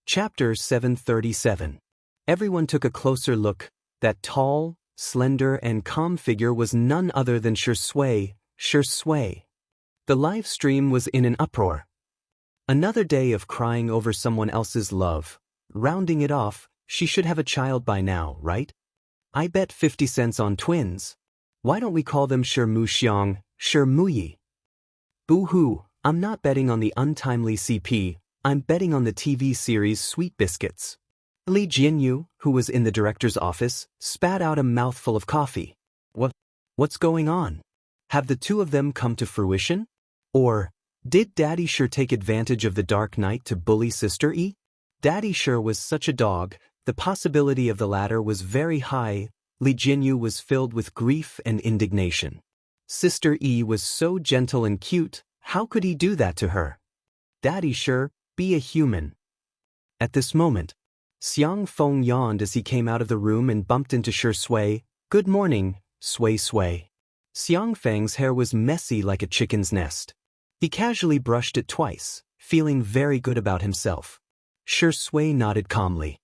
Chapter 737. Everyone took a closer look. That tall, slender and calm figure was none other than Xianxia. The live stream was in an uproar. Another day of crying over someone else's love. Rounding it off, she should have a child by now, right? I bet 50 cents on twins. Why don't we call them Xiang, Yi? Boo-hoo, I'm not betting on the untimely CP, I'm betting on the TV series Sweet Biscuits. Li Jianyu, who was in the director's office, spat out a mouthful of coffee. What's going on? Have the two of them come to fruition? Or, did Daddy Sure take advantage of the dark night to bully Sister E? Daddy Sure was such a dog, the possibility of the latter was very high. Li Jianyu was filled with grief and indignation. Sister E was so gentle and cute, how could he do that to her? Daddy Sure, be a human. At this moment, Xiang Feng yawned as he came out of the room and bumped into Shui. Good morning, Sui. Xiang Feng's hair was messy like a chicken's nest. He casually brushed it twice, feeling very good about himself. Shui nodded calmly.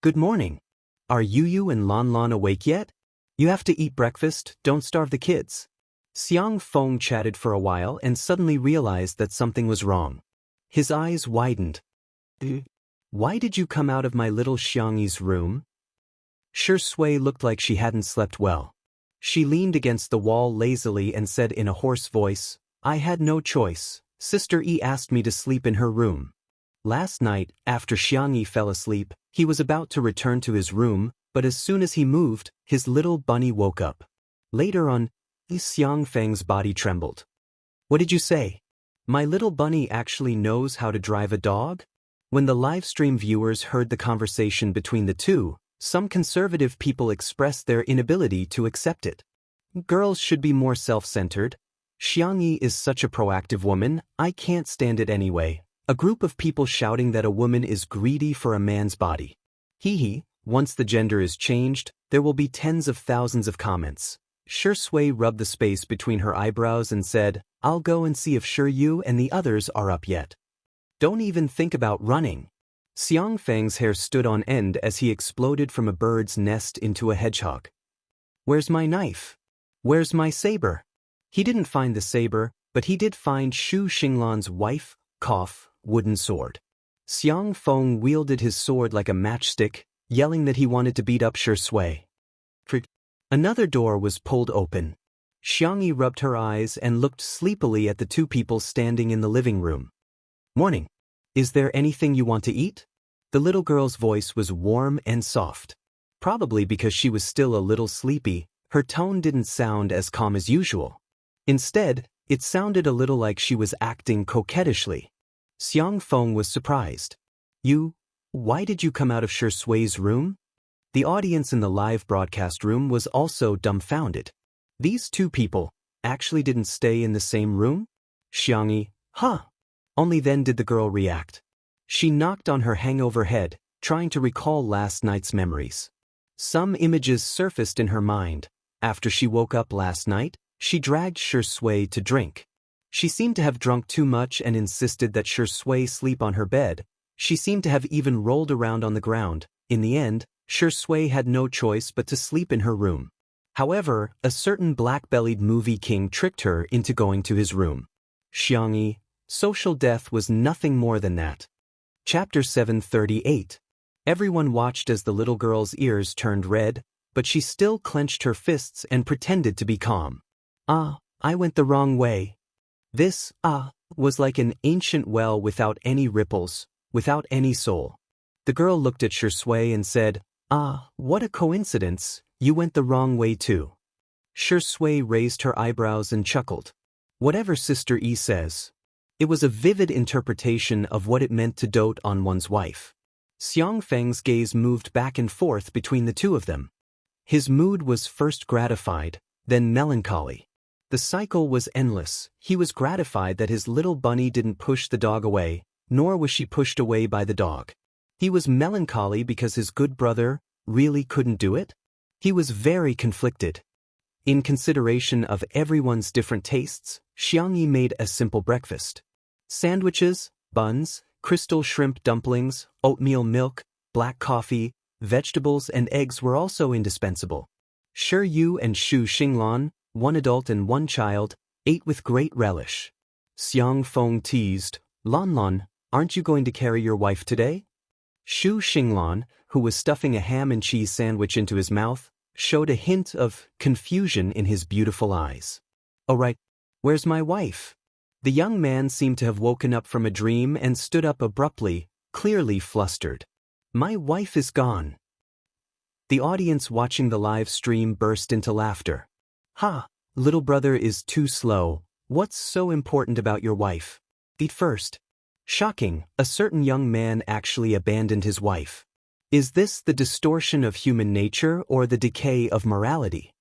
Good morning. Are Yu and Lan awake yet? You have to eat breakfast, don't starve the kids. Xiang Feng chatted for a while and suddenly realized that something was wrong. His eyes widened. Why did you come out of my little Xiangyi's room? Shui looked like she hadn't slept well. She leaned against the wall lazily and said in a hoarse voice, I had no choice. Sister E asked me to sleep in her room. Last night, after Xiangyi fell asleep, he was about to return to his room, but as soon as he moved, his little bunny woke up. Later on, Xiang Feng's body trembled. What did you say? My little bunny actually knows how to drive a dog? When the livestream viewers heard the conversation between the two, some conservative people expressed their inability to accept it. Girls should be more self-centered. Xiangyi is such a proactive woman, I can't stand it anyway. A group of people shouting that a woman is greedy for a man's body. Hee, once the gender is changed, there will be tens of thousands of comments. Shui rubbed the space between her eyebrows and said, I'll go and see if you and the others are up yet. Don't even think about running. Xiang Feng's hair stood on end as he exploded from a bird's nest into a hedgehog. Where's my knife? Where's my saber? He didn't find the saber, but he did find Shu Xinglan's wooden sword. Xiang Feng wielded his sword like a matchstick, yelling that he wanted to beat up Shui. Another door was pulled open. Xiangyi rubbed her eyes and looked sleepily at the two people standing in the living room. Morning. Is there anything you want to eat? The little girl's voice was warm and soft. Probably because she was still a little sleepy, her tone didn't sound as calm as usual. Instead, it sounded a little like she was acting coquettishly. Xiang Feng was surprised. Why did you come out of Shui's room? The audience in the live broadcast room was also dumbfounded. These two people actually didn't stay in the same room? Xiangyi, Only then did the girl react. She knocked on her hangover head, trying to recall last night's memories. Some images surfaced in her mind. After she woke up last night, she dragged Shui to drink. She seemed to have drunk too much and insisted that Shui sleep on her bed. She seemed to have even rolled around on the ground. In the end, Shui had no choice but to sleep in her room. However, a certain black-bellied movie king tricked her into going to his room. Xiangyi, social death was nothing more than that. Chapter 738. Everyone watched as the little girl's ears turned red, but she still clenched her fists and pretended to be calm. I went the wrong way. This, was like an ancient well without any ripples, without any soul. The girl looked at Shui and said, what a coincidence, you went the wrong way too. Shui raised her eyebrows and chuckled. Whatever Sister E says. It was a vivid interpretation of what it meant to dote on one's wife. Xiang Feng's gaze moved back and forth between the two of them. His mood was first gratified, then melancholy. The cycle was endless. He was gratified that his little bunny didn't push the dog away, nor was she pushed away by the dog. He was melancholy because his good brother really couldn't do it. He was very conflicted. In consideration of everyone's different tastes, Xiangyi made a simple breakfast. Sandwiches, buns, Crystal shrimp dumplings, oatmeal milk, black coffee, vegetables and eggs were also indispensable. Shi Yu and Shu Xinglan, one adult and one child, ate with great relish. Xiang Feng teased, "Lan Lan, aren't you going to carry your wife today?" Shu Xinglan, who was stuffing a ham and cheese sandwich into his mouth, showed a hint of confusion in his beautiful eyes. "Oh right, where's my wife?" The young man seemed to have woken up from a dream and stood up abruptly, clearly flustered. "My wife is gone." The audience watching the live stream burst into laughter. "Ha, little brother is too slow. What's so important about your wife? Eat first." Shocking, a certain young man actually abandoned his wife. Is this the distortion of human nature or the decay of morality?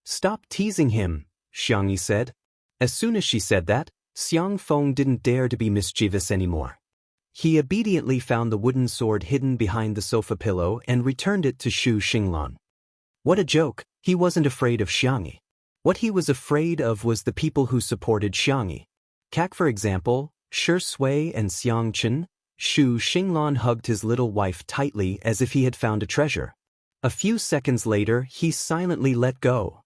"Stop teasing him," Xianxia said. As soon as she said that, Xiang Feng didn't dare to be mischievous anymore. He obediently found the wooden sword hidden behind the sofa pillow and returned it to Shu Xinglan. What a joke, he wasn't afraid of Xianxia. What he was afraid of was the people who supported Xianxia. Kak, for example, Shi Sui and Xiang Chen. Shu Xinglan hugged his little wife tightly as if he had found a treasure. A few seconds later, he silently let go.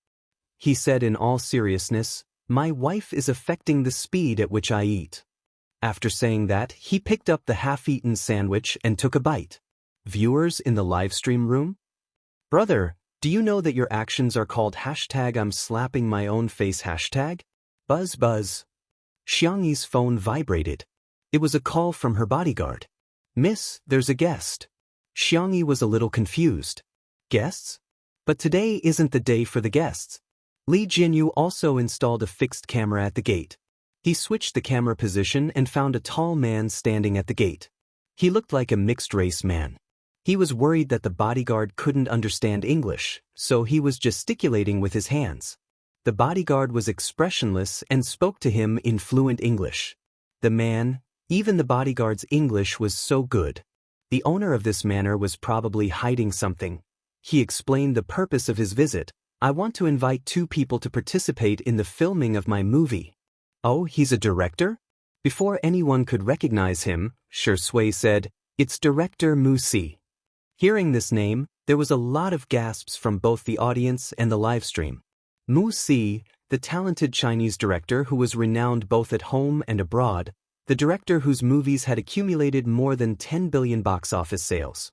He said in all seriousness, "My wife is affecting the speed at which I eat." After saying that, he picked up the half-eaten sandwich and took a bite. Viewers in the livestream room? "Brother, do you know that your actions are called #I'm slapping my own face #? Buzz buzz." Xiangyi's phone vibrated. It was a call from her bodyguard. "Miss, there's a guest." Xiangyi was a little confused. Guests? But today isn't the day for the guests. Li Jinyu also installed a fixed camera at the gate. He switched the camera position and found a tall man standing at the gate. He looked like a mixed-race man. He was worried that the bodyguard couldn't understand English, so he was gesticulating with his hands. The bodyguard was expressionless and spoke to him in fluent English. Even the bodyguard's English was so good. The owner of this manor was probably hiding something. He explained the purpose of his visit. "I want to invite 2 people to participate in the filming of my movie." "Oh, he's a director?" Before anyone could recognize him, Shi Sui said, "It's director Mu Si." Hearing this name, there was a lot of gasps from both the audience and the livestream. Mu Si, the talented Chinese director who was renowned both at home and abroad, the director whose movies had accumulated more than 10 billion box office sales.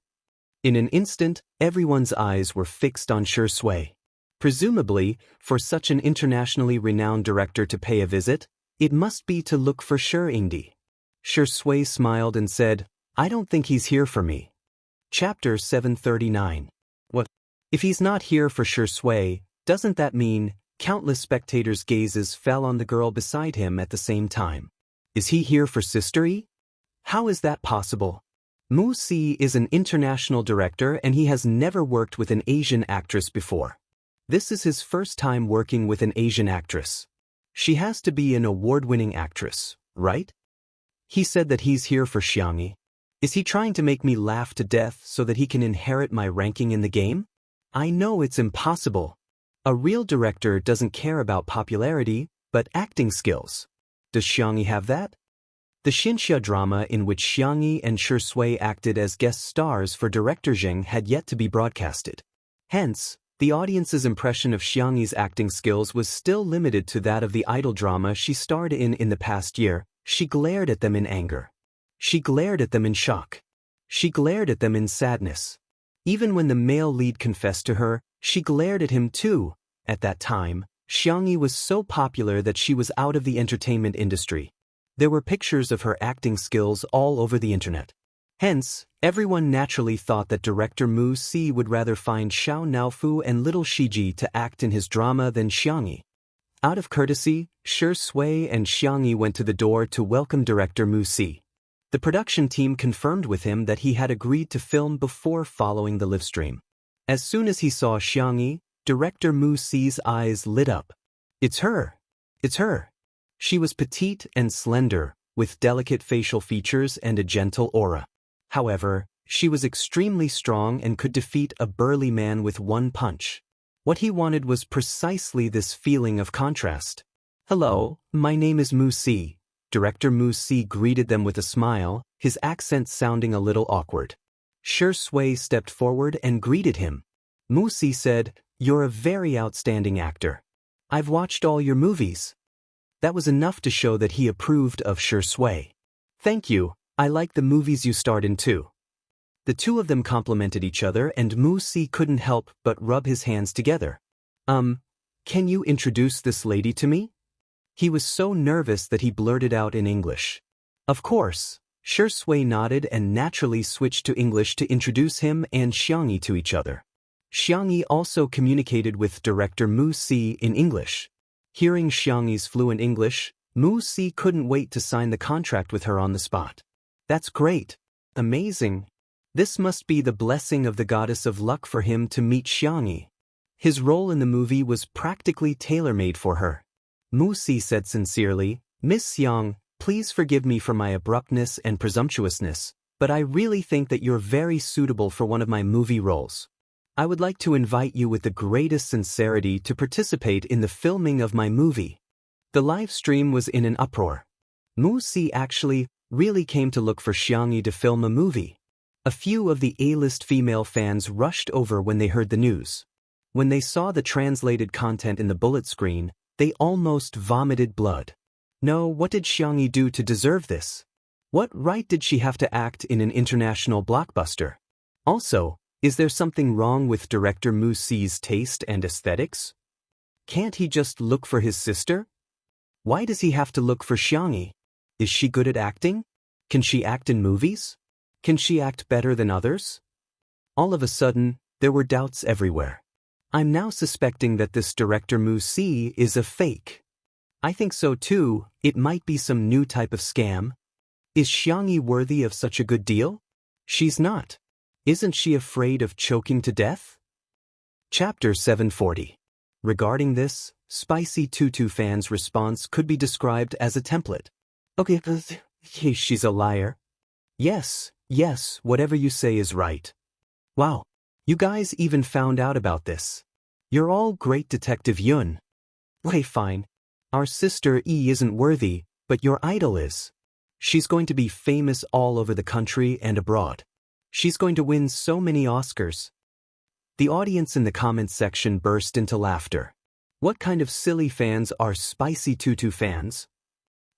In an instant, everyone's eyes were fixed on Shi Sui. Presumably, for such an internationally renowned director to pay a visit, it must be to look for Shi Ingdi. Shi Sui smiled and said, "I don't think he's here for me." Chapter 739. What? If he's not here for Shi Sui, doesn't that mean countless spectators' gazes fell on the girl beside him at the same time? Is he here for Sister Yi? How is that possible? Mu Si is an international director and he has never worked with an Asian actress before. This is his first time working with an Asian actress. She has to be an award-winning actress, right? He said that he's here for Xianxia. Is he trying to make me laugh to death so that he can inherit my ranking in the game? I know it's impossible. A real director doesn't care about popularity, but acting skills. Does Xianxia have that? The Xianxia drama in which Xianxia and Shi Sui acted as guest stars for director Zheng had yet to be broadcasted. Hence, the audience's impression of Xianxia's acting skills was still limited to that of the idol drama she starred in the past year. She glared at them in anger. She glared at them in shock. She glared at them in sadness. Even when the male lead confessed to her, she glared at him too. At that time, Xianxia was so popular that she was out of the entertainment industry. There were pictures of her acting skills all over the internet. Hence, everyone naturally thought that director Mu Si would rather find Xiao Naofu and little Shiji to act in his drama than Xianxia. Out of courtesy, Shi Sui and Xianxia went to the door to welcome director Mu Si. The production team confirmed with him that he had agreed to film before following the livestream. As soon as he saw Xianxia, director Mu Si's eyes lit up. It's her! It's her! She was petite and slender, with delicate facial features and a gentle aura. However, she was extremely strong and could defeat a burly man with one punch. What he wanted was precisely this feeling of contrast. "Hello, my name is Mu Si. Director Mu Si greeted them with a smile, his accent sounding a little awkward. Shi Sui stepped forward and greeted him. Mu Si said, "You're a very outstanding actor. I've watched all your movies." That was enough to show that he approved of Shi Sui. "Thank you, I like the movies you starred in too." The two of them complimented each other and Mu Si couldn't help but rub his hands together. Can you introduce this lady to me?" He was so nervous that he blurted out in English. "Of course." Shi Sui nodded and naturally switched to English to introduce him and Xianxia to each other. Xianxia also communicated with Director Mu Si in English. Hearing Xianxi's fluent English, Mu Si couldn't wait to sign the contract with her on the spot. "That's great. Amazing. This must be the blessing of the goddess of luck for him to meet Xianxia." His role in the movie was practically tailor-made for her. Mu Si said sincerely, "Miss Xiang, please forgive me for my abruptness and presumptuousness, but I really think that you're very suitable for one of my movie roles. I would like to invite you with the greatest sincerity to participate in the filming of my movie." The live stream was in an uproar. Mu Si actually really came to look for Xianxia to film a movie. A few of the A-list female fans rushed over when they heard the news. When they saw the translated content in the bullet screen, they almost vomited blood. No, what did Xianxia do to deserve this? What right did she have to act in an international blockbuster? Also, is there something wrong with director Mu Si's taste and aesthetics? Can't he just look for his sister? Why does he have to look for Xianxia? Is she good at acting? Can she act in movies? Can she act better than others? All of a sudden, there were doubts everywhere. I'm now suspecting that this director Mu Si is a fake. I think so too, it might be some new type of scam. Is Xianxia worthy of such a good deal? She's not. Isn't she afraid of choking to death? Chapter 740. Regarding this, Spicy Tutu fans' response could be described as a template. Okay, she's a liar. Yes, whatever you say is right. Wow, you guys even found out about this. You're all great, Detective Yun. Okay, fine. Our sister E isn't worthy, but your idol is. She's going to be famous all over the country and abroad. She's going to win so many Oscars. The audience in the comments section burst into laughter. What kind of silly fans are Spicy Tutu fans?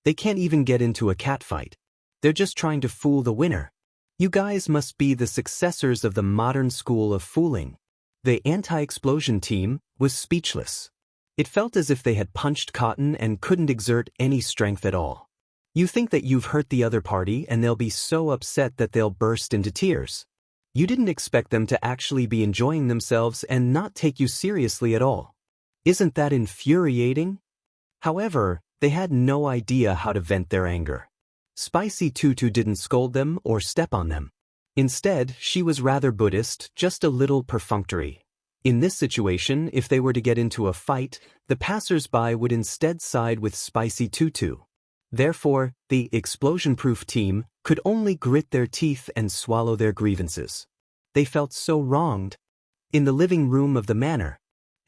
They can't even get into a catfight. They're just trying to fool the winner. You guys must be the successors of the modern school of fooling. The anti-explosion team was speechless. It felt as if they had punched cotton and couldn't exert any strength at all. You think that you've hurt the other party and they'll be so upset that they'll burst into tears. You didn't expect them to actually be enjoying themselves and not take you seriously at all. Isn't that infuriating? However, they had no idea how to vent their anger. Spicy Tutu didn't scold them or step on them. Instead, she was rather Buddhist, just a little perfunctory. In this situation, if they were to get into a fight, the passers-by would instead side with Spicy Tutu. Therefore, the explosion-proof team could only grit their teeth and swallow their grievances. They felt so wronged. In the living room of the manor,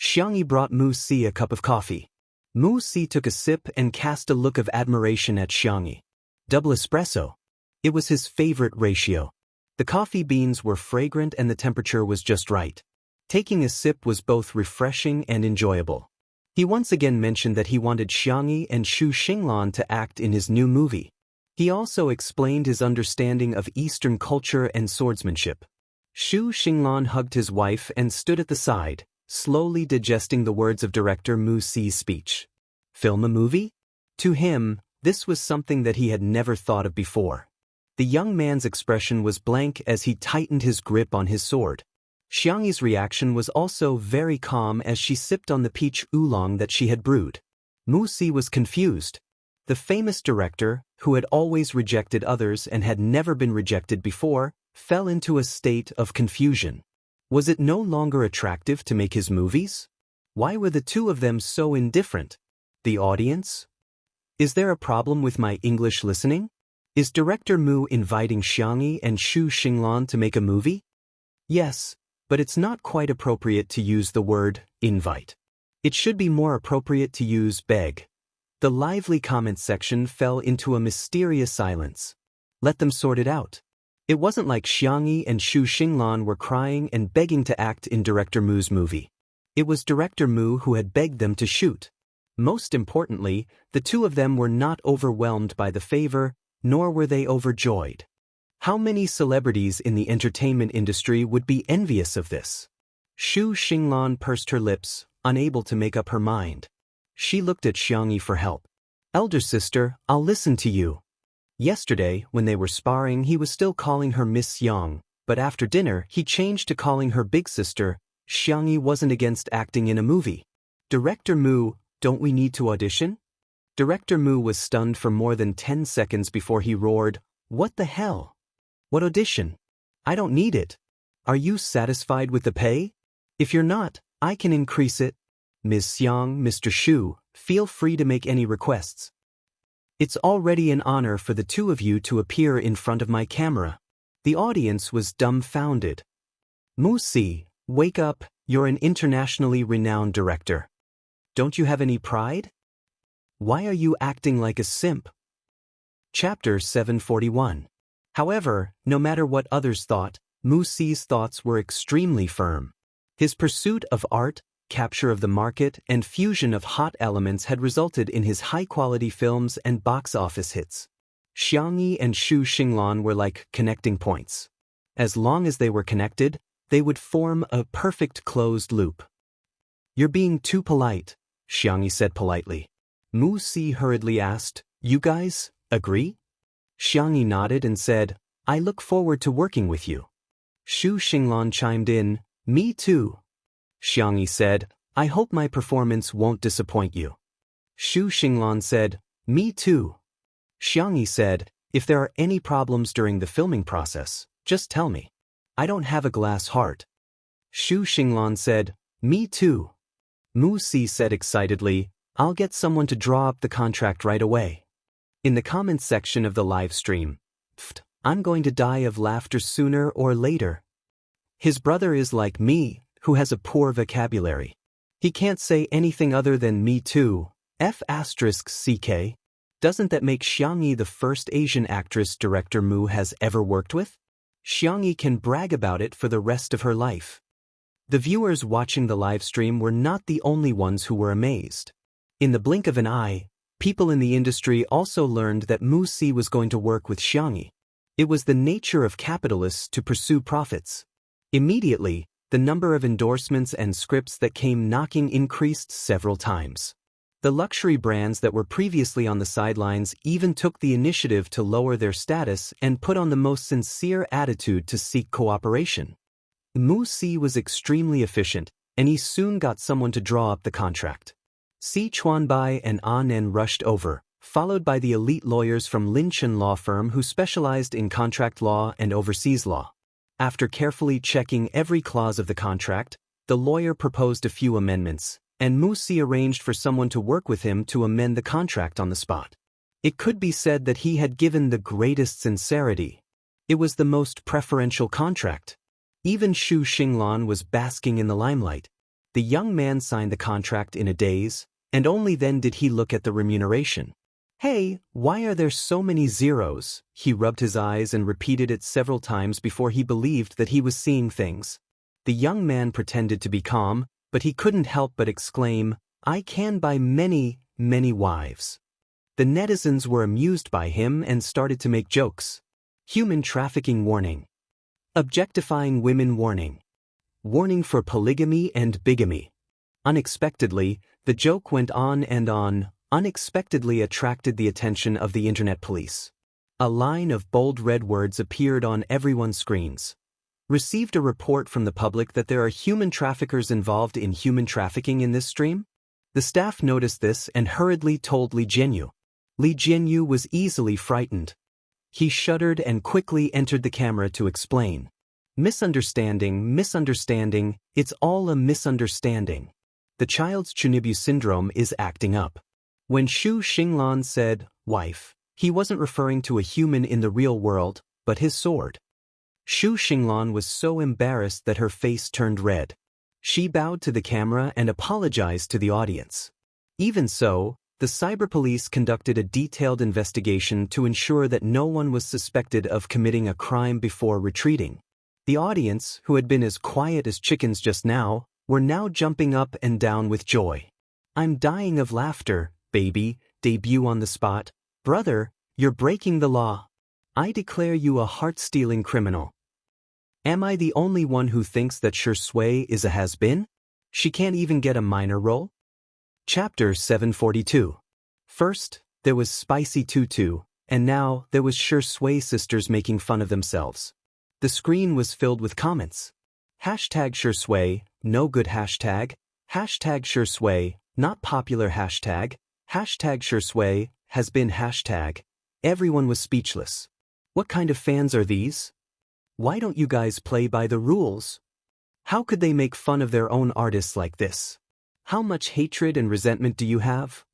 Xianxia brought Mu Si a cup of coffee. Mu Si took a sip and cast a look of admiration at Xianxia. Double espresso. It was his favorite ratio. The coffee beans were fragrant and the temperature was just right. Taking a sip was both refreshing and enjoyable. He once again mentioned that he wanted Xianxia and Xu Xinglan to act in his new movie. He also explained his understanding of Eastern culture and swordsmanship. Xu Xinglan hugged his wife and stood at the side, slowly digesting the words of director Mu Si's speech. Film a movie? To him, this was something that he had never thought of before. The young man's expression was blank as he tightened his grip on his sword. Xianxia's reaction was also very calm as she sipped on the peach oolong that she had brewed. Mu Si was confused. The famous director, who had always rejected others and had never been rejected before, fell into a state of confusion. Was it no longer attractive to make his movies? Why were the two of them so indifferent? The audience? Is there a problem with my English listening? Is Director Mu inviting Xianxia and Xu Xinglan to make a movie? Yes, but it's not quite appropriate to use the word invite. It should be more appropriate to use beg. The lively comment section fell into a mysterious silence. Let them sort it out. It wasn't like Xianxia and Xu Xinglan were crying and begging to act in Director Mu's movie. It was Director Mu who had begged them to shoot. Most importantly, the two of them were not overwhelmed by the favor, nor were they overjoyed. How many celebrities in the entertainment industry would be envious of this? Xu Xinglan pursed her lips, unable to make up her mind. She looked at Xianxia for help. Elder sister, I'll listen to you. Yesterday, when they were sparring, he was still calling her Miss Yang, but after dinner, he changed to calling her big sister. Xianxia wasn't against acting in a movie. Director Mu, don't we need to audition? Director Mu was stunned for more than 10 seconds before he roared, What the hell? What audition? I don't need it. Are you satisfied with the pay? If you're not, I can increase it. Ms. Xiang, Mr. Xu, feel free to make any requests. It's already an honor for the two of you to appear in front of my camera. The audience was dumbfounded. Wuxia, wake up, you're an internationally renowned director. Don't you have any pride? Why are you acting like a simp? Chapter 741. However, no matter what others thought, Wuxia's thoughts were extremely firm. His pursuit of art, capture of the market, and fusion of hot elements had resulted in his high-quality films and box office hits. Xianxia and Xu Xinglan were like connecting points. As long as they were connected, they would form a perfect closed loop. You're being too polite, Xianxia said politely. Wuxia hurriedly asked, You guys agree? Xianxia nodded and said, I look forward to working with you. Xu Xinglan chimed in, Me too. Xianxia said, I hope my performance won't disappoint you. Xu Xinglan said, Me too. Xianxia said, If there are any problems during the filming process, just tell me. I don't have a glass heart. Xu Xinglan said, Me too. Wuxia said excitedly, I'll get someone to draw up the contract right away. In the comments section of the live stream, I'm going to die of laughter sooner or later. His brother is like me, who has a poor vocabulary. He can't say anything other than me too, F***ck. Doesn't that make Xianxia the first Asian actress Director Mu has ever worked with? Xianxia can brag about it for the rest of her life. The viewers watching the live stream were not the only ones who were amazed. In the blink of an eye, people in the industry also learned that Wuxia was going to work with Xianxia. It was the nature of capitalists to pursue profits. Immediately, the number of endorsements and scripts that came knocking increased several times. The luxury brands that were previously on the sidelines even took the initiative to lower their status and put on the most sincere attitude to seek cooperation. Wuxia was extremely efficient, and he soon got someone to draw up the contract. Si Chuanbai and Nen rushed over, followed by the elite lawyers from Linchen law firm who specialized in contract law and overseas law. After carefully checking every clause of the contract, the lawyer proposed a few amendments, and Wuxia arranged for someone to work with him to amend the contract on the spot. It could be said that he had given the greatest sincerity. It was the most preferential contract. Even Xu Xinglan was basking in the limelight. The young man signed the contract in a daze, and only then did he look at the remuneration. Hey, why are there so many zeros? He rubbed his eyes and repeated it several times before he believed that he was seeing things. The young man pretended to be calm, but he couldn't help but exclaim, I can buy many, many wives. The netizens were amused by him and started to make jokes. Human trafficking warning. Objectifying women warning. Warning for polygamy and bigamy. Unexpectedly, the joke went on and on, unexpectedly attracted the attention of the internet police. A line of bold red words appeared on everyone's screens. Received a report from the public that there are human traffickers involved in human trafficking in this stream? The staff noticed this and hurriedly told Li Jianyu. Li Jianyu was easily frightened. He shuddered and quickly entered the camera to explain. Misunderstanding, misunderstanding, it's all a misunderstanding. The child's Chunibu syndrome is acting up. When Xu Xinglan said, wife, he wasn't referring to a human in the real world, but his sword. Xu Xinglan was so embarrassed that her face turned red. She bowed to the camera and apologized to the audience. Even so, the The cyber police conducted a detailed investigation to ensure that no one was suspected of committing a crime before retreating. The audience, who had been as quiet as chickens just now, were now jumping up and down with joy. "I'm dying of laughter, baby," debut on the spot. "Brother, you're breaking the law. I declare you a heart-stealing criminal." Am I the only one who thinks that Xianxia is a has-been? She can't even get a minor role? Chapter 742. First, there was Spicy Tutu, and now there was Xianxia sisters making fun of themselves. The screen was filled with comments. Hashtag Xianxia, no good hashtag. Hashtag Xianxia, not popular hashtag. Hashtag Xianxia, has been hashtag. Everyone was speechless. What kind of fans are these? Why don't you guys play by the rules? How could they make fun of their own artists like this? How much hatred and resentment do you have?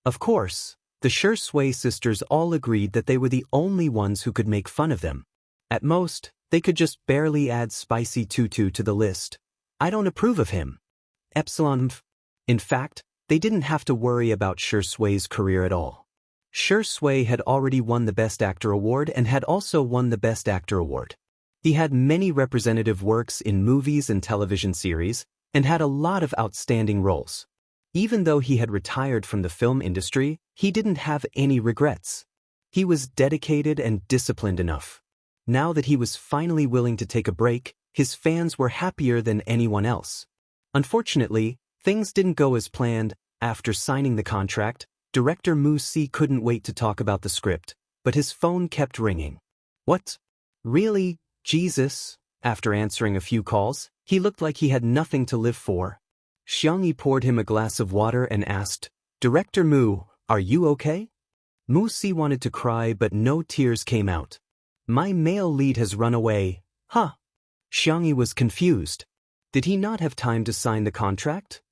Of course, the Xianxia sisters all agreed that they were the only ones who could make fun of them. At most, they could just barely add Spicy Tutu to the list. I don't approve of him. Epsilon. In fact, they didn't have to worry about Xianxia's career at all. Xianxia had already won the Best Actor award and had also won the Best Actor award. He had many representative works in movies and television series, and had a lot of outstanding roles. Even though he had retired from the film industry, he didn't have any regrets. He was dedicated and disciplined enough. Now that he was finally willing to take a break, his fans were happier than anyone else. Unfortunately, things didn't go as planned. After signing the contract, director Wuxia couldn't wait to talk about the script, but his phone kept ringing. "What? Really? Jesus?" After answering a few calls, he looked like he had nothing to live for. Xianxia poured him a glass of water and asked, "Director Mu, are you okay?" Wuxia wanted to cry, but no tears came out. "My male lead has run away." Huh? Xianxia was confused. Did he not have time to sign the contract?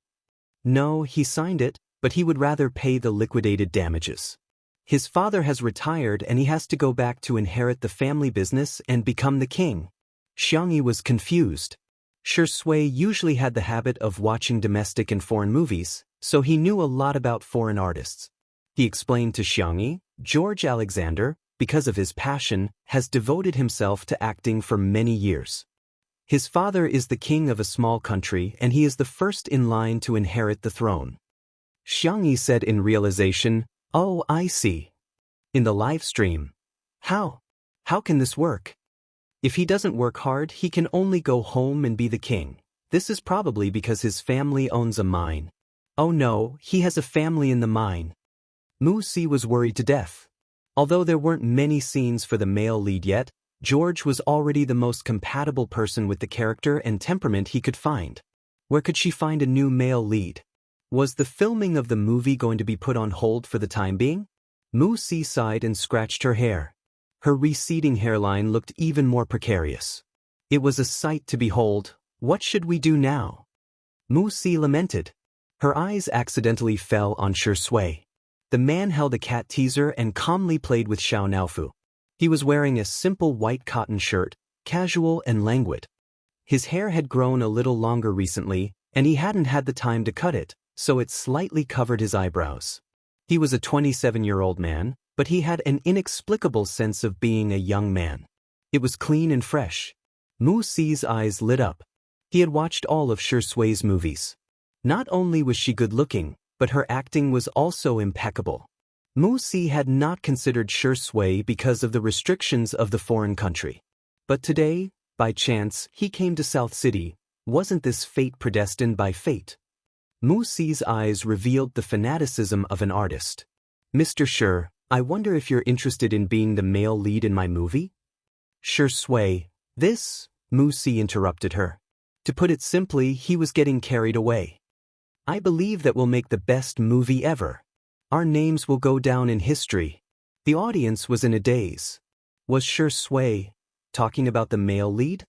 No, he signed it, but he would rather pay the liquidated damages. His father has retired and he has to go back to inherit the family business and become the king. Xianxia was confused. Xianxia usually had the habit of watching domestic and foreign movies, so he knew a lot about foreign artists. He explained to Xianxia, George Alexander, because of his passion, has devoted himself to acting for many years. His father is the king of a small country and he is the first in line to inherit the throne. Xianxia said in realization, "Oh, I see. In the live stream. How? How can this work? If he doesn't work hard, he can only go home and be the king. This is probably because his family owns a mine." "Oh no, he has a family in the mine." Wuxia was worried to death. Although there weren't many scenes for the male lead yet, George was already the most compatible person with the character and temperament he could find. Where could she find a new male lead? Was the filming of the movie going to be put on hold for the time being? Wuxia sighed and scratched her hair. Her receding hairline looked even more precarious. It was a sight to behold. What should we do now? Wuxia lamented. Her eyes accidentally fell on Xianxia. The man held a cat teaser and calmly played with Xiao Naofu. He was wearing a simple white cotton shirt, casual and languid. His hair had grown a little longer recently, and he hadn't had the time to cut it, so it slightly covered his eyebrows. He was a 27-year-old man, but he had an inexplicable sense of being a young man. It was clean and fresh. Wuxia's eyes lit up. He had watched all of Xianxia's movies. Not only was she good-looking, but her acting was also impeccable. Wuxia had not considered Xianxia because of the restrictions of the foreign country. But today, by chance, he came to South City. Wasn't this fate predestined by fate? Wuxia's eyes revealed the fanaticism of an artist. "Mr. Shi, I wonder if you're interested in being the male lead in my movie?" Xianxia, this? Wuxia interrupted her. To put it simply, he was getting carried away. "I believe that we'll make the best movie ever. Our names will go down in history." The audience was in a daze. Was Xianxia talking about the male lead?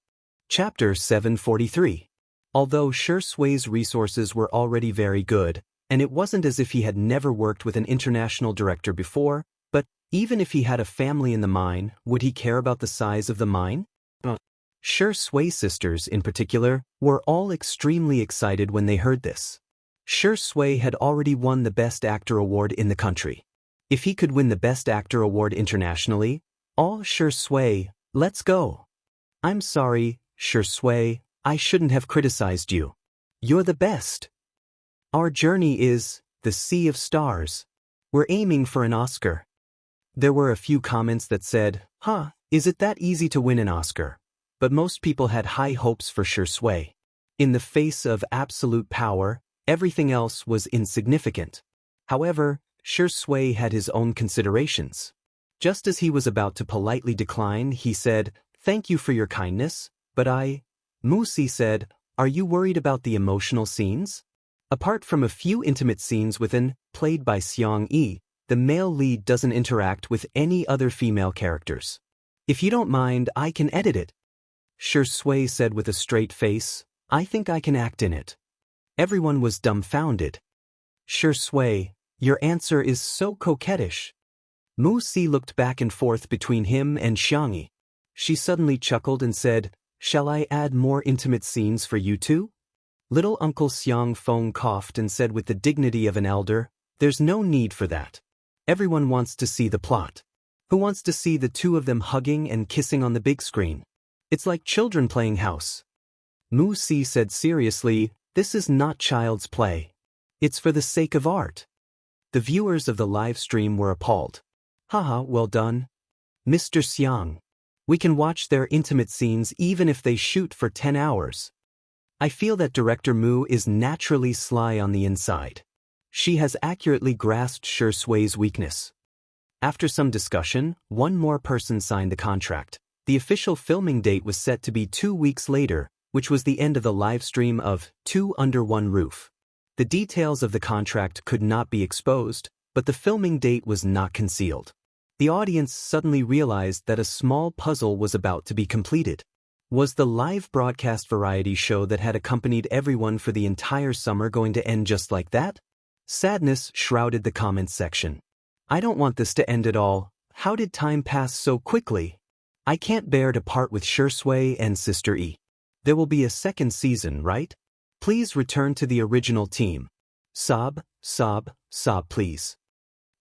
Chapter 743. Although Xianxia's resources were already very good, and it wasn't as if he had never worked with an international director before, but even if he had a family in the mine, would he care about the size of the mine? Xianxia sisters, in particular, were all extremely excited when they heard this. Shui had already won the Best Actor award in the country. If he could win the Best Actor award internationally, all Shui, let's go. I'm sorry, Shui, I shouldn't have criticized you. You're the best. Our journey is the Sea of Stars. We're aiming for an Oscar. There were a few comments that said, is it that easy to win an Oscar? But most people had high hopes for Shui. In the face of absolute power, everything else was insignificant. However, Shui had his own considerations. Just as he was about to politely decline, he said, "Thank you for your kindness, but Wuxia said, "Are you worried about the emotional scenes?" Apart from a few intimate scenes with An, played by Xianxia, the male lead doesn't interact with any other female characters. If you don't mind, I can edit it. Shui said with a straight face, "I think I can act in it." Everyone was dumbfounded. Shui, your answer is so coquettish. Wuxia looked back and forth between him and Xianxia. She suddenly chuckled and said, "Shall I add more intimate scenes for you two?" Little Uncle Xianxia coughed and said with the dignity of an elder, "There's no need for that. Everyone wants to see the plot. Who wants to see the two of them hugging and kissing on the big screen? It's like children playing house." Wuxia said seriously, "This is not child's play. It's for the sake of art." The viewers of the live stream were appalled. "Haha, well done, Mr. Xiang. We can watch their intimate scenes even if they shoot for 10 hours. I feel that Director Mu is naturally sly on the inside. She has accurately grasped Shui's weakness." After some discussion, one more person signed the contract. The official filming date was set to be 2 weeks later, which was the end of the live stream of Two Under One Roof. The details of the contract could not be exposed, but the filming date was not concealed. The audience suddenly realized that a small puzzle was about to be completed. Was the live broadcast variety show that had accompanied everyone for the entire summer going to end just like that? Sadness shrouded the comments section. "I don't want this to end at all. How did time pass so quickly? I can't bear to part with Shui and Sister E. There will be a second season, right? Please return to the original team. Sob, sob, sob please."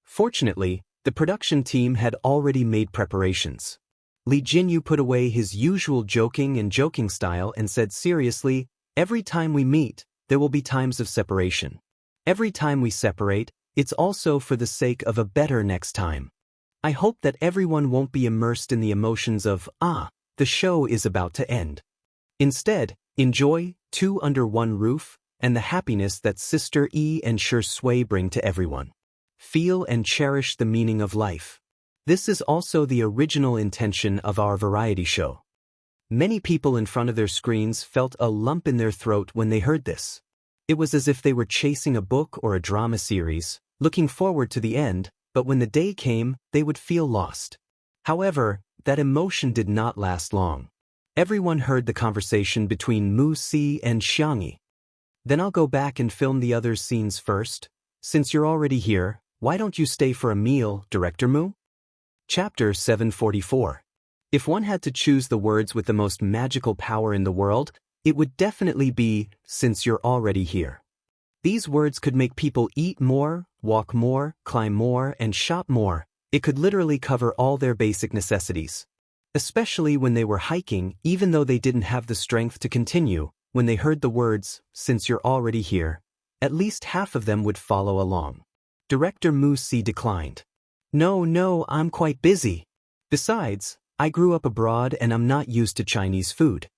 Fortunately, the production team had already made preparations. Li Jinyu put away his usual joking style and said seriously, "Every time we meet, there will be times of separation. Every time we separate, it's also for the sake of a better next time. I hope that everyone won't be immersed in the emotions of, the show is about to end. Instead, enjoy Two Under One Roof and the happiness that Sister E and Shui bring to everyone. Feel and cherish the meaning of life. This is also the original intention of our variety show." Many people in front of their screens felt a lump in their throat when they heard this. It was as if they were chasing a book or a drama series, looking forward to the end, but when the day came, they would feel lost. However, that emotion did not last long. Everyone heard the conversation between Wuxia and Xianxia. "Then I'll go back and film the other scenes first. Since you're already here, why don't you stay for a meal, Director Mu?" Chapter 744. If one had to choose the words with the most magical power in the world, it would definitely be, "since you're already here." These words could make people eat more, walk more, climb more, and shop more. It could literally cover all their basic necessities. Especially when they were hiking, even though they didn't have the strength to continue, when they heard the words, "since you're already here," at least half of them would follow along. Director Wuxia declined. No, I'm quite busy. Besides, I grew up abroad and I'm not used to Chinese food."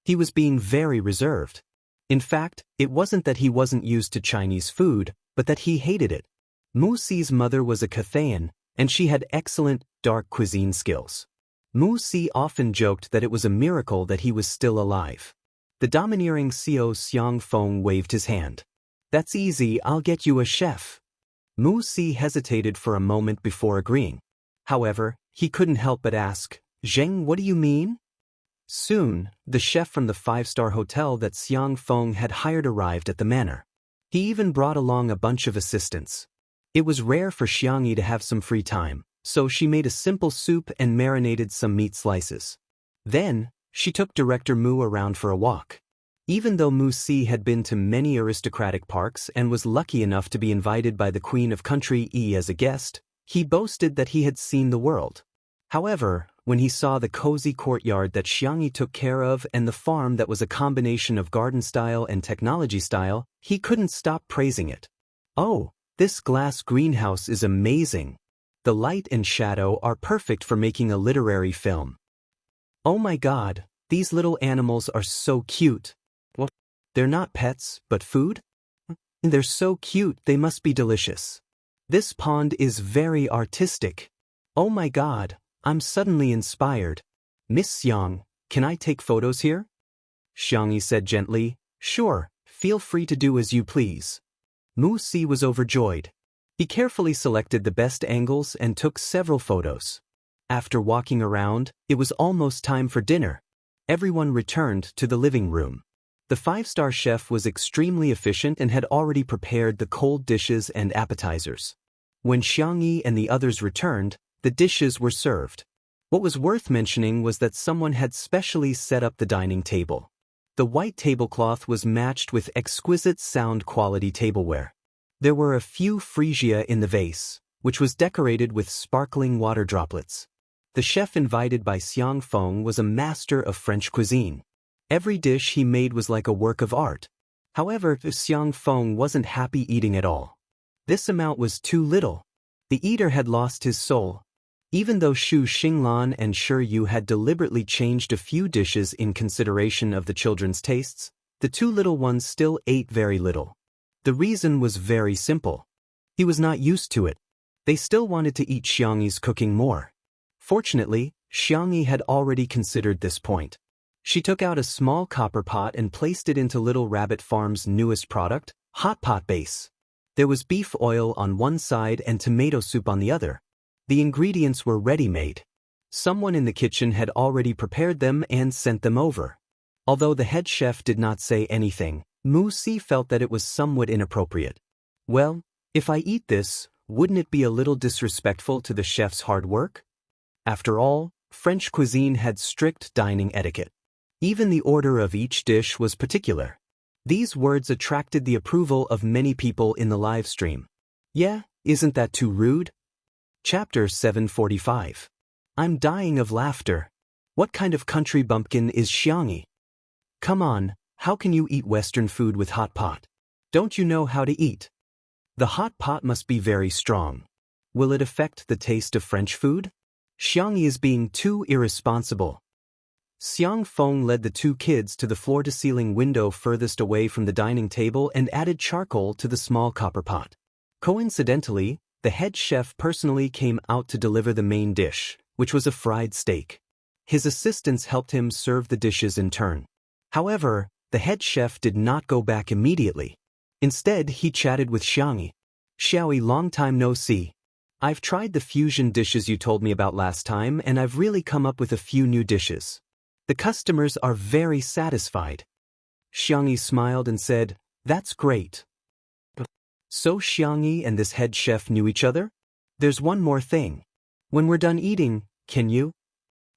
He was being very reserved. In fact, it wasn't that he wasn't used to Chinese food, but that he hated it. Wuxia's mother was a Cathayan, and she had excellent, dark cuisine skills. Wuxia often joked that it was a miracle that he was still alive. The domineering Xianxia waved his hand. "That's easy, I'll get you a chef." Wuxia hesitated for a moment before agreeing. However, he couldn't help but ask, "Zheng, what do you mean?" Soon, the chef from the 5-star hotel that Xianxia had hired arrived at the manor. He even brought along a bunch of assistants. It was rare for Xianxia to have some free time, so she made a simple soup and marinated some meat slices. Then, she took Director Mu around for a walk. Even though Mu Si had been to many aristocratic parks and was lucky enough to be invited by the Queen of Country E as a guest, he boasted that he had seen the world. However, when he saw the cozy courtyard that Xianxia took care of and the farm that was a combination of garden style and technology style, he couldn't stop praising it. "Oh, this glass greenhouse is amazing. The light and shadow are perfect for making a literary film. Oh my God, these little animals are so cute. Well, they're not pets, but food? They're so cute, they must be delicious. This pond is very artistic. Oh my God, I'm suddenly inspired. Miss Xiang, can I take photos here?" Xianxia said gently, "Sure, feel free to do as you please." Mu Si was overjoyed. He carefully selected the best angles and took several photos. After walking around, it was almost time for dinner. Everyone returned to the living room. The five-star chef was extremely efficient and had already prepared the cold dishes and appetizers. When Xianxia and the others returned, the dishes were served. What was worth mentioning was that someone had specially set up the dining table. The white tablecloth was matched with exquisite sound quality tableware. There were a few freesia in the vase, which was decorated with sparkling water droplets. The chef invited by Xiang Feng was a master of French cuisine. Every dish he made was like a work of art. However, Xiang Feng wasn't happy eating at all. This amount was too little. The eater had lost his soul. Even though Xu Xinglan and Shi Yu had deliberately changed a few dishes in consideration of the children's tastes, the two little ones still ate very little. The reason was very simple. He was not used to it. They still wanted to eat Xiangxi's cooking more. Fortunately, Xianxia had already considered this point. She took out a small copper pot and placed it into Little Rabbit Farm's newest product, hot pot base. There was beef oil on one side and tomato soup on the other. The ingredients were ready-made. Someone in the kitchen had already prepared them and sent them over. Although the head chef did not say anything, Mu Si felt that it was somewhat inappropriate. Well, if I eat this, wouldn't it be a little disrespectful to the chef's hard work? After all, French cuisine had strict dining etiquette. Even the order of each dish was particular. These words attracted the approval of many people in the live stream. Yeah, isn't that too rude? Chapter 745. I'm dying of laughter. What kind of country bumpkin is Xianxia? Come on, how can you eat Western food with hot pot? Don't you know how to eat? The hot pot must be very strong. Will it affect the taste of French food? Xianxia is being too irresponsible. Xiang Feng led the two kids to the floor-to-ceiling window furthest away from the dining table and added charcoal to the small copper pot. Coincidentally, the head chef personally came out to deliver the main dish, which was a fried steak. His assistants helped him serve the dishes in turn. However, the head chef did not go back immediately. Instead, he chatted with Xianxia. "Xiaoyi, long time no see. I've tried the fusion dishes you told me about last time and I've really come up with a few new dishes. The customers are very satisfied." Xianxia smiled and said, "That's great." So Xianxia and this head chef knew each other? There's one more thing. When we're done eating, can you?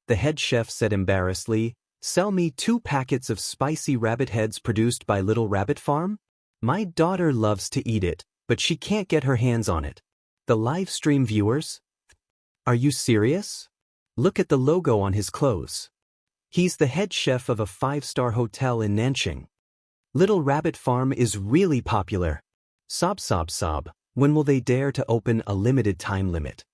The head chef said embarrassedly, "Sell me 2 packets of spicy rabbit heads produced by Little Rabbit Farm? My daughter loves to eat it, but she can't get her hands on it." The live stream viewers? Are you serious? Look at the logo on his clothes. He's the head chef of a 5-star hotel in Nanqing. Little Rabbit Farm is really popular. Sob sob sob, when will they dare to open a limited time limit?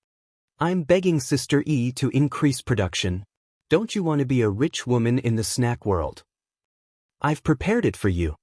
I'm begging Sister E to increase production. Don't you want to be a rich woman in the snack world? I've prepared it for you.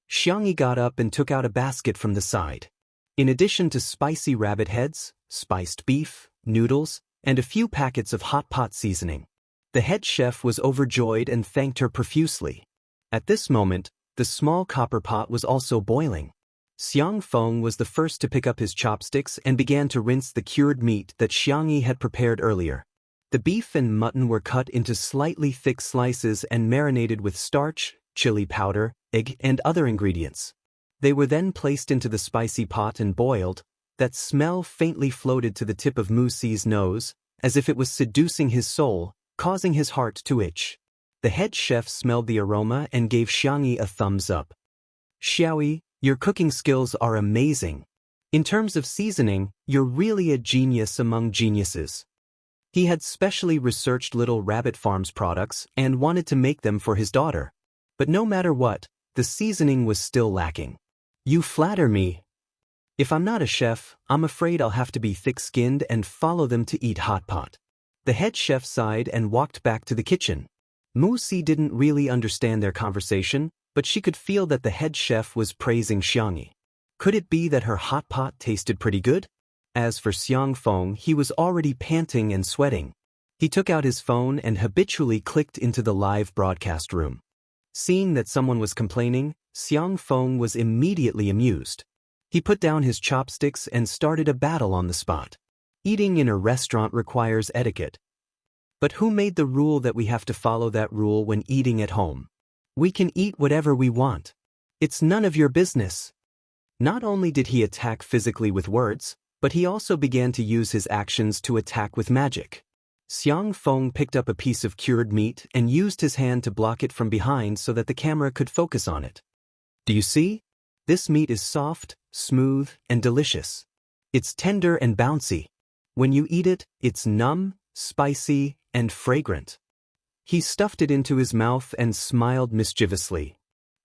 Xianxia got up and took out a basket from the side. In addition to spicy rabbit heads, spiced beef, noodles, and a few packets of hot pot seasoning. The head chef was overjoyed and thanked her profusely. At this moment, the small copper pot was also boiling. Xiang Feng was the first to pick up his chopsticks and began to rinse the cured meat that Xianxia had prepared earlier. The beef and mutton were cut into slightly thick slices and marinated with starch, chili powder, egg, and other ingredients. They were then placed into the spicy pot and boiled. That smell faintly floated to the tip of Mu Si's nose, as if it was seducing his soul, causing his heart to itch. The head chef smelled the aroma and gave Xianxia a thumbs up. Xiaoyi, your cooking skills are amazing. In terms of seasoning, you're really a genius among geniuses. He had specially researched Little Rabbit Farm's products and wanted to make them for his daughter. But no matter what, the seasoning was still lacking. You flatter me. If I'm not a chef, I'm afraid I'll have to be thick-skinned and follow them to eat hot pot. The head chef sighed and walked back to the kitchen. Wuxia didn't really understand their conversation, but she could feel that the head chef was praising Xianxia. Could it be that her hot pot tasted pretty good? As for Xiangfeng, he was already panting and sweating. He took out his phone and habitually clicked into the live broadcast room. Seeing that someone was complaining, Xiangfeng was immediately amused. He put down his chopsticks and started a battle on the spot. Eating in a restaurant requires etiquette. But who made the rule that we have to follow that rule when eating at home? We can eat whatever we want. It's none of your business. Not only did he attack physically with words, but he also began to use his actions to attack with magic. Xiangfeng picked up a piece of cured meat and used his hand to block it from behind so that the camera could focus on it. Do you see? This meat is soft, smooth, and delicious. It's tender and bouncy. When you eat it, it's numb, spicy, and fragrant. He stuffed it into his mouth and smiled mischievously.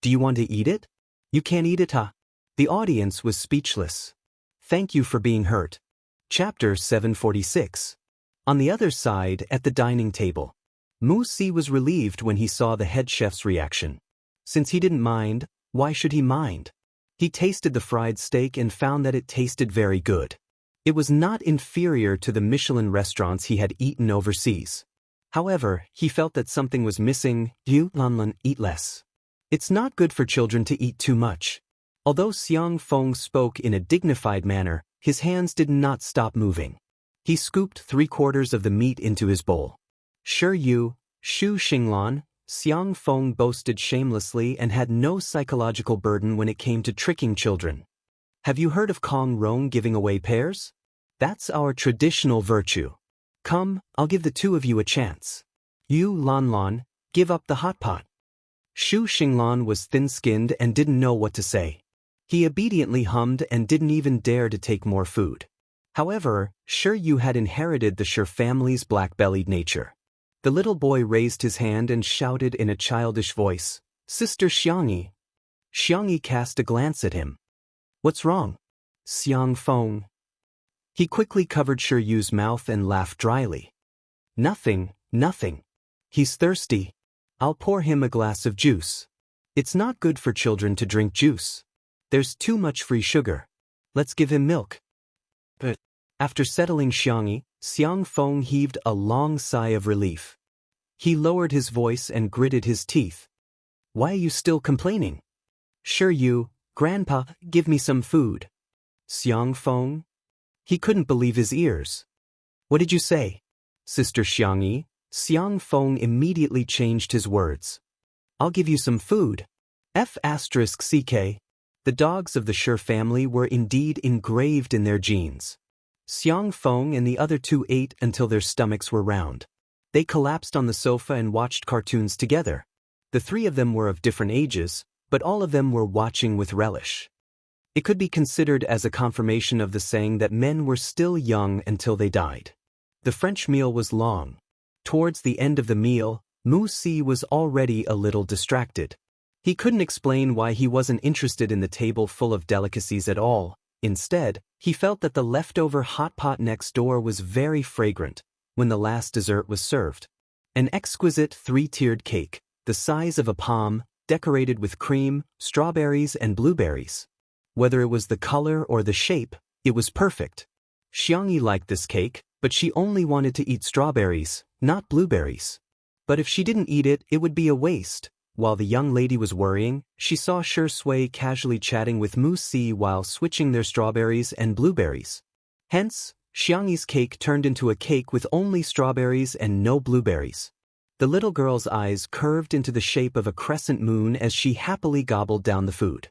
Do you want to eat it? You can't eat it, huh? The audience was speechless. Thank you for being hurt. Chapter 746. On the other side, at the dining table, Wuxia was relieved when he saw the head chef's reaction. Since he didn't mind, why should he mind? He tasted the fried steak and found that it tasted very good. It was not inferior to the Michelin restaurants he had eaten overseas. However, he felt that something was missing. Eat less. It's not good for children to eat too much. Although Xiangfeng spoke in a dignified manner, his hands did not stop moving. He scooped 3/4 of the meat into his bowl. Sure you, Shu Xinglan, Xiangfeng boasted shamelessly and had no psychological burden when it came to tricking children. Have you heard of Kong Rong giving away pears? That's our traditional virtue. Come, I'll give the two of you a chance. You, Lanlan, give up the hot pot. Shu Xinglan was thin-skinned and didn't know what to say. He obediently hummed and didn't even dare to take more food. However, Shi Yu had inherited the Shi family's black-bellied nature. The little boy raised his hand and shouted in a childish voice, "Sister Xianxia." Xianxia cast a glance at him. What's wrong? Xiangfeng. He quickly covered Shi Yu's mouth and laughed dryly. Nothing, nothing. He's thirsty. I'll pour him a glass of juice. It's not good for children to drink juice. There's too much free sugar. Let's give him milk. But after settling Xianxia, Xiangfeng heaved a long sigh of relief. He lowered his voice and gritted his teeth. Why are you still complaining? Shi Yu, Grandpa, give me some food. Xiangfeng? He couldn't believe his ears. What did you say? Sister Xianxia? Xiangfeng immediately changed his words. I'll give you some food. F***ck. The dogs of the Shi family were indeed engraved in their genes. Xiangfeng and the other two ate until their stomachs were round. They collapsed on the sofa and watched cartoons together. The three of them were of different ages, but all of them were watching with relish. It could be considered as a confirmation of the saying that men were still young until they died. The French meal was long. Towards the end of the meal, Wuxia was already a little distracted. He couldn't explain why he wasn't interested in the table full of delicacies at all. Instead, he felt that the leftover hot pot next door was very fragrant when the last dessert was served. An exquisite 3-tiered cake, the size of a palm, decorated with cream, strawberries, and blueberries. Whether it was the color or the shape, it was perfect. Xianxia liked this cake, but she only wanted to eat strawberries, not blueberries. But if she didn't eat it, it would be a waste. While the young lady was worrying, she saw Shi Sui casually chatting with Wuxia while switching their strawberries and blueberries. Hence, Xianxia's cake turned into a cake with only strawberries and no blueberries. The little girl's eyes curved into the shape of a crescent moon as she happily gobbled down the food.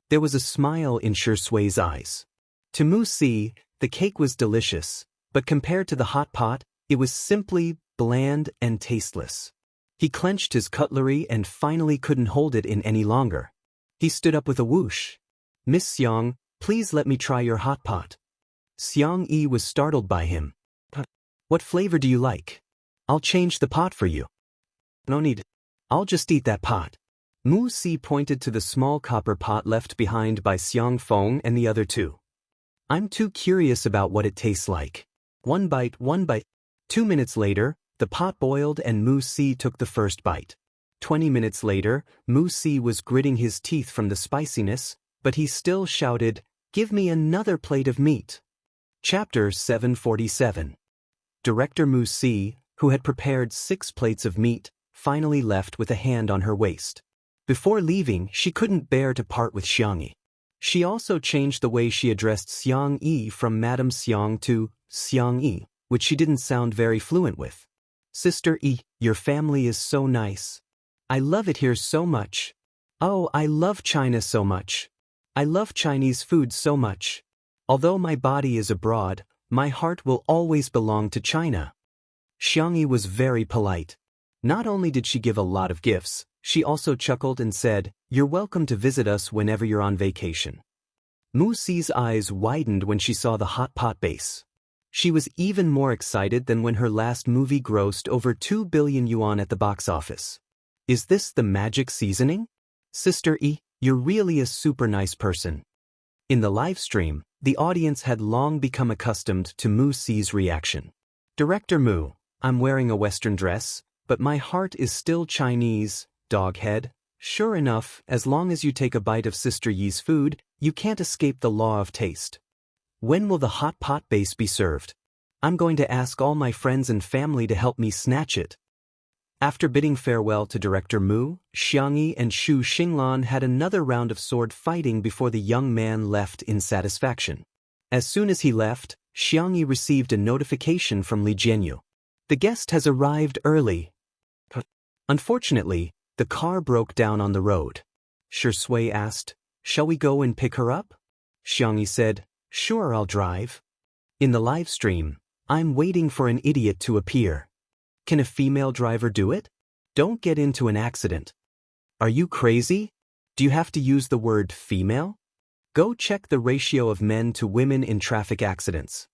There was a smile in Shi Sui's eyes. To Wuxia, the cake was delicious, but compared to the hot pot, it was simply bland and tasteless. He clenched his cutlery and finally couldn't hold it in any longer. He stood up with a whoosh. Miss Xiang, please let me try your hot pot. Xiangyi was startled by him. What flavor do you like? I'll change the pot for you. No need. I'll just eat that pot. Mu Si pointed to the small copper pot left behind by Xiang Feng and the other two. I'm too curious about what it tastes like. One bite. 2 minutes later, the pot boiled and Mu Si took the first bite. 20 minutes later, Mu Si was gritting his teeth from the spiciness, but he still shouted, "Give me another plate of meat." Chapter 747. Director Mu Si, who had prepared 6 plates of meat, finally left with a hand on her waist. Before leaving, she couldn't bear to part with Xiangyi. She also changed the way she addressed Xiangyi from Madame Xiang to Xiangyi, which she didn't sound very fluent with. Sister Yi, your family is so nice. I love it here so much. Oh, I love China so much. I love Chinese food so much. Although my body is abroad, my heart will always belong to China. Xiangyi was very polite. Not only did she give a lot of gifts, she also chuckled and said, "You're welcome to visit us whenever you're on vacation." Mu Si's eyes widened when she saw the hot pot base. She was even more excited than when her last movie grossed over 2 billion yuan at the box office. Is this the magic seasoning? Sister Yi, you're really a super nice person. In the live stream, the audience had long become accustomed to Mu Si's reaction. Director Mu, I'm wearing a Western dress, but my heart is still Chinese, doghead. Sure enough, as long as you take a bite of Sister Yi's food, you can't escape the law of taste. When will the hot pot base be served? I'm going to ask all my friends and family to help me snatch it. After bidding farewell to Director Mu, Xiangyi and Xu Xinglan had another round of sword fighting before the young man left in satisfaction. As soon as he left, Xiangyi received a notification from Li Jianyu. The guest has arrived early. Unfortunately, the car broke down on the road. Shui asked, "Shall we go and pick her up?" Xiangyi said, "Sure, I'll drive." In the live stream, I'm waiting for an idiot to appear. Can a female driver do it? Don't get into an accident. Are you crazy? Do you have to use the word female? Go check the ratio of men to women in traffic accidents.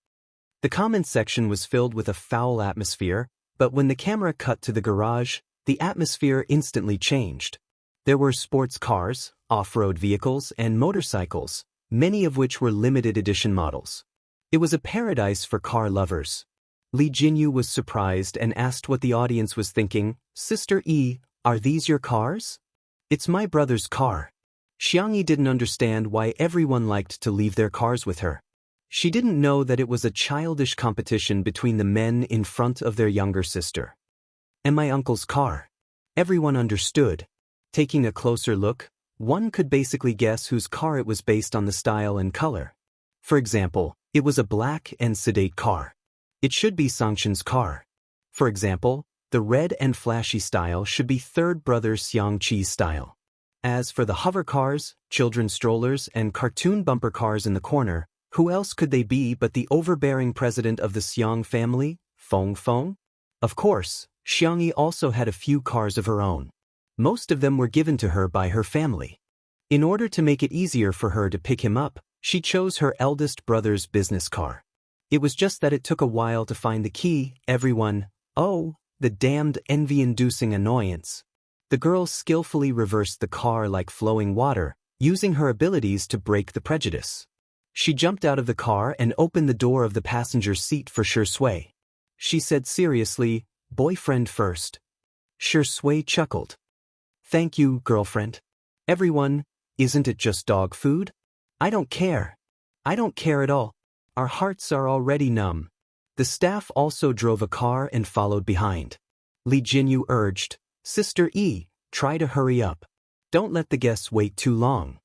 The comment section was filled with a foul atmosphere, but when the camera cut to the garage, the atmosphere instantly changed. There were sports cars, off-road vehicles, and motorcycles, many of which were limited edition models. It was a paradise for car lovers. Li Jinyu was surprised and asked what the audience was thinking. Sister Yi, are these your cars? It's my brother's car. Xiangyi didn't understand why everyone liked to leave their cars with her. She didn't know that it was a childish competition between the men in front of their younger sister. And my uncle's car. Everyone understood. Taking a closer look, one could basically guess whose car it was based on the style and color. For example, it was a black and sedate car. It should be Sangchen's car. For example, the red and flashy style should be third brother Xiangqi's style. As for the hover cars, children's strollers, and cartoon bumper cars in the corner, who else could they be but the overbearing president of the Xiang family, Feng Feng? Of course, Xiangyi also had a few cars of her own. Most of them were given to her by her family. In order to make it easier for her to pick him up, she chose her eldest brother's business car. It was just that it took a while to find the key. Everyone, oh, the damned envy-inducing annoyance. The girl skillfully reversed the car like flowing water, using her abilities to break the prejudice. She jumped out of the car and opened the door of the passenger seat for Shui. She said seriously, "Boyfriend first." Shui chuckled. "Thank you, girlfriend." Everyone, isn't it just dog food? I don't care. I don't care at all. Our hearts are already numb. The staff also drove a car and followed behind. Li Jinyu urged, Sister Yi, try to hurry up. Don't let the guests wait too long.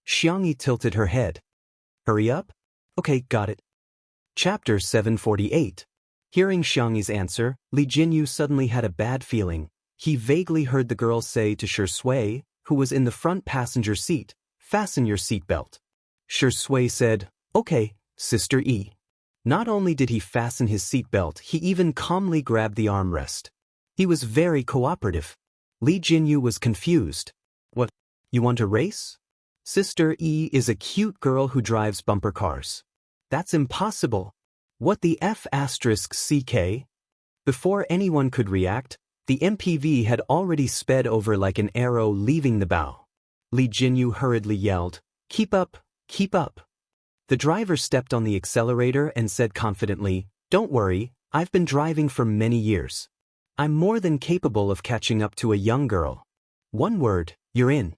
Xiangyi tilted her head. Hurry up? Okay, got it. Chapter 748. Hearing Xiangyi's answer, Li Jinyu suddenly had a bad feeling. He vaguely heard the girl say to Shui, who was in the front passenger seat, "Fasten your seatbelt." Shui said, "Okay, Sister Yi." Not only did he fasten his seatbelt, he even calmly grabbed the armrest. He was very cooperative. Li Jinyu was confused. What? You want to race? Sister E is a cute girl who drives bumper cars. That's impossible. What the F***CK? Before anyone could react, the MPV had already sped over like an arrow leaving the bow. Li Jinyu hurriedly yelled, "Keep up, keep up." The driver stepped on the accelerator and said confidently, "Don't worry, I've been driving for many years. I'm more than capable of catching up to a young girl. One word, you're in."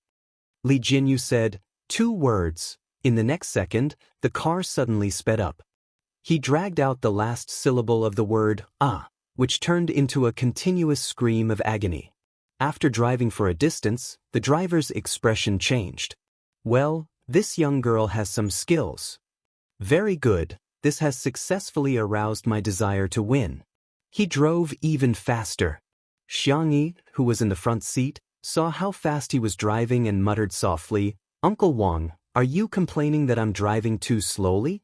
Li Jinyu said, "2 words." In the next second, the car suddenly sped up. He dragged out the last syllable of the word, "ah," which turned into a continuous scream of agony. After driving for a distance, the driver's expression changed. "Well, this young girl has some skills. Very good, this has successfully aroused my desire to win." He drove even faster. Xianxia, who was in the front seat, saw how fast he was driving and muttered softly, "Uncle Wang, are you complaining that I'm driving too slowly?"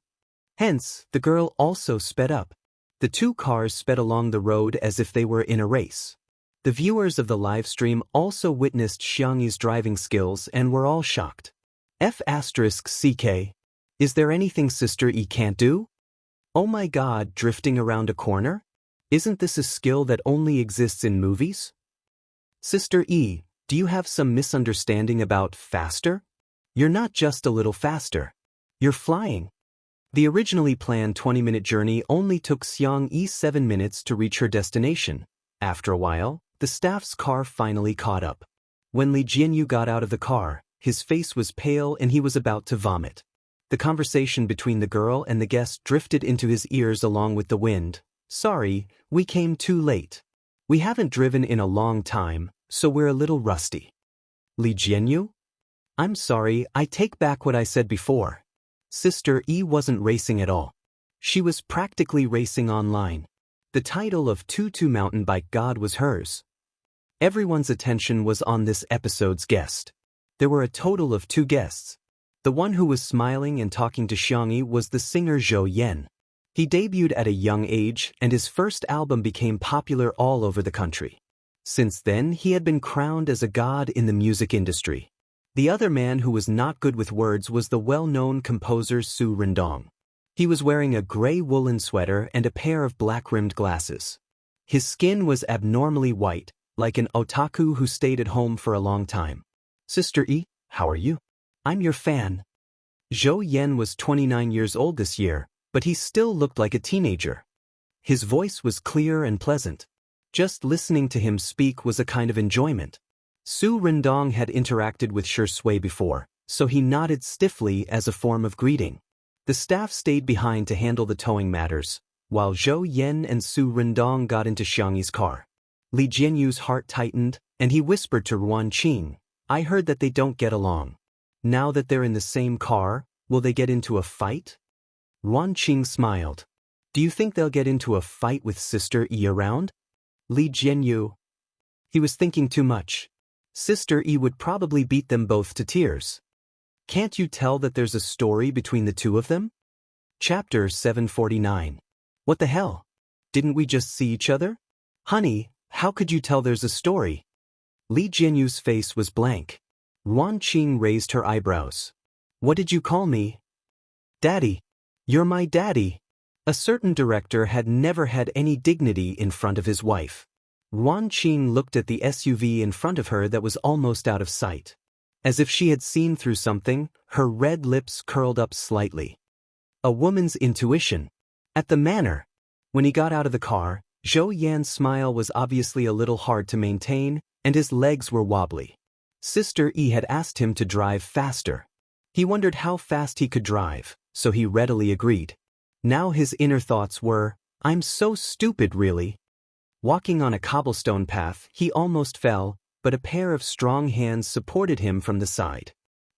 Hence, the girl also sped up. The 2 cars sped along the road as if they were in a race. The viewers of the live stream also witnessed Xiangyi's driving skills and were all shocked. F***CK. Is there anything Sister E can't do? Oh my god, drifting around a corner? Isn't this a skill that only exists in movies? Sister E, do you have some misunderstanding about faster? You're not just a little faster. You're flying. The originally planned 20-minute journey only took Xianxia 7 minutes to reach her destination. After a while, the staff's car finally caught up. When Li Jinyu got out of the car, his face was pale and he was about to vomit. The conversation between the girl and the guest drifted into his ears along with the wind. "Sorry, we came too late. We haven't driven in a long time, so we're a little rusty." Li Jinyu? I'm sorry, I take back what I said before. Sister E wasn't racing at all. She was practically racing online. The title of Tutu Mountain Bike God was hers. Everyone's attention was on this episode's guest. There were a total of 2 guests. The one who was smiling and talking to Xianxia was the singer Zhou Yan. He debuted at a young age and his first album became popular all over the country. Since then, he had been crowned as a god in the music industry. The other man who was not good with words was the well-known composer Su Rendong. He was wearing a gray woolen sweater and a pair of black-rimmed glasses. His skin was abnormally white, like an otaku who stayed at home for a long time. Sister E, how are you? I'm your fan. Zhou Yan was 29 years old this year, but he still looked like a teenager. His voice was clear and pleasant. Just listening to him speak was a kind of enjoyment. Su Rendong had interacted with Xianxia before, so he nodded stiffly as a form of greeting. The staff stayed behind to handle the towing matters, while Zhou Yan and Su Rendong got into Xiangyi's car. Li Jinyu's heart tightened, and he whispered to Ruan Qing, "I heard that they don't get along. Now that they're in the same car, will they get into a fight?" Ruan Qing smiled. "Do you think they'll get into a fight with Sister E around?" Li Jinyu. He was thinking too much. Sister E would probably beat them both to tears. Can't you tell that there's a story between the 2 of them? Chapter 749. What the hell? Didn't we just see each other? Honey, how could you tell there's a story? Li Jinyu's face was blank. Ruan Qing raised her eyebrows. What did you call me? Daddy. You're my daddy. A certain director had never had any dignity in front of his wife. Ruan Qing looked at the SUV in front of her that was almost out of sight. As if she had seen through something, her red lips curled up slightly. A woman's intuition. At the manor. When he got out of the car, Zhou Yan's smile was obviously a little hard to maintain, and his legs were wobbly. Sister E had asked him to drive faster. He wondered how fast he could drive, so he readily agreed. Now his inner thoughts were, I'm so stupid really. Walking on a cobblestone path, he almost fell, but a pair of strong hands supported him from the side.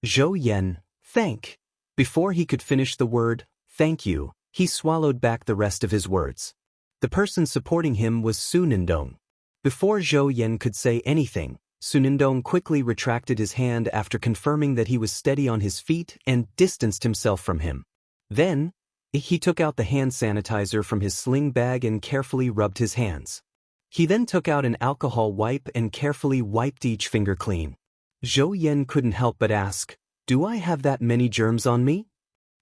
Zhou Yan, thank. Before he could finish the word, thank you, he swallowed back the rest of his words. The person supporting him was Su Nindong. Before Zhou Yan could say anything, Su Nindong quickly retracted his hand after confirming that he was steady on his feet and distanced himself from him. Then, he took out the hand sanitizer from his sling bag and carefully rubbed his hands. He then took out an alcohol wipe and carefully wiped each finger clean. Zhou Yan couldn't help but ask, "Do I have that many germs on me?"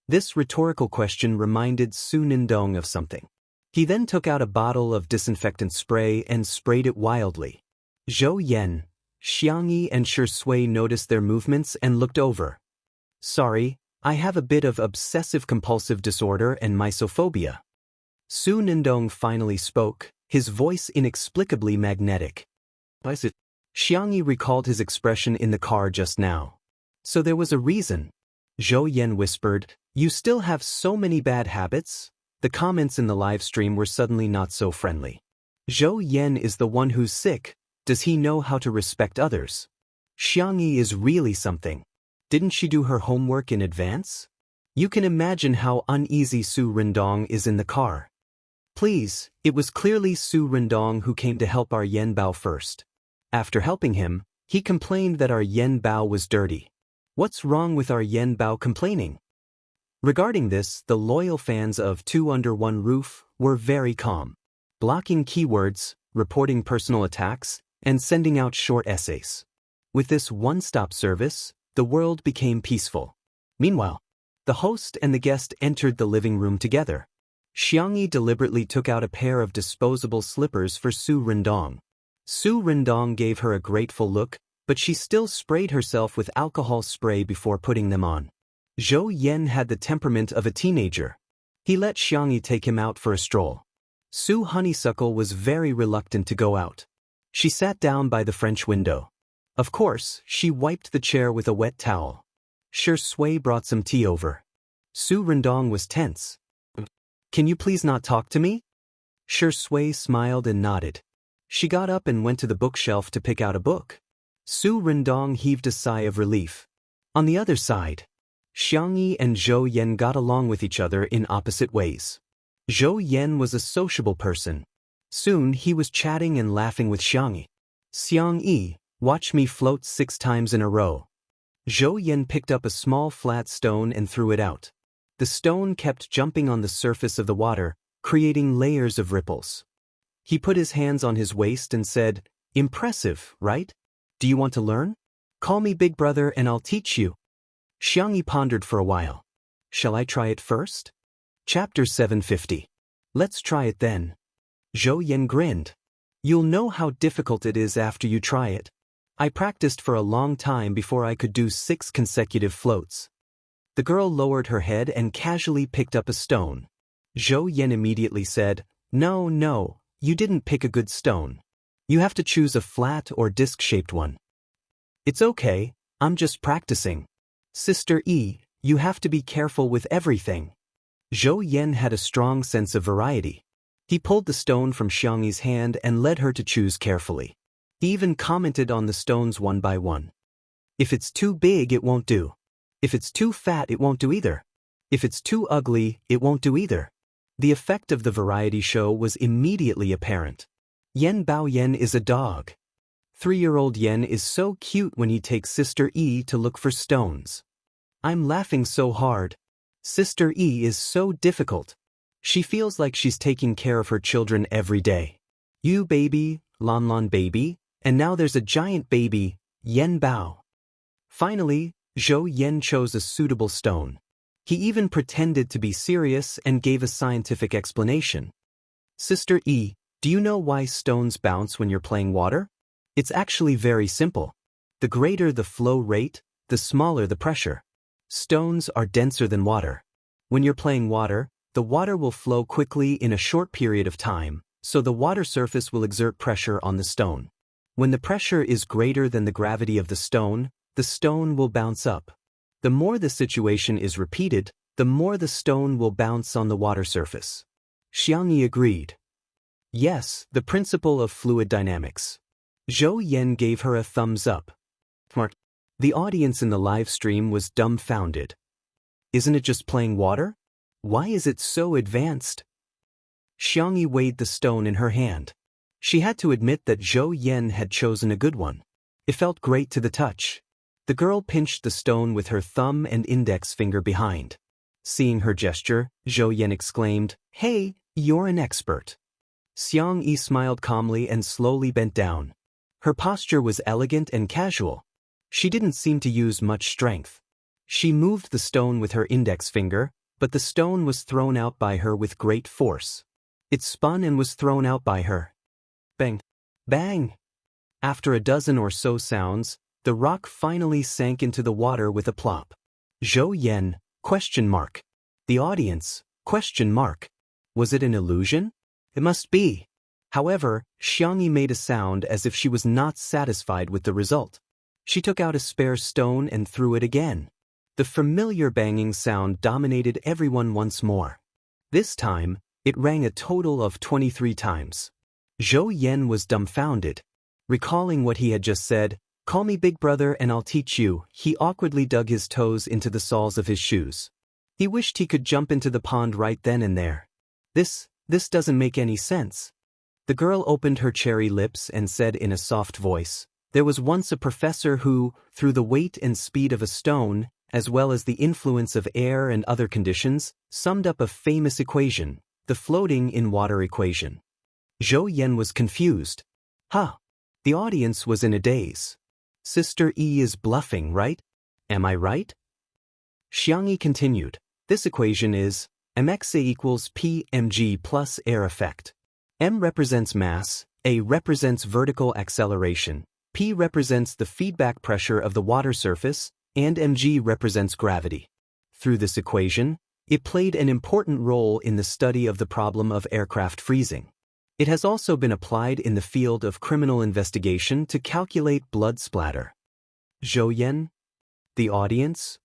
This rhetorical question reminded Su Nindong of something. He then took out a bottle of disinfectant spray and sprayed it wildly. Zhou Yan, Xianxia and Shui noticed their movements and looked over. "Sorry, I have a bit of obsessive-compulsive disorder and mysophobia." Su Nindong finally spoke, his voice inexplicably magnetic. "Why is it?" Xianxia recalled his expression in the car just now. "So there was a reason." Zhou Yan whispered, "You still have so many bad habits?" The comments in the live stream were suddenly not so friendly. "Zhou Yan is the one who's sick. Does he know how to respect others? Xianxia is really something. Didn't she do her homework in advance?" You can imagine how uneasy Su Rindong is in the car. "Please," it was clearly Su Rindong who came to help our Yen Bao first. After helping him, he complained that our Yen Bao was dirty. What's wrong with our Yen Bao complaining? Regarding this, the loyal fans of Two Under One Roof were very calm, blocking keywords, reporting personal attacks, and sending out short essays. With this one-stop service, the world became peaceful. Meanwhile, the host and the guest entered the living room together. Xianxia deliberately took out a pair of disposable slippers for Su Rindong. Su Rindong gave her a grateful look, but she still sprayed herself with alcohol spray before putting them on. Zhou Yan had the temperament of a teenager. He let Xianxia take him out for a stroll. Su Honeysuckle was very reluctant to go out. She sat down by the French window. Of course, she wiped the chair with a wet towel. Shui brought some tea over. Su Rindong was tense. "Can you please not talk to me?" Shui smiled and nodded. She got up and went to the bookshelf to pick out a book. Su Rindong heaved a sigh of relief. On the other side, Xianxia and Zhou Yan got along with each other in opposite ways. Zhou Yan was a sociable person. Soon he was chatting and laughing with Xianxia. "Xianxia, watch me float 6 times in a row." Zhou Yan picked up a small flat stone and threw it out. The stone kept jumping on the surface of the water, creating layers of ripples. He put his hands on his waist and said, "Impressive, right? Do you want to learn? Call me Big Brother and I'll teach you." Xianxia pondered for a while. "Shall I try it first?" Chapter 750. "Let's try it then." Zhou Yan grinned. "You'll know how difficult it is after you try it. I practiced for a long time before I could do 6 consecutive floats." The girl lowered her head and casually picked up a stone. Zhou Yan immediately said, No, you didn't pick a good stone. You have to choose a flat or disc-shaped one." "It's okay, I'm just practicing." "Sister E, you have to be careful with everything." Zhou Yan had a strong sense of variety. He pulled the stone from Xianxi's hand and led her to choose carefully. He even commented on the stones one by one. "If it's too big, it won't do. If it's too fat, it won't do either. If it's too ugly, it won't do either." The effect of the variety show was immediately apparent. Yen Bao Yen is a dog. 3-year-old Yen is so cute when he takes Sister E to look for stones. I'm laughing so hard. Sister E is so difficult. She feels like she's taking care of her children every day. You baby, Lon Lon baby, and now there's a giant baby, Yen Bao. Finally, Zhou Yan chose a suitable stone. He even pretended to be serious and gave a scientific explanation. "Sister E, do you know why stones bounce when you're playing water? It's actually very simple. The greater the flow rate, the smaller the pressure. Stones are denser than water. When you're playing water, the water will flow quickly in a short period of time, so the water surface will exert pressure on the stone. When the pressure is greater than the gravity of the stone will bounce up. The more the situation is repeated, the more the stone will bounce on the water surface." Xianxia agreed. "Yes, the principle of fluid dynamics." Zhou Yan gave her a thumbs up. Smart. The audience in the live stream was dumbfounded. Isn't it just playing water? Why is it so advanced? Xianxia weighed the stone in her hand. She had to admit that Zhou Yan had chosen a good one. It felt great to the touch. The girl pinched the stone with her thumb and index finger behind. Seeing her gesture, Zhou Yan exclaimed, "Hey, you're an expert." Xianxia smiled calmly and slowly bent down. Her posture was elegant and casual. She didn't seem to use much strength. She moved the stone with her index finger, but the stone was thrown out by her with great force. It spun and was thrown out by her. Bang! Bang! After a dozen or so sounds, the rock finally sank into the water with a plop. Zhou Yan? The audience? Was it an illusion? It must be. However, Xianxia made a sound as if she was not satisfied with the result. She took out a spare stone and threw it again. The familiar banging sound dominated everyone once more. This time, it rang a total of 23 times. Zhou Yan was dumbfounded. Recalling what he had just said, "Call me big brother and I'll teach you," he awkwardly dug his toes into the soles of his shoes. He wished he could jump into the pond right then and there. This doesn't make any sense. The girl opened her cherry lips and said in a soft voice, "There was once a professor who, through the weight and speed of a stone, as well as the influence of air and other conditions, summed up a famous equation, the floating in water equation." Zhou Yan was confused. Huh. The audience was in a daze. Sister E is bluffing, right? Am I right? Xianxia continued. This equation is mxa equals p mg plus air effect. M represents mass, A represents vertical acceleration, P represents the feedback pressure of the water surface, and mg represents gravity. Through this equation, it played an important role in the study of the problem of aircraft freezing. It has also been applied in the field of criminal investigation to calculate blood splatter. Zhou Yan? The audience?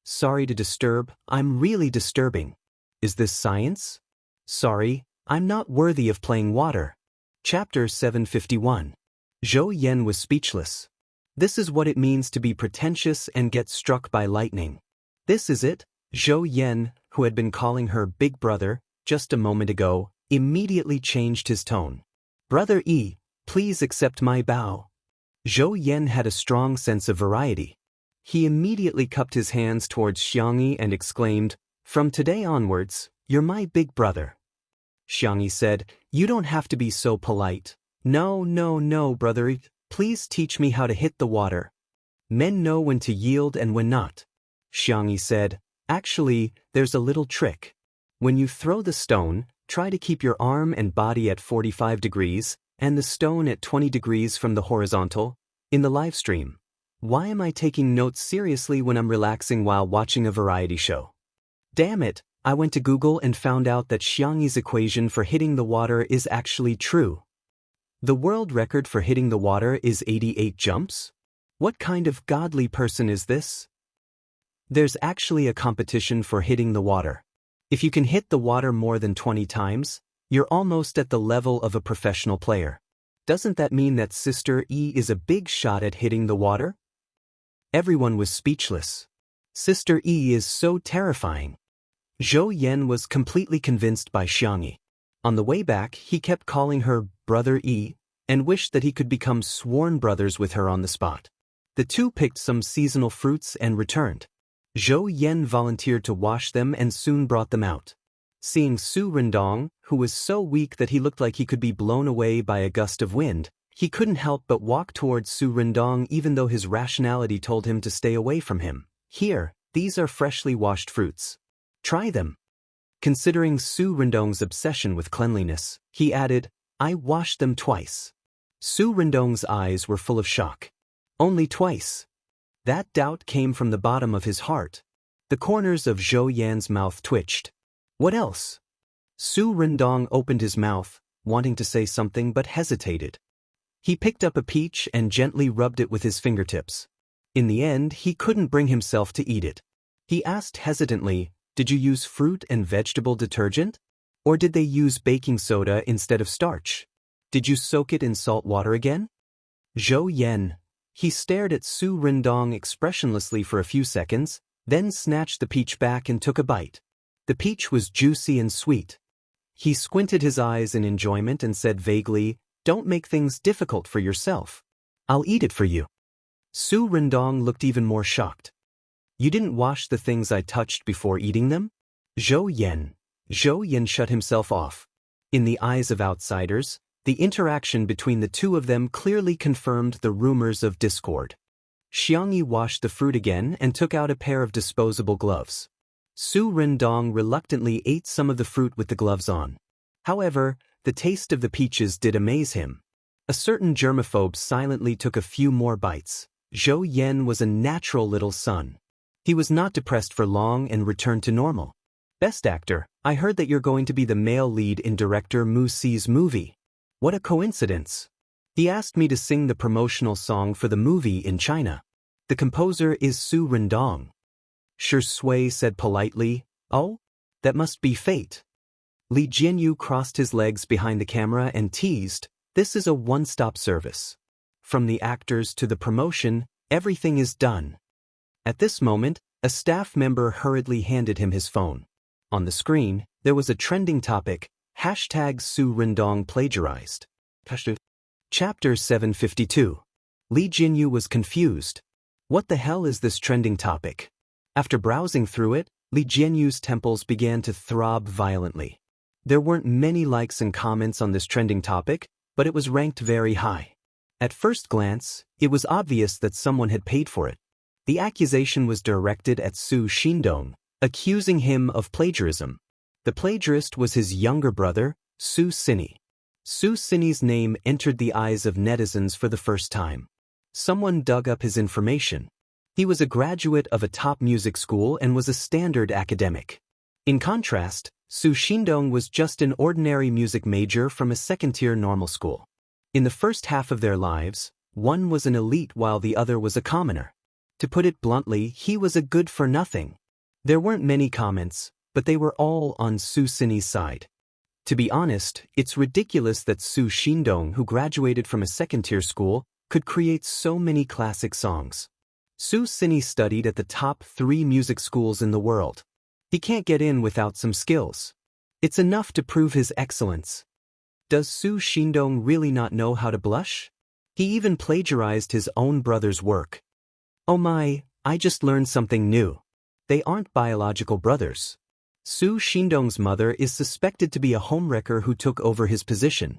Sorry to disturb, I'm really disturbing. Is this science? Sorry, I'm not worthy of playing water. Chapter 751. Zhou Yan was speechless. This is what it means to be pretentious and get struck by lightning. This is it. Zhou Yan, who had been calling her big brother just a moment ago, immediately changed his tone. Brother E, please accept my bow. Zhou Yan had a strong sense of variety. He immediately cupped his hands towards Xianxia and exclaimed, "From today onwards, you're my big brother." Xianxia said, "You don't have to be so polite. No, brother E, please teach me how to hit the water. Men know when to yield and when not." Xianxia said, "Actually, there's a little trick. When you throw the stone, try to keep your arm and body at 45 degrees, and the stone at 20 degrees from the horizontal, in the live stream. Why am I taking notes seriously when I'm relaxing while watching a variety show? Damn it, I went to Google and found out that Xianxia's equation for hitting the water is actually true. The world record for hitting the water is 88 jumps? What kind of godly person is this? There's actually a competition for hitting the water. If you can hit the water more than 20 times, you're almost at the level of a professional player. Doesn't that mean that Sister E is a big shot at hitting the water?" Everyone was speechless. Sister E is so terrifying. Zhou Yan was completely convinced by Xianxia. On the way back, he kept calling her Brother E and wished that he could become sworn brothers with her on the spot. The two picked some seasonal fruits and returned. Zhou Yan volunteered to wash them and soon brought them out. Seeing Su Rendong, who was so weak that he looked like he could be blown away by a gust of wind, he couldn't help but walk towards Su Rendong even though his rationality told him to stay away from him. "Here, these are freshly washed fruits. Try them." Considering Su Rendong's obsession with cleanliness, he added, "I washed them twice." Su Rendong's eyes were full of shock. Only twice? That doubt came from the bottom of his heart. The corners of Zhou Yan's mouth twitched. What else? Su Rendong opened his mouth, wanting to say something but hesitated. He picked up a peach and gently rubbed it with his fingertips. In the end, he couldn't bring himself to eat it. He asked hesitantly, "Did you use fruit and vegetable detergent? Or did they use baking soda instead of starch? Did you soak it in salt water again?" Zhou Yan. He stared at Su Rendong expressionlessly for a few seconds, then snatched the peach back and took a bite. The peach was juicy and sweet. He squinted his eyes in enjoyment and said vaguely, "Don't make things difficult for yourself. I'll eat it for you." Su Rendong looked even more shocked. "You didn't wash the things I touched before eating them?" Zhou Yan. Zhou Yan shut himself off. In the eyes of outsiders, the interaction between the two of them clearly confirmed the rumors of discord. Xianxia washed the fruit again and took out a pair of disposable gloves. Su Rindong reluctantly ate some of the fruit with the gloves on. However, the taste of the peaches did amaze him. A certain germaphobe silently took a few more bites. Zhou Yan was a natural little son. He was not depressed for long and returned to normal. Best actor, I heard that you're going to be the male lead in director Mu Si's movie. What a coincidence. He asked me to sing the promotional song for the movie in China. The composer is Su Rindong. Shui said politely, "Oh, that must be fate." Li Jianyu crossed his legs behind the camera and teased, "This is a one-stop service. From the actors to the promotion, everything is done." At this moment, a staff member hurriedly handed him his phone. On the screen, there was a trending topic, #Su Rindong plagiarized. Chapter 752. Li Jianyu was confused. What the hell is this trending topic? After browsing through it, Li Jianyu's temples began to throb violently. There weren't many likes and comments on this trending topic, but it was ranked very high. At first glance, it was obvious that someone had paid for it. The accusation was directed at Su Shindong, accusing him of plagiarism. The plagiarist was his younger brother, Su Sini. Su Sini's name entered the eyes of netizens for the first time. Someone dug up his information. He was a graduate of a top music school and was a standard academic. In contrast, Su Shindong was just an ordinary music major from a second-tier normal school. In the first half of their lives, one was an elite while the other was a commoner. To put it bluntly, he was a good-for-nothing. There weren't many comments, but they were all on Su Sini's side. To be honest, it's ridiculous that Su Shindong, who graduated from a second-tier school, could create so many classic songs. Su Sini studied at the top 3 music schools in the world. He can't get in without some skills. It's enough to prove his excellence. Does Su Shindong really not know how to blush? He even plagiarized his own brother's work. Oh my, I just learned something new. They aren't biological brothers. Su Shindong's mother is suspected to be a homewrecker who took over his position.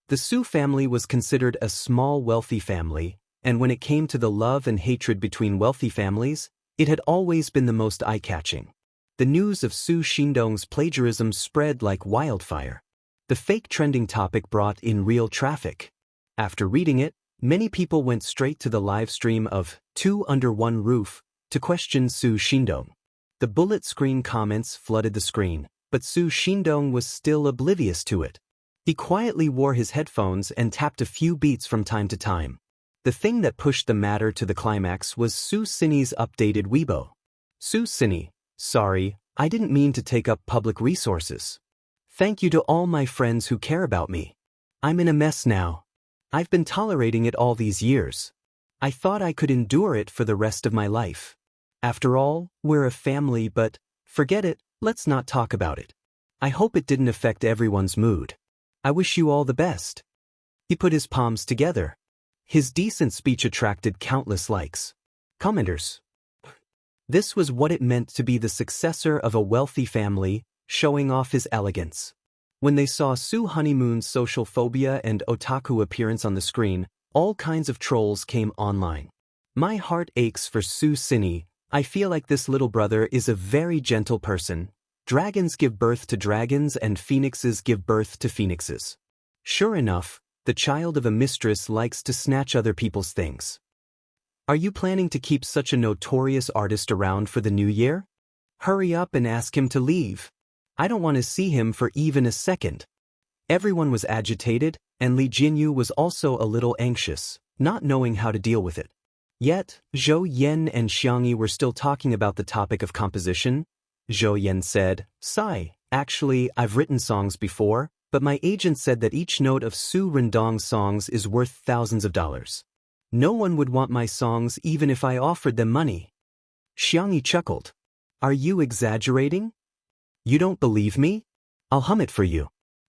The Su family was considered a small wealthy family, and when it came to the love and hatred between wealthy families, it had always been the most eye-catching. The news of Su Shindong's plagiarism spread like wildfire. The fake trending topic brought in real traffic. After reading it, many people went straight to the live stream of Two Under One Roof to question Su Shindong. The bullet screen comments flooded the screen, but Su Shindong was still oblivious to it. He quietly wore his headphones and tapped a few beats from time to time. The thing that pushed the matter to the climax was Su Sini's updated Weibo. Su Sini, sorry, I didn't mean to take up public resources. Thank you to all my friends who care about me. I'm in a mess now. I've been tolerating it all these years. I thought I could endure it for the rest of my life. After all, we're a family, but forget it, let's not talk about it. I hope it didn't affect everyone's mood. I wish you all the best. He put his palms together. His decent speech attracted countless likes. Commenters. This was what it meant to be the successor of a wealthy family, showing off his elegance. When they saw Su Honeymoon's social phobia and otaku appearance on the screen, all kinds of trolls came online. My heart aches for Su Sini. I feel like this little brother is a very gentle person. Dragons give birth to dragons and phoenixes give birth to phoenixes. Sure enough, the child of a mistress likes to snatch other people's things. Are you planning to keep such a notorious artist around for the new year? Hurry up and ask him to leave. I don't want to see him for even a second. Everyone was agitated, and Li Jianyu was also a little anxious, not knowing how to deal with it. Yet, Zhou Yan and Xianxia were still talking about the topic of composition. Zhou Yan said, "Sai, actually, I've written songs before, but my agent said that each note of Su Rindong's songs is worth thousands of dollars. No one would want my songs even if I offered them money." Xianxia chuckled. "Are you exaggerating? You don't believe me? I'll hum it for you."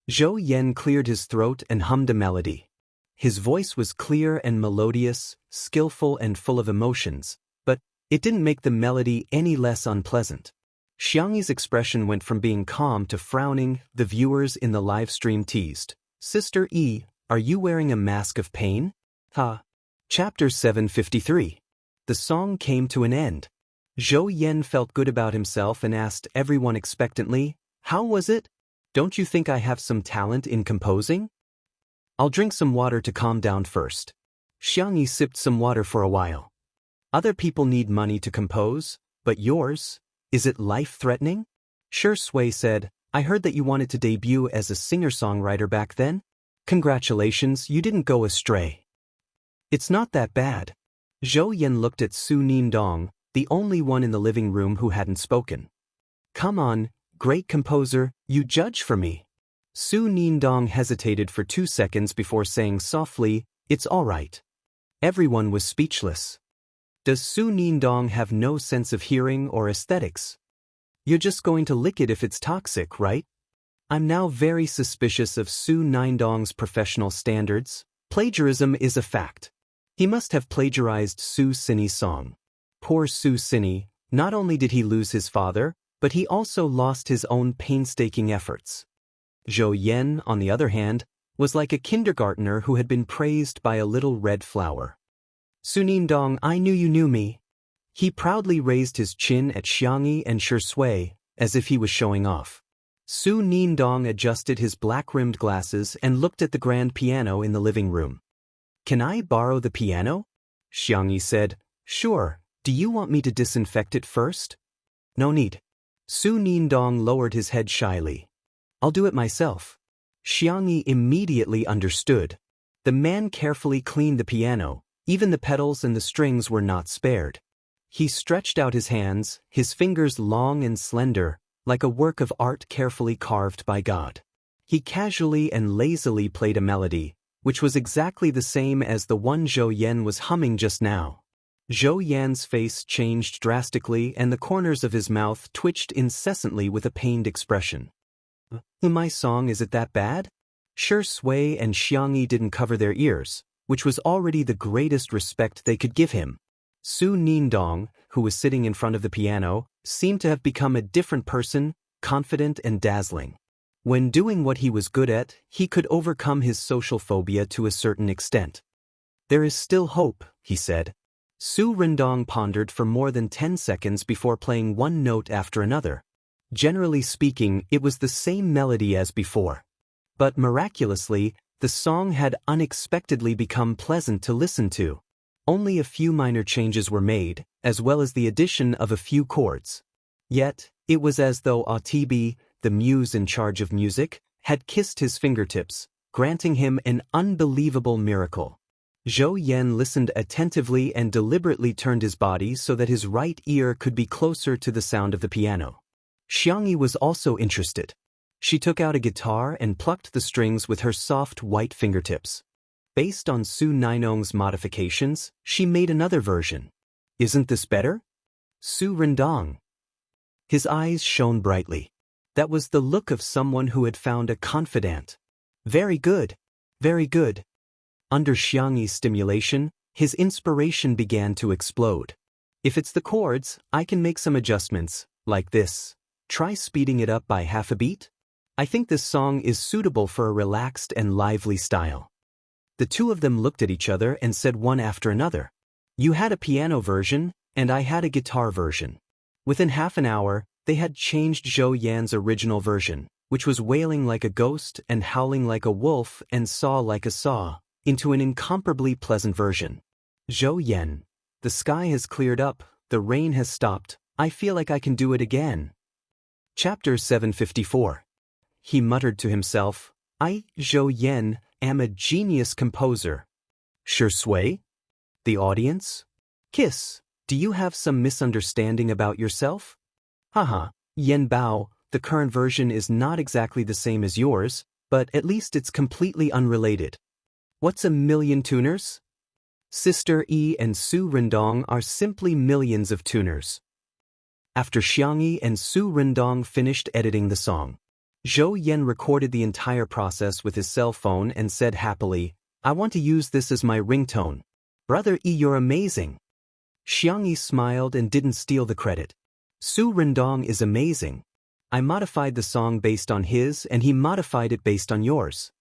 Zhou Yan cleared his throat and hummed a melody. His voice was clear and melodious, skillful and full of emotions, but it didn't make the melody any less unpleasant. Xianxi's expression went from being calm to frowning. The viewers in the live stream teased. Sister E, are you wearing a mask of pain? Ha. Chapter 753. The song came to an end. Zhou Yan felt good about himself and asked everyone expectantly, how was it? Don't you think I have some talent in composing? I'll drink some water to calm down first. Xiangyi sipped some water for a while. Other people need money to compose, but yours? Is it life-threatening? Shui said, I heard that you wanted to debut as a singer-songwriter back then. Congratulations, you didn't go astray. It's not that bad. Zhou Yan looked at Su Nindong, the only one in the living room who hadn't spoken. Come on, great composer, you judge for me. Su Nindong hesitated for 2 seconds before saying softly, it's all right. Everyone was speechless. Does Su Nindong have no sense of hearing or aesthetics? You're just going to lick it if it's toxic, right? I'm now very suspicious of Su Nindong's professional standards. Plagiarism is a fact. He must have plagiarized Su Xinyi's song. Poor Su Xinyi, not only did he lose his father, but he also lost his own painstaking efforts. Zhou Yan, on the other hand, was like a kindergartner who had been praised by a little red flower. Su Nindong, I knew you knew me. He proudly raised his chin at Xiangyi and Shui, as if he was showing off. Su Nindong adjusted his black-rimmed glasses and looked at the grand piano in the living room. Can I borrow the piano? Xiangyi said, sure. Do you want me to disinfect it first? No need. Su Nindong lowered his head shyly. I'll do it myself. Xiangyi immediately understood. The man carefully cleaned the piano. Even the pedals and the strings were not spared. He stretched out his hands, his fingers long and slender, like a work of art carefully carved by God. He casually and lazily played a melody, which was exactly the same as the one Zhou Yan was humming just now. Zhou Yan's face changed drastically and the corners of his mouth twitched incessantly with a pained expression. My song, is it that bad? Shui and Xiangyi didn't cover their ears, which was already the greatest respect they could give him. Su Nindong, who was sitting in front of the piano, seemed to have become a different person, confident and dazzling. When doing what he was good at, he could overcome his social phobia to a certain extent. There is still hope, he said. Su Nindong pondered for more than 10 seconds before playing one note after another. Generally speaking, it was the same melody as before. But miraculously, the song had unexpectedly become pleasant to listen to. Only a few minor changes were made, as well as the addition of a few chords. Yet, it was as though Atibi, the muse in charge of music, had kissed his fingertips, granting him an unbelievable miracle. Zhou Yan listened attentively and deliberately turned his body so that his right ear could be closer to the sound of the piano. Xiangyi was also interested. She took out a guitar and plucked the strings with her soft white fingertips. Based on Su Nindong's modifications, she made another version. Isn't this better? Su Nindong. His eyes shone brightly. That was the look of someone who had found a confidant. Very good. Very good. Under Xiangyi's stimulation, his inspiration began to explode. If it's the chords, I can make some adjustments, like this. Try speeding it up by half a beat. I think this song is suitable for a relaxed and lively style. The two of them looked at each other and said one after another. You had a piano version, and I had a guitar version. Within half an hour, they had changed Zhou Yan's original version, which was wailing like a ghost and howling like a wolf and saw like a saw, into an incomparably pleasant version. Zhou Yan, the sky has cleared up, the rain has stopped, I feel like I can do it again. Chapter 754. He muttered to himself, I, Zhou Yan, am a genius composer. Shui? The audience? Kiss, do you have some misunderstanding about yourself? Haha, Yan Bao, the current version is not exactly the same as yours, but at least it's completely unrelated. What's a million tuners? Sister E and Su Nindong are simply millions of tuners. After Xiangyi and Su Nindong finished editing the song, Zhou Yan recorded the entire process with his cell phone and said happily, I want to use this as my ringtone. Brother E, you're amazing. Xiangyi smiled and didn't steal the credit. Su Rendong is amazing. I modified the song based on his and he modified it based on yours.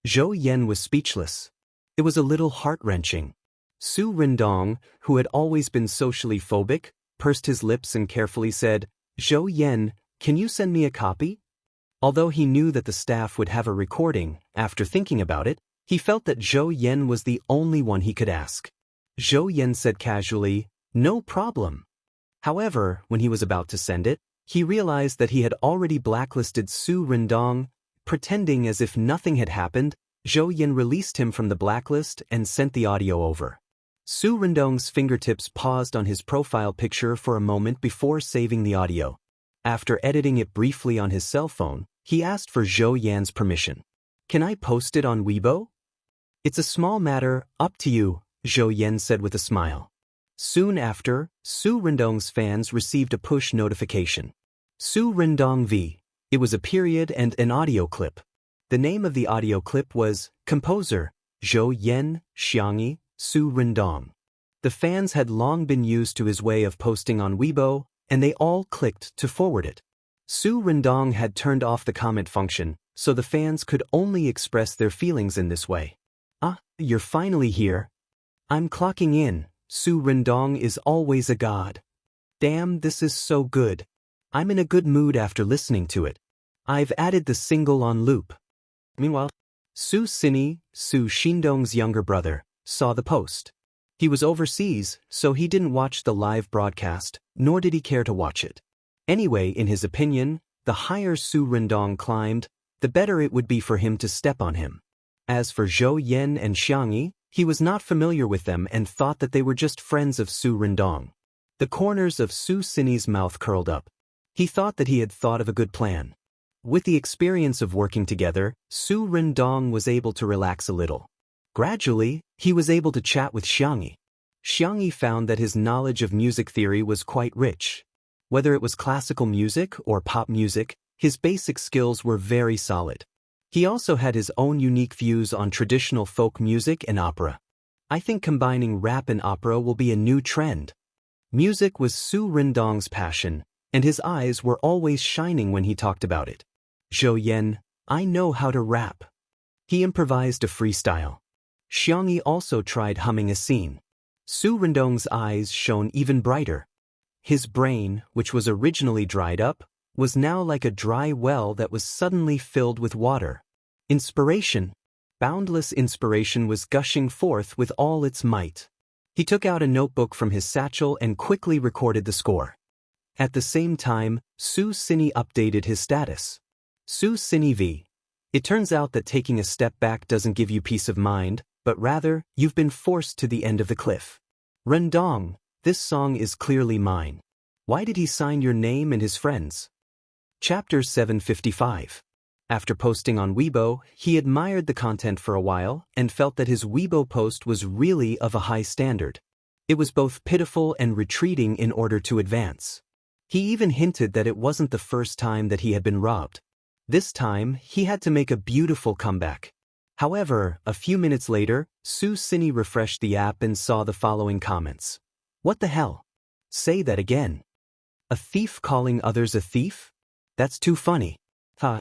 Zhou Yan was speechless. It was a little heart-wrenching. Su Rendong, who had always been socially phobic, pursed his lips and carefully said, "Zhou Yan, can you send me a copy?" Although he knew that the staff would have a recording, after thinking about it, he felt that Zhou Yan was the only one he could ask. Zhou Yan said casually, "No problem." However, when he was about to send it, he realized that he had already blacklisted Su Rendong. Pretending as if nothing had happened, Zhou Yan released him from the blacklist and sent the audio over. Su Rendong's fingertips paused on his profile picture for a moment before saving the audio. After editing it briefly on his cell phone, he asked for Zhou Yan's permission. "Can I post it on Weibo?" "It's a small matter, up to you," Zhou Yan said with a smile. Soon after, Su Rendong's fans received a push notification. Su Rendong V. It was a period and an audio clip. The name of the audio clip was Composer, Zhou Yan, Xianxia, Su Rendong. The fans had long been used to his way of posting on Weibo, and they all clicked to forward it. Su Rendong had turned off the comment function, so the fans could only express their feelings in this way. "Ah, you're finally here. I'm clocking in. Su Rendong is always a god. Damn, this is so good. I'm in a good mood after listening to it. I've added the single on loop." Meanwhile, Su Xini, Su Xindong's younger brother, saw the post. He was overseas, so he didn't watch the live broadcast, nor did he care to watch it. Anyway, in his opinion, the higher Su Rendong climbed, the better it would be for him to step on him. As for Zhou Yan and Xianxia, he was not familiar with them and thought that they were just friends of Su Rendong. The corners of Su Xini's mouth curled up. He thought that he had thought of a good plan. With the experience of working together, Su Rendong was able to relax a little. Gradually, he was able to chat with Xianxia. Xianxia found that his knowledge of music theory was quite rich. Whether it was classical music or pop music, his basic skills were very solid. He also had his own unique views on traditional folk music and opera. "I think combining rap and opera will be a new trend." Music was Su Rendong's passion, and his eyes were always shining when he talked about it. "Zhou Yan, I know how to rap." He improvised a freestyle. Xianxia also tried humming a scene. Su Rendong's eyes shone even brighter. His brain, which was originally dried up, was now like a dry well that was suddenly filled with water. Inspiration. Boundless inspiration was gushing forth with all its might. He took out a notebook from his satchel and quickly recorded the score. At the same time, Su Xini updated his status. Su Xini V. It turns out that taking a step back doesn't give you peace of mind, but rather, you've been forced to the end of the cliff. Rendong, this song is clearly mine. Why did he sign your name and his friends? Chapter 755. After posting on Weibo, he admired the content for a while and felt that his Weibo post was really of a high standard. It was both pitiful and retreating in order to advance. He even hinted that it wasn't the first time that he had been robbed. This time, he had to make a beautiful comeback. However, a few minutes later, Su Xini refreshed the app and saw the following comments. "What the hell? Say that again. A thief calling others a thief? That's too funny. Ha.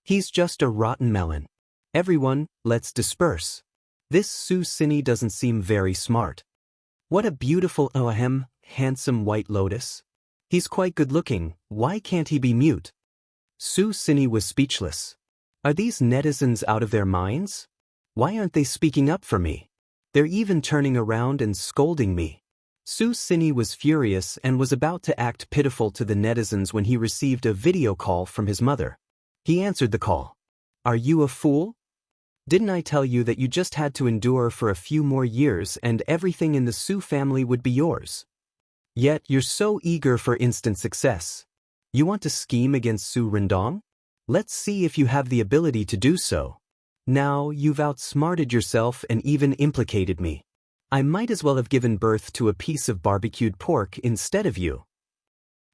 He's just a rotten melon. Everyone, let's disperse. This Su Xini doesn't seem very smart. What a beautiful handsome white lotus. He's quite good looking, why can't he be mute?" Su Xini was speechless. Are these netizens out of their minds? Why aren't they speaking up for me? They're even turning around and scolding me. Su Xini was furious and was about to act pitiful to the netizens when he received a video call from his mother. He answered the call. "Are you a fool? Didn't I tell you that you just had to endure for a few more years and everything in the Su family would be yours? Yet you're so eager for instant success. You want to scheme against Su Rendong? Let's see if you have the ability to do so. Now you've outsmarted yourself and even implicated me. I might as well have given birth to a piece of barbecued pork instead of you."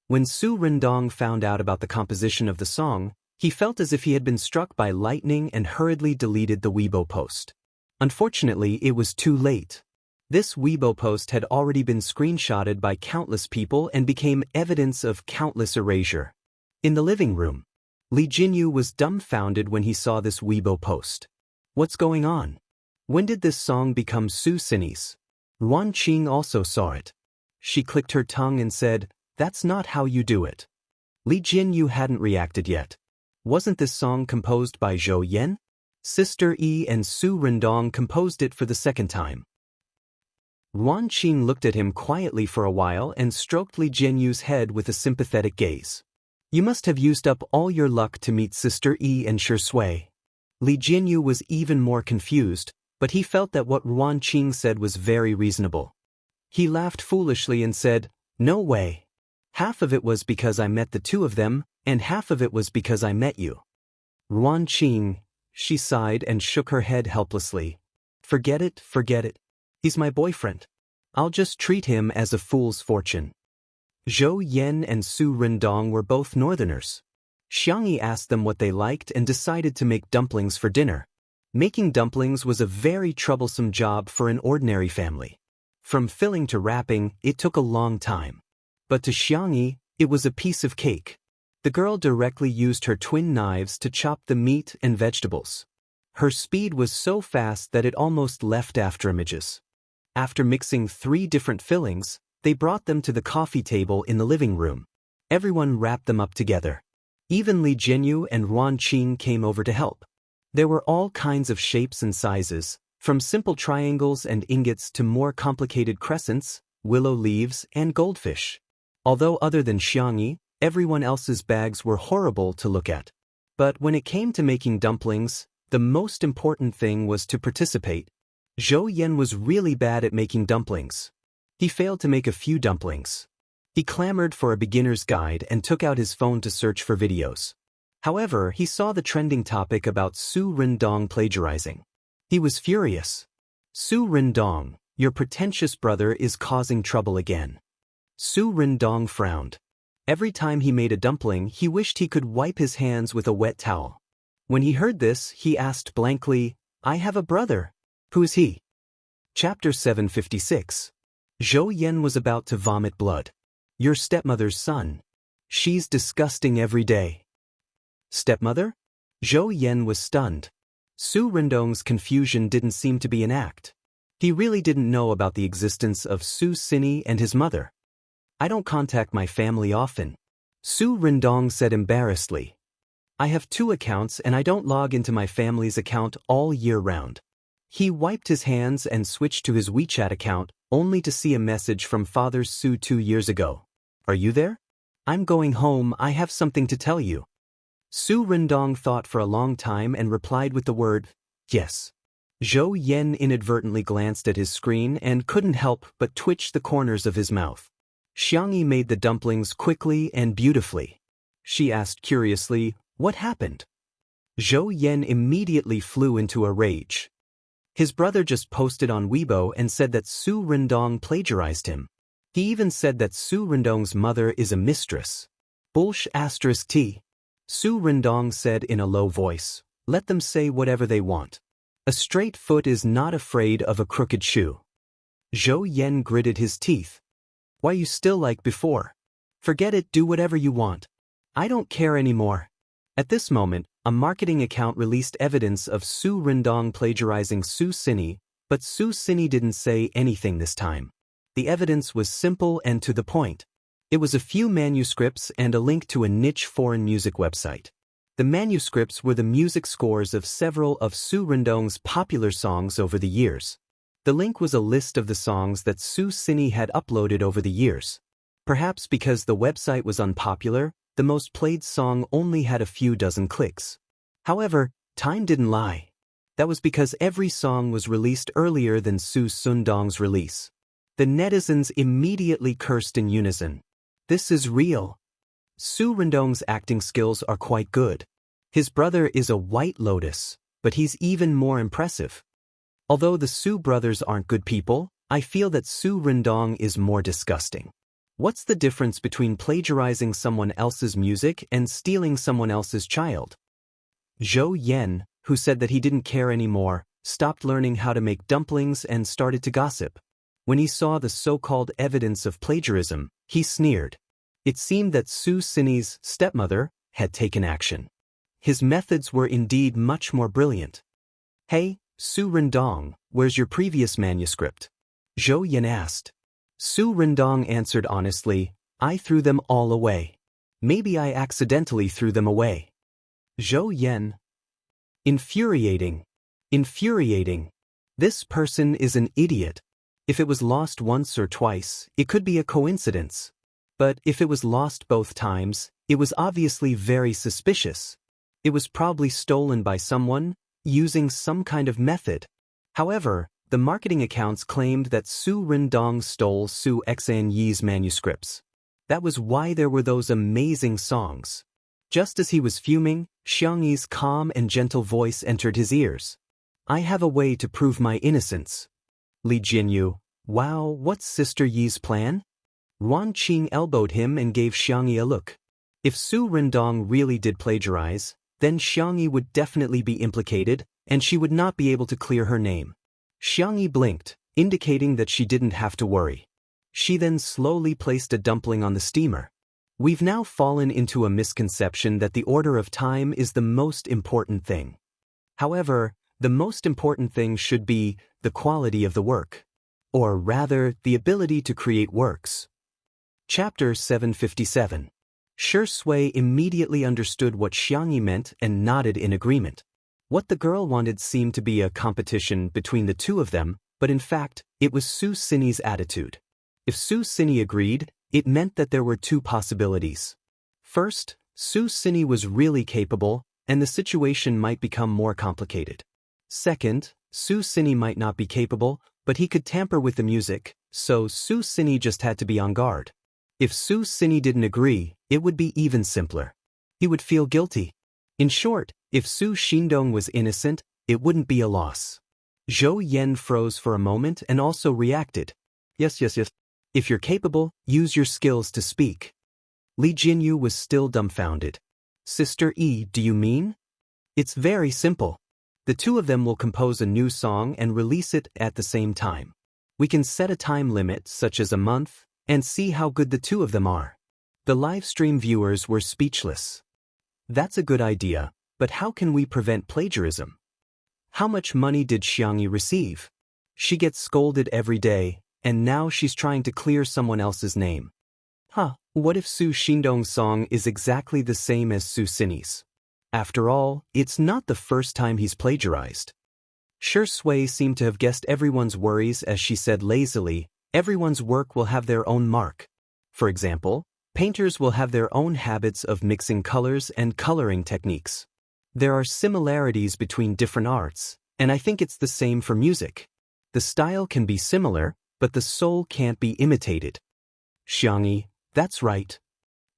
When Su Rendong found out about the composition of the song, he felt as if he had been struck by lightning and hurriedly deleted the Weibo post. Unfortunately, it was too late. This Weibo post had already been screenshotted by countless people and became evidence of countless erasure. In the living room, Li Jinyu was dumbfounded when he saw this Weibo post. What's going on? When did this song become Su Xini's? Yuan Qing also saw it. She clicked her tongue and said, "That's not how you do it." Li Jinyu hadn't reacted yet. Wasn't this song composed by Zhou Yan? Sister Yi and Su Rendong composed it for the second time. Yuan Qing looked at him quietly for a while and stroked Li Jinyu's head with a sympathetic gaze. "You must have used up all your luck to meet Sister Yi and Shui." Li Jinyu was even more confused, but he felt that what Yuan Qing said was very reasonable. He laughed foolishly and said, "No way. Half of it was because I met the two of them, and half of it was because I met you." Yuan Qing, she sighed and shook her head helplessly. Forget it. He's my boyfriend. I'll just treat him as a fool's fortune." Zhou Yan and Su Rendong were both northerners. Xianxia asked them what they liked and decided to make dumplings for dinner. Making dumplings was a very troublesome job for an ordinary family. From filling to wrapping, it took a long time. But to Xianxia, it was a piece of cake. The girl directly used her twin knives to chop the meat and vegetables. Her speed was so fast that it almost left after images. After mixing 3 different fillings, they brought them to the coffee table in the living room. Everyone wrapped them up together. Even Li Jinyu and Yuan Qing came over to help. There were all kinds of shapes and sizes, from simple triangles and ingots to more complicated crescents, willow leaves, and goldfish. Although other than Xianxia, everyone else's bags were horrible to look at. But when it came to making dumplings, the most important thing was to participate. Zhou Yan was really bad at making dumplings. He failed to make a few dumplings. He clamored for a beginner's guide and took out his phone to search for videos. However, he saw the trending topic about Su Rendong plagiarizing. He was furious. "Su Rendong, your pretentious brother is causing trouble again." Su Rendong frowned. Every time he made a dumpling, he wished he could wipe his hands with a wet towel. When he heard this, he asked blankly, "I have a brother. Who is he?" Chapter 756. Zhou Yan was about to vomit blood. "Your stepmother's son. She's disgusting every day." Stepmother? Zhou Yan was stunned. Su Rendong's confusion didn't seem to be an act. He really didn't know about the existence of Su Xini and his mother. "I don't contact my family often," Su Rendong said embarrassedly. "I have 2 accounts and I don't log into my family's account all year round." He wiped his hands and switched to his WeChat account, only to see a message from Father Su 2 years ago. "Are you there? I'm going home, I have something to tell you." Su Rendong thought for a long time and replied with the word, "Yes." Zhou Yan inadvertently glanced at his screen and couldn't help but twitch the corners of his mouth. Xianxia made the dumplings quickly and beautifully. She asked curiously, "What happened?" Zhou Yan immediately flew into a rage. His brother just posted on Weibo and said that Su Rendong plagiarized him. He even said that Su Rendong's mother is a mistress. T. Su Rendong said in a low voice, "Let them say whatever they want. A straight foot is not afraid of a crooked shoe." Zhou Yan gritted his teeth. "Why you still like before? Forget it, do whatever you want. I don't care anymore." At this moment, a marketing account released evidence of Su Rendong plagiarizing Su Xini, but Su Xini didn't say anything this time. The evidence was simple and to the point. It was a few manuscripts and a link to a niche foreign music website. The manuscripts were the music scores of several of Su Rendong's popular songs over the years. The link was a list of the songs that Su Xini had uploaded over the years. Perhaps because the website was unpopular, the most played song only had a few dozen clicks. However, time didn't lie. That was because every song was released earlier than Su Sundong's release. The netizens immediately cursed in unison. "This is real. Su Rendong's acting skills are quite good. His brother is a white lotus, but he's even more impressive. Although the Su brothers aren't good people, I feel that Su Rendong is more disgusting. What's the difference between plagiarizing someone else's music and stealing someone else's child?" Zhou Yan, who said that he didn't care anymore, stopped learning how to make dumplings and started to gossip. When he saw the so-called evidence of plagiarism, he sneered. It seemed that Su Xinyi's stepmother had taken action. His methods were indeed much more brilliant. "Hey, Su Rendong, where's your previous manuscript?" Zhou Yan asked. Su Rendong answered honestly, "I threw them all away. Maybe I accidentally threw them away." Zhou Yan. Infuriating. Infuriating. This person is an idiot. If it was lost once or twice, it could be a coincidence. But if it was lost both times, it was obviously very suspicious. It was probably stolen by someone, using some kind of method. However, the marketing accounts claimed that Su Rendong stole Su Xinyi's manuscripts. That was why there were those amazing songs. Just as he was fuming, Xianxi's calm and gentle voice entered his ears. "I have a way to prove my innocence." Li Jinyu, "Wow, what's Sister Yi's plan?" Ruan Qing elbowed him and gave Xianxi a look. If Su Rendong really did plagiarize, then Xianxi would definitely be implicated, and she would not be able to clear her name. Xianxi blinked, indicating that she didn't have to worry. She then slowly placed a dumpling on the steamer. We've now fallen into a misconception that the order of time is the most important thing. However, the most important thing should be the quality of the work. Or rather, the ability to create works. Chapter 757. Shi Sui immediately understood what Xianxi meant and nodded in agreement. What the girl wanted seemed to be a competition between the two of them, but in fact, it was Su Xinyi's attitude. If Su Xinyi agreed, it meant that there were two possibilities. First, Su Xinyi was really capable, and the situation might become more complicated. Second, Su Xinyi might not be capable, but he could tamper with the music, so Su Xinyi just had to be on guard. If Su Xinyi didn't agree, it would be even simpler. He would feel guilty. In short, if Su Xindong was innocent, it wouldn't be a loss. Zhou Yan froze for a moment and also reacted. Yes. If you're capable, use your skills to speak. Li Jinyu was still dumbfounded. Sister Yi, do you mean? It's very simple. The two of them will compose a new song and release it at the same time. We can set a time limit, such as a month, and see how good the two of them are. The live stream viewers were speechless. That's a good idea, but how can we prevent plagiarism? How much money did Xianxi receive? She gets scolded every day, and now she's trying to clear someone else's name. What if Su Xindong's song is exactly the same as Su Xinyi's? After all, it's not the first time he's plagiarized. Shi Sui seemed to have guessed everyone's worries as she said lazily, everyone's work will have their own mark. For example, painters will have their own habits of mixing colors and coloring techniques. There are similarities between different arts, and I think it's the same for music. The style can be similar, but the soul can't be imitated. Xianxi, that's right.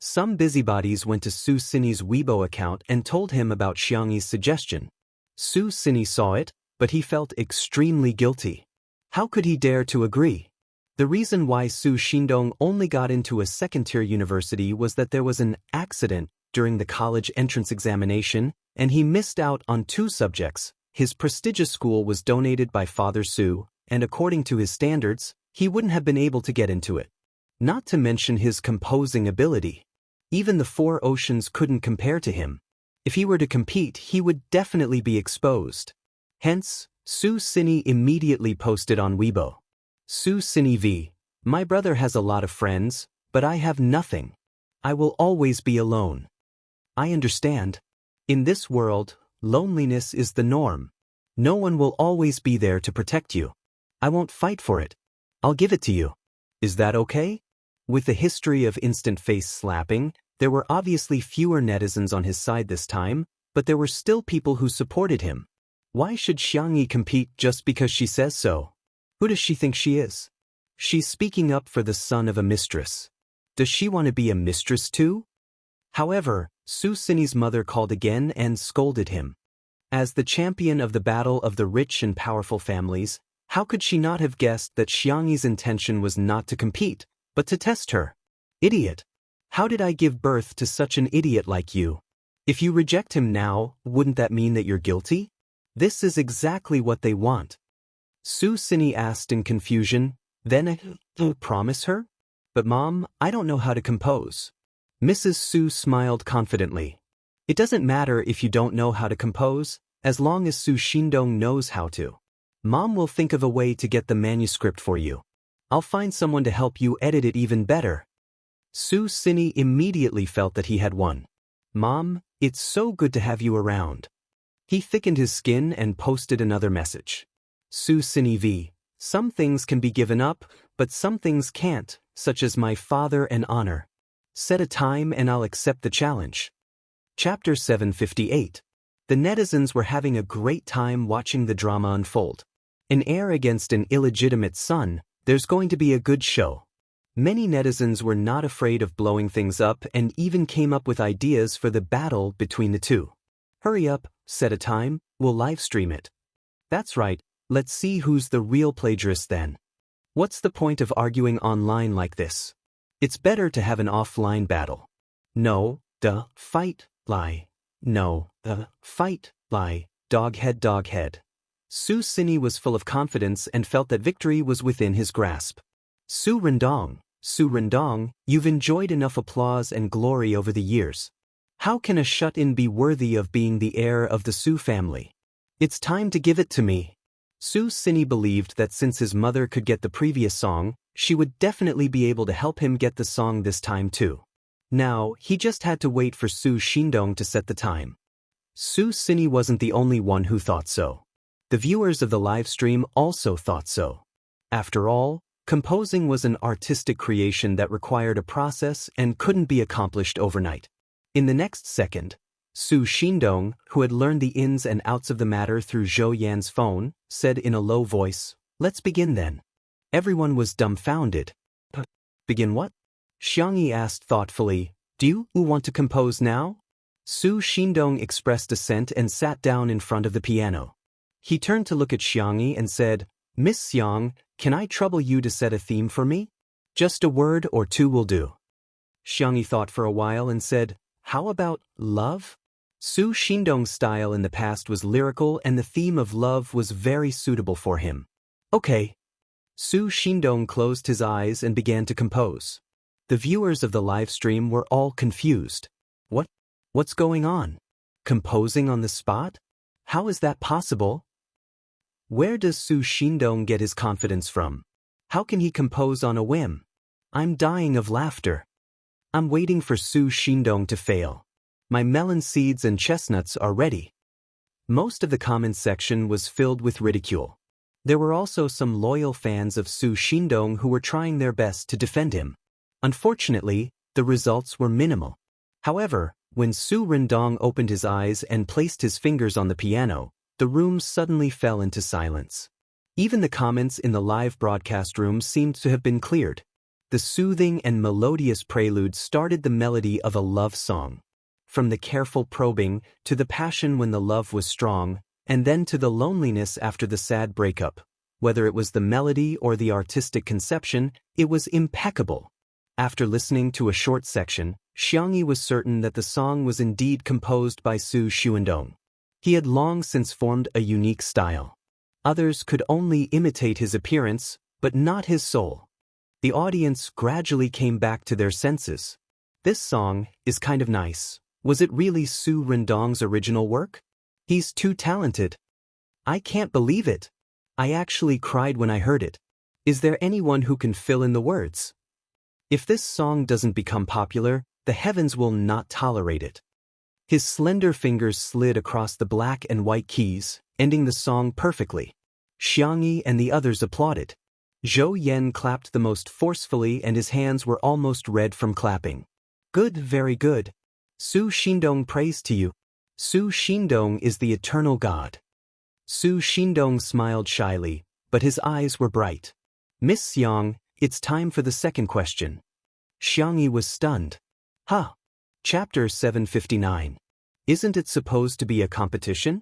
Some busybodies went to Su Xinyi's Weibo account and told him about Xianxi's suggestion. Su Xinyi saw it, but he felt extremely guilty. How could he dare to agree? The reason why Su Xindong only got into a second-tier university was that there was an accident during the college entrance examination, and he missed out on 2 subjects. His prestigious school was donated by Father Su, and according to his standards, he wouldn't have been able to get into it. Not to mention his composing ability. Even the 4 oceans couldn't compare to him. If he were to compete, he would definitely be exposed. Hence, Su Xinyi immediately posted on Weibo. Su Xinyi v. My brother has a lot of friends, but I have nothing. I will always be alone. I understand. In this world, loneliness is the norm. No one will always be there to protect you. I won't fight for it. I'll give it to you. Is that okay? With the history of instant face slapping, there were obviously fewer netizens on his side this time, but there were still people who supported him. Why should Xianxi compete just because she says so? Who does she think she is? She's speaking up for the son of a mistress. Does she want to be a mistress too? However, Su Xinyi's mother called again and scolded him. As the champion of the battle of the rich and powerful families, how could she not have guessed that Xianxi's intention was not to compete, but to test her? Idiot! How did I give birth to such an idiot like you? If you reject him now, wouldn't that mean that you're guilty? This is exactly what they want. Su Xinyi asked in confusion, Then promise her? But Mom, I don't know how to compose. Mrs. Su smiled confidently. It doesn't matter if you don't know how to compose, as long as Su Shindong knows how to. Mom will think of a way to get the manuscript for you. I'll find someone to help you edit it even better. Su Sini immediately felt that he had won. Mom, it's so good to have you around. He thickened his skin and posted another message. Su Sini v. Some things can be given up, but some things can't, such as my father and honor. Set a time and I'll accept the challenge. Chapter 758. The netizens were having a great time watching the drama unfold. An heir against an illegitimate son, there's going to be a good show. Many netizens were not afraid of blowing things up and even came up with ideas for the battle between the two. Hurry up, set a time, we'll live stream it. That's right, let's see who's the real plagiarist then. What's the point of arguing online like this? It's better to have an offline battle. No, fight, lie. No, fight, lie, dog head. Su Sini was full of confidence and felt that victory was within his grasp. Su Rendong, you've enjoyed enough applause and glory over the years. How can a shut-in be worthy of being the heir of the Su family? It's time to give it to me. Su Sini believed that since his mother could get the previous song, she would definitely be able to help him get the song this time too. Now, he just had to wait for Su Shindong to set the time. Su Sini wasn't the only one who thought so. The viewers of the live stream also thought so. After all, composing was an artistic creation that required a process and couldn't be accomplished overnight. In the next second, Su Shindong, who had learned the ins and outs of the matter through Zhou Yan's phone, said in a low voice, "Let's begin then." Everyone was dumbfounded. Begin what? Xianxia asked thoughtfully, "Do you want to compose now?" Su Shindong expressed assent and sat down in front of the piano. He turned to look at Xianxia and said, "Miss Xiang, can I trouble you to set a theme for me? Just a word or two will do." Xianxia thought for a while and said, "How about love?" Su Shindong's style in the past was lyrical and the theme of love was very suitable for him. Okay. Su Shindong closed his eyes and began to compose. The viewers of the live stream were all confused. What's going on? Composing on the spot? How is that possible? Where does Su Shindong get his confidence from? How can he compose on a whim? I'm dying of laughter. I'm waiting for Su Shindong to fail. My melon seeds and chestnuts are ready. Most of the comments section was filled with ridicule. There were also some loyal fans of Su Shindong who were trying their best to defend him. Unfortunately, the results were minimal. However, when Su Rendong opened his eyes and placed his fingers on the piano, the room suddenly fell into silence. Even the comments in the live broadcast room seemed to have been cleared. The soothing and melodious prelude started the melody of a love song. From the careful probing, to the passion when the love was strong, and then to the loneliness after the sad breakup. Whether it was the melody or the artistic conception, it was impeccable. After listening to a short section, Xianxia was certain that the song was indeed composed by Su Shindong. He had long since formed a unique style. Others could only imitate his appearance, but not his soul. The audience gradually came back to their senses. This song is kind of nice. Was it really Su Rendong's original work? He's too talented. I can't believe it. I actually cried when I heard it. Is there anyone who can fill in the words? If this song doesn't become popular, the heavens will not tolerate it. His slender fingers slid across the black and white keys, ending the song perfectly. Xianxia and the others applauded. Zhou Yan clapped the most forcefully and his hands were almost red from clapping. Good, very good. Su Shindong, praise to you. Su Shindong is the eternal God. Su Shindong smiled shyly, but his eyes were bright. Miss Xiang, it's time for the second question. Xianxia was stunned. Huh. Chapter 759. Isn't it supposed to be a competition?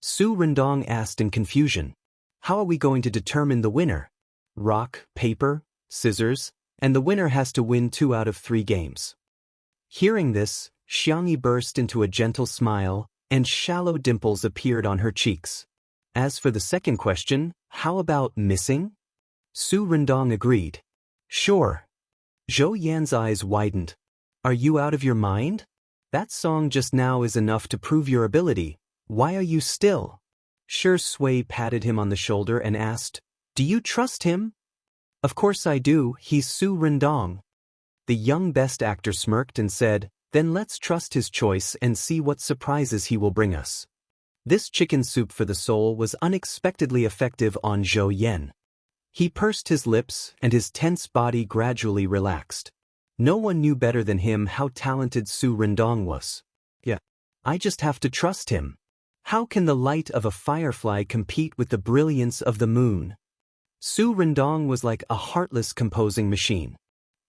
Su Rendong asked in confusion. How are we going to determine the winner? Rock, paper, scissors, and the winner has to win 2 out of 3 games. Hearing this, Xianxia burst into a gentle smile, and shallow dimples appeared on her cheeks. As for the second question, how about missing? Su Rendong agreed. Sure. Zhou Yan's eyes widened. Are you out of your mind? That song just now is enough to prove your ability. Why are you still? Shi Sui patted him on the shoulder and asked, Do you trust him? Of course I do, he's Su Rendong. The young best actor smirked and said, Then let's trust his choice and see what surprises he will bring us. This chicken soup for the soul was unexpectedly effective on Zhou Yan. He pursed his lips and his tense body gradually relaxed. No one knew better than him how talented Su Rendong was. Yeah. I just have to trust him. How can the light of a firefly compete with the brilliance of the moon? Su Rendong was like a heartless composing machine.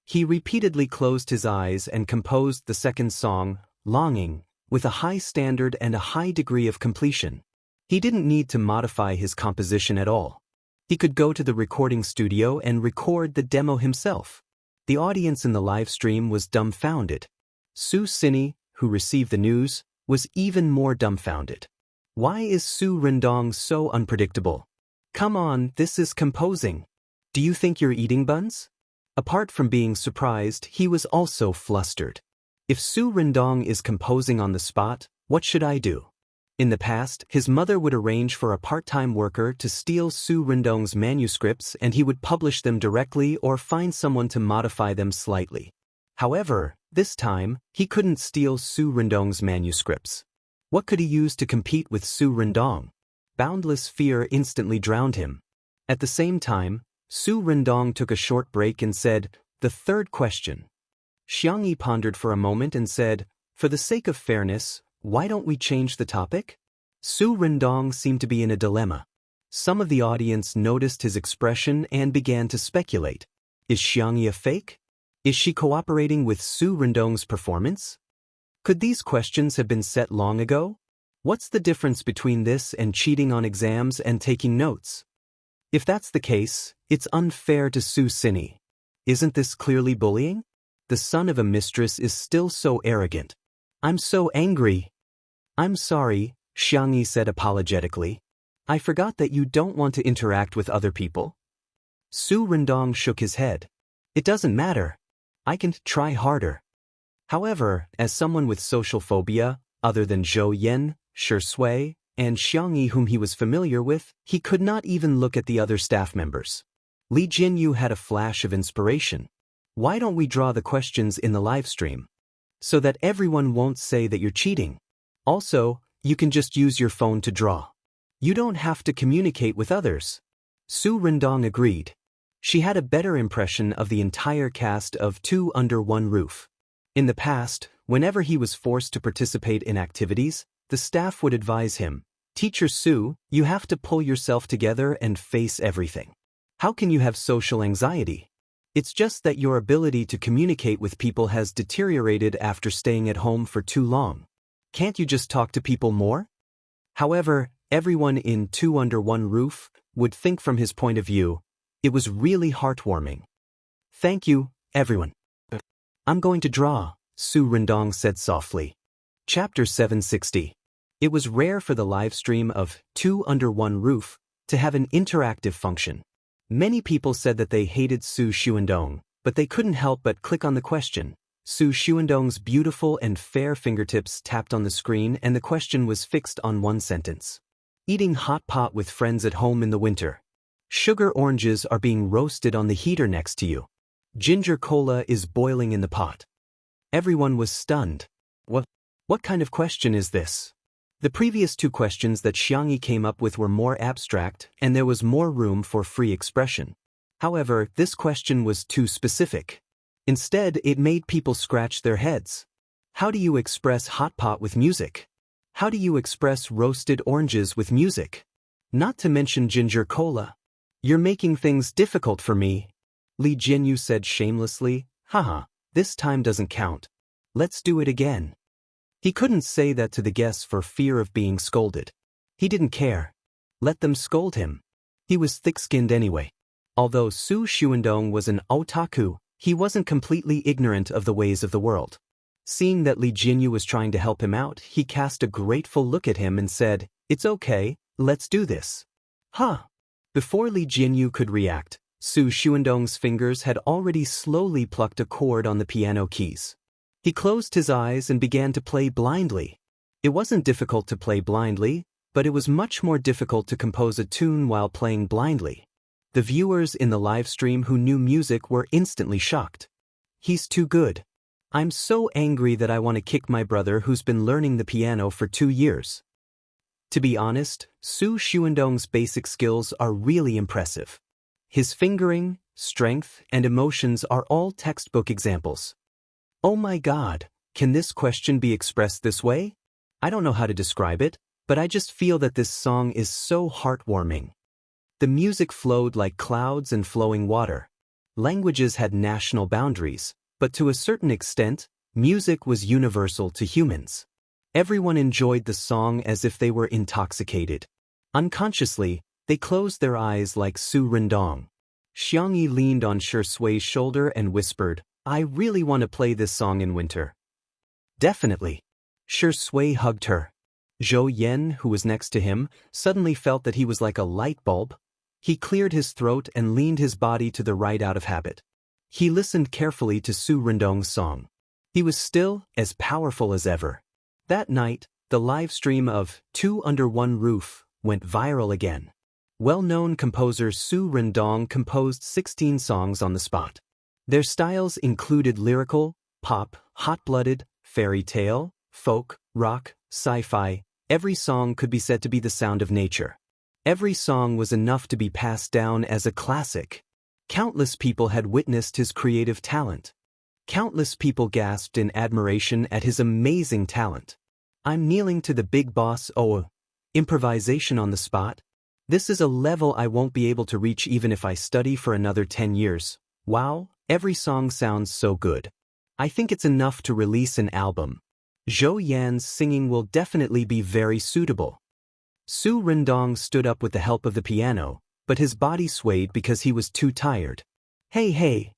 He repeatedly closed his eyes and composed the second song, Longing, with a high standard and a high degree of completion. He didn't need to modify his composition at all. He could go to the recording studio and record the demo himself. The audience in the live stream was dumbfounded. Su Xini, who received the news, was even more dumbfounded. Why is Su Rendong so unpredictable? Come on, this is composing. Do you think you're eating buns? Apart from being surprised, he was also flustered. If Su Rendong is composing on the spot, what should I do? In the past, his mother would arrange for a part-time worker to steal Su Rendong's manuscripts and he would publish them directly or find someone to modify them slightly. However, this time, he couldn't steal Su Rendong's manuscripts. What could he use to compete with Su Rendong? Boundless fear instantly drowned him. At the same time, Su Rendong took a short break and said, The third question. Xianxia pondered for a moment and said, For the sake of fairness, why don't we change the topic? Su Rendong seemed to be in a dilemma. Some of the audience noticed his expression and began to speculate. Is Xianxia fake? Is she cooperating with Su Rendong's performance? Could these questions have been set long ago? What's the difference between this and cheating on exams and taking notes? If that's the case, it's unfair to Su Xini. Isn't this clearly bullying? The son of a mistress is still so arrogant. I'm so angry. I'm sorry, Xianxia said apologetically. I forgot that you don't want to interact with other people. Su Rendong shook his head. It doesn't matter. I can try harder. However, as someone with social phobia, other than Zhou Yan, Shi Sui, and Xianxia whom he was familiar with, he could not even look at the other staff members. Li Jinyu had a flash of inspiration. Why don't we draw the questions in the live stream? So that everyone won't say that you're cheating. Also, you can just use your phone to draw. You don't have to communicate with others. Su Rendong agreed. She had a better impression of the entire cast of Two Under One Roof. In the past, whenever he was forced to participate in activities, the staff would advise him, Teacher Su, you have to pull yourself together and face everything. How can you have social anxiety? It's just that your ability to communicate with people has deteriorated after staying at home for too long. Can't you just talk to people more? However, everyone in Two Under One Roof would think from his point of view. It was really heartwarming. Thank you, everyone. I'm going to draw, Su Rendong said softly. Chapter 760. It was rare for the live stream of Two Under One Roof to have an interactive function. Many people said that they hated Su Xuandong, but they couldn't help but click on the question. Su Xuandong's beautiful and fair fingertips tapped on the screen and the question was fixed on one sentence. Eating hot pot with friends at home in the winter. Sugar oranges are being roasted on the heater next to you. Ginger cola is boiling in the pot. Everyone was stunned. What kind of question is this? The previous two questions that Xianxia came up with were more abstract and there was more room for free expression. However, this question was too specific. Instead, it made people scratch their heads. How do you express hot pot with music? How do you express roasted oranges with music? Not to mention ginger cola. You're making things difficult for me. Li Jinyu said shamelessly, Haha, this time doesn't count. Let's do it again. He couldn't say that to the guests for fear of being scolded. He didn't care. Let them scold him. He was thick-skinned anyway. Although Su Xuandong was an otaku, he wasn't completely ignorant of the ways of the world. Seeing that Li Jinyu was trying to help him out, he cast a grateful look at him and said, It's okay, let's do this. Huh. Before Li Jinyu could react, Su Xuandong's fingers had already slowly plucked a chord on the piano keys. He closed his eyes and began to play blindly. It wasn't difficult to play blindly, but it was much more difficult to compose a tune while playing blindly. The viewers in the live stream who knew music were instantly shocked. He's too good. I'm so angry that I want to kick my brother who's been learning the piano for 2 years. To be honest, Su Xuandong's basic skills are really impressive. His fingering, strength, and emotions are all textbook examples. Oh my God, can this question be expressed this way? I don't know how to describe it, but I just feel that this song is so heartwarming. The music flowed like clouds and flowing water. Languages had national boundaries, but to a certain extent, music was universal to humans. Everyone enjoyed the song as if they were intoxicated. Unconsciously, they closed their eyes like Su Rendong. Xianxia leaned on Shui's shoulder and whispered, I really want to play this song in winter. Definitely. Shui hugged her. Zhou Yan, who was next to him, suddenly felt that he was like a light bulb. He cleared his throat and leaned his body to the right out of habit. He listened carefully to Su Rendong's song. He was still as powerful as ever. That night, the live stream of Two Under One Roof went viral again. Well-known composer Su Rendong composed 16 songs on the spot. Their styles included lyrical, pop, hot-blooded, fairy tale, folk, rock, sci-fi. Every song could be said to be the sound of nature. Every song was enough to be passed down as a classic. Countless people had witnessed his creative talent. Countless people gasped in admiration at his amazing talent. I'm kneeling to the big boss. Oh, improvisation on the spot? This is a level I won't be able to reach even if I study for another 10 years. Wow, every song sounds so good. I think it's enough to release an album. Zhou Yan's singing will definitely be very suitable. Su Rendong stood up with the help of the piano, but his body swayed because he was too tired. Hey.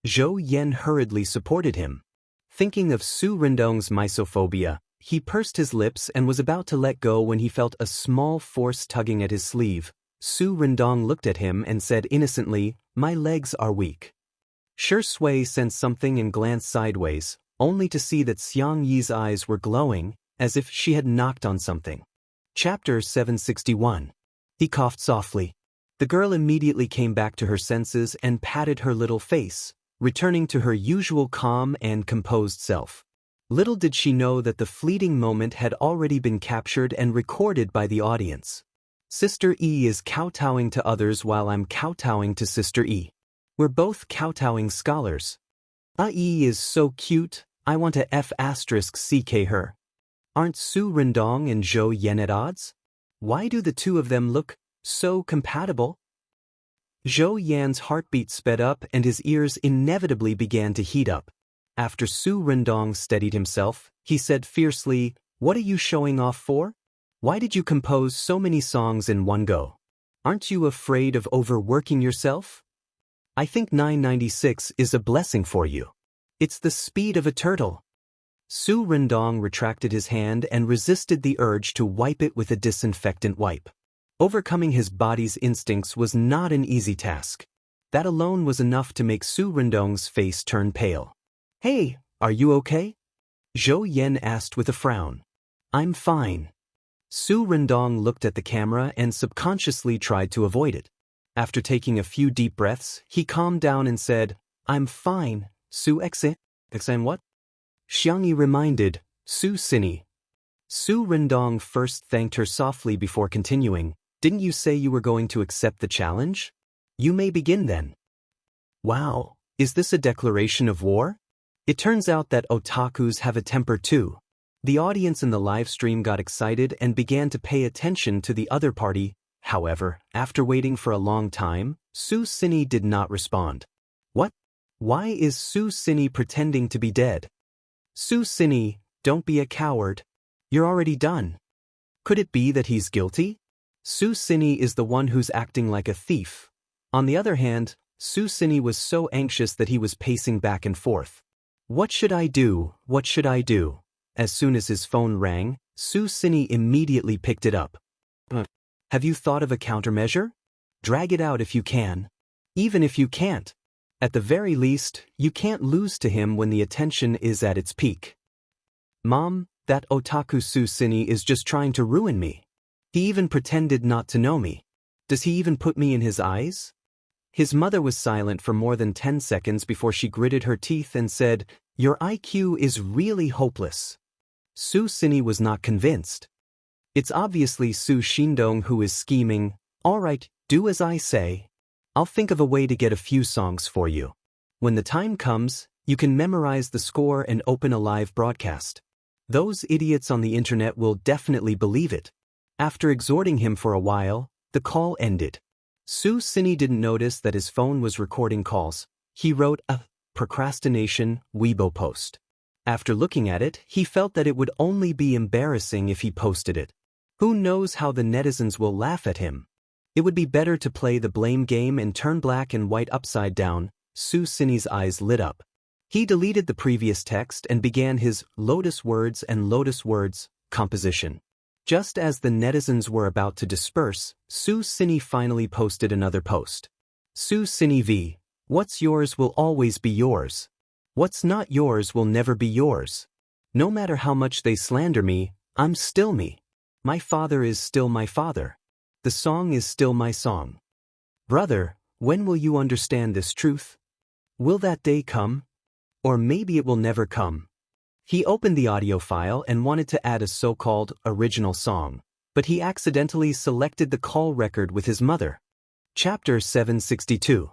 Zhou Yan hurriedly supported him. Thinking of Su Rendong's misophobia, he pursed his lips and was about to let go when he felt a small force tugging at his sleeve. Su Rendong looked at him and said innocently, my legs are weak. Shui sensed something and glanced sideways, only to see that Xianxi's eyes were glowing, as if she had knocked on something. Chapter 761. He coughed softly. The girl immediately came back to her senses and patted her little face, returning to her usual calm and composed self. Little did she know that the fleeting moment had already been captured and recorded by the audience. Sister E is kowtowing to others while I'm kowtowing to Sister E. We're both kowtowing scholars. E is so cute, I want to F*CK her. Aren't Su Rendong and Zhou Yan at odds? Why do the two of them look so compatible? Zhou Yan's heartbeat sped up and his ears inevitably began to heat up. After Su Rendong steadied himself, he said fiercely, what are you showing off for? Why did you compose so many songs in one go? Aren't you afraid of overworking yourself? I think 996 is a blessing for you. It's the speed of a turtle. Su Rendong retracted his hand and resisted the urge to wipe it with a disinfectant wipe. Overcoming his body's instincts was not an easy task. That alone was enough to make Su Rendong's face turn pale. Hey, are you okay? Zhou Yan asked with a frown. I'm fine. Su Rendong looked at the camera and subconsciously tried to avoid it. After taking a few deep breaths, he calmed down and said, I'm fine, Su Xe. Xen what? Xianxia reminded, Su Sini. Su Rendong first thanked her softly before continuing, didn't you say you were going to accept the challenge? You may begin then. Wow, is this a declaration of war? It turns out that otakus have a temper too. The audience in the live stream got excited and began to pay attention to the other party. However, after waiting for a long time, Su Sini did not respond. What? Why is Su Sini pretending to be dead? Su Sini, don't be a coward. You're already done. Could it be that he's guilty? Su Sini is the one who's acting like a thief. On the other hand, Su Sini was so anxious that he was pacing back and forth. What should I do? What should I do? As soon as his phone rang, Su Sini immediately picked it up. Have you thought of a countermeasure? Drag it out if you can. Even if you can't. At the very least, you can't lose to him when the attention is at its peak. Mom, that otaku Susini is just trying to ruin me. He even pretended not to know me. Does he even put me in his eyes? His mother was silent for more than 10 seconds before she gritted her teeth and said, "Your IQ is really hopeless." Susini was not convinced. It's obviously Su Shindong who is scheming. All right, do as I say. I'll think of a way to get a few songs for you. When the time comes, you can memorize the score and open a live broadcast. Those idiots on the internet will definitely believe it. After exhorting him for a while, the call ended. Susini didn't notice that his phone was recording calls. He wrote a procrastination Weibo post. After looking at it, he felt that it would only be embarrassing if he posted it. Who knows how the netizens will laugh at him? It would be better to play the blame game and turn black and white upside down. Susini's eyes lit up. He deleted the previous text and began his Lotus Words and Lotus Words composition. Just as the netizens were about to disperse, Susini finally posted another post. Susini V. What's yours will always be yours. What's not yours will never be yours. No matter how much they slander me, I'm still me. My father is still my father. The song is still my song. Brother, when will you understand this truth? Will that day come? Or maybe it will never come. He opened the audio file and wanted to add a so-called original song, but he accidentally selected the call record with his mother. Chapter 762.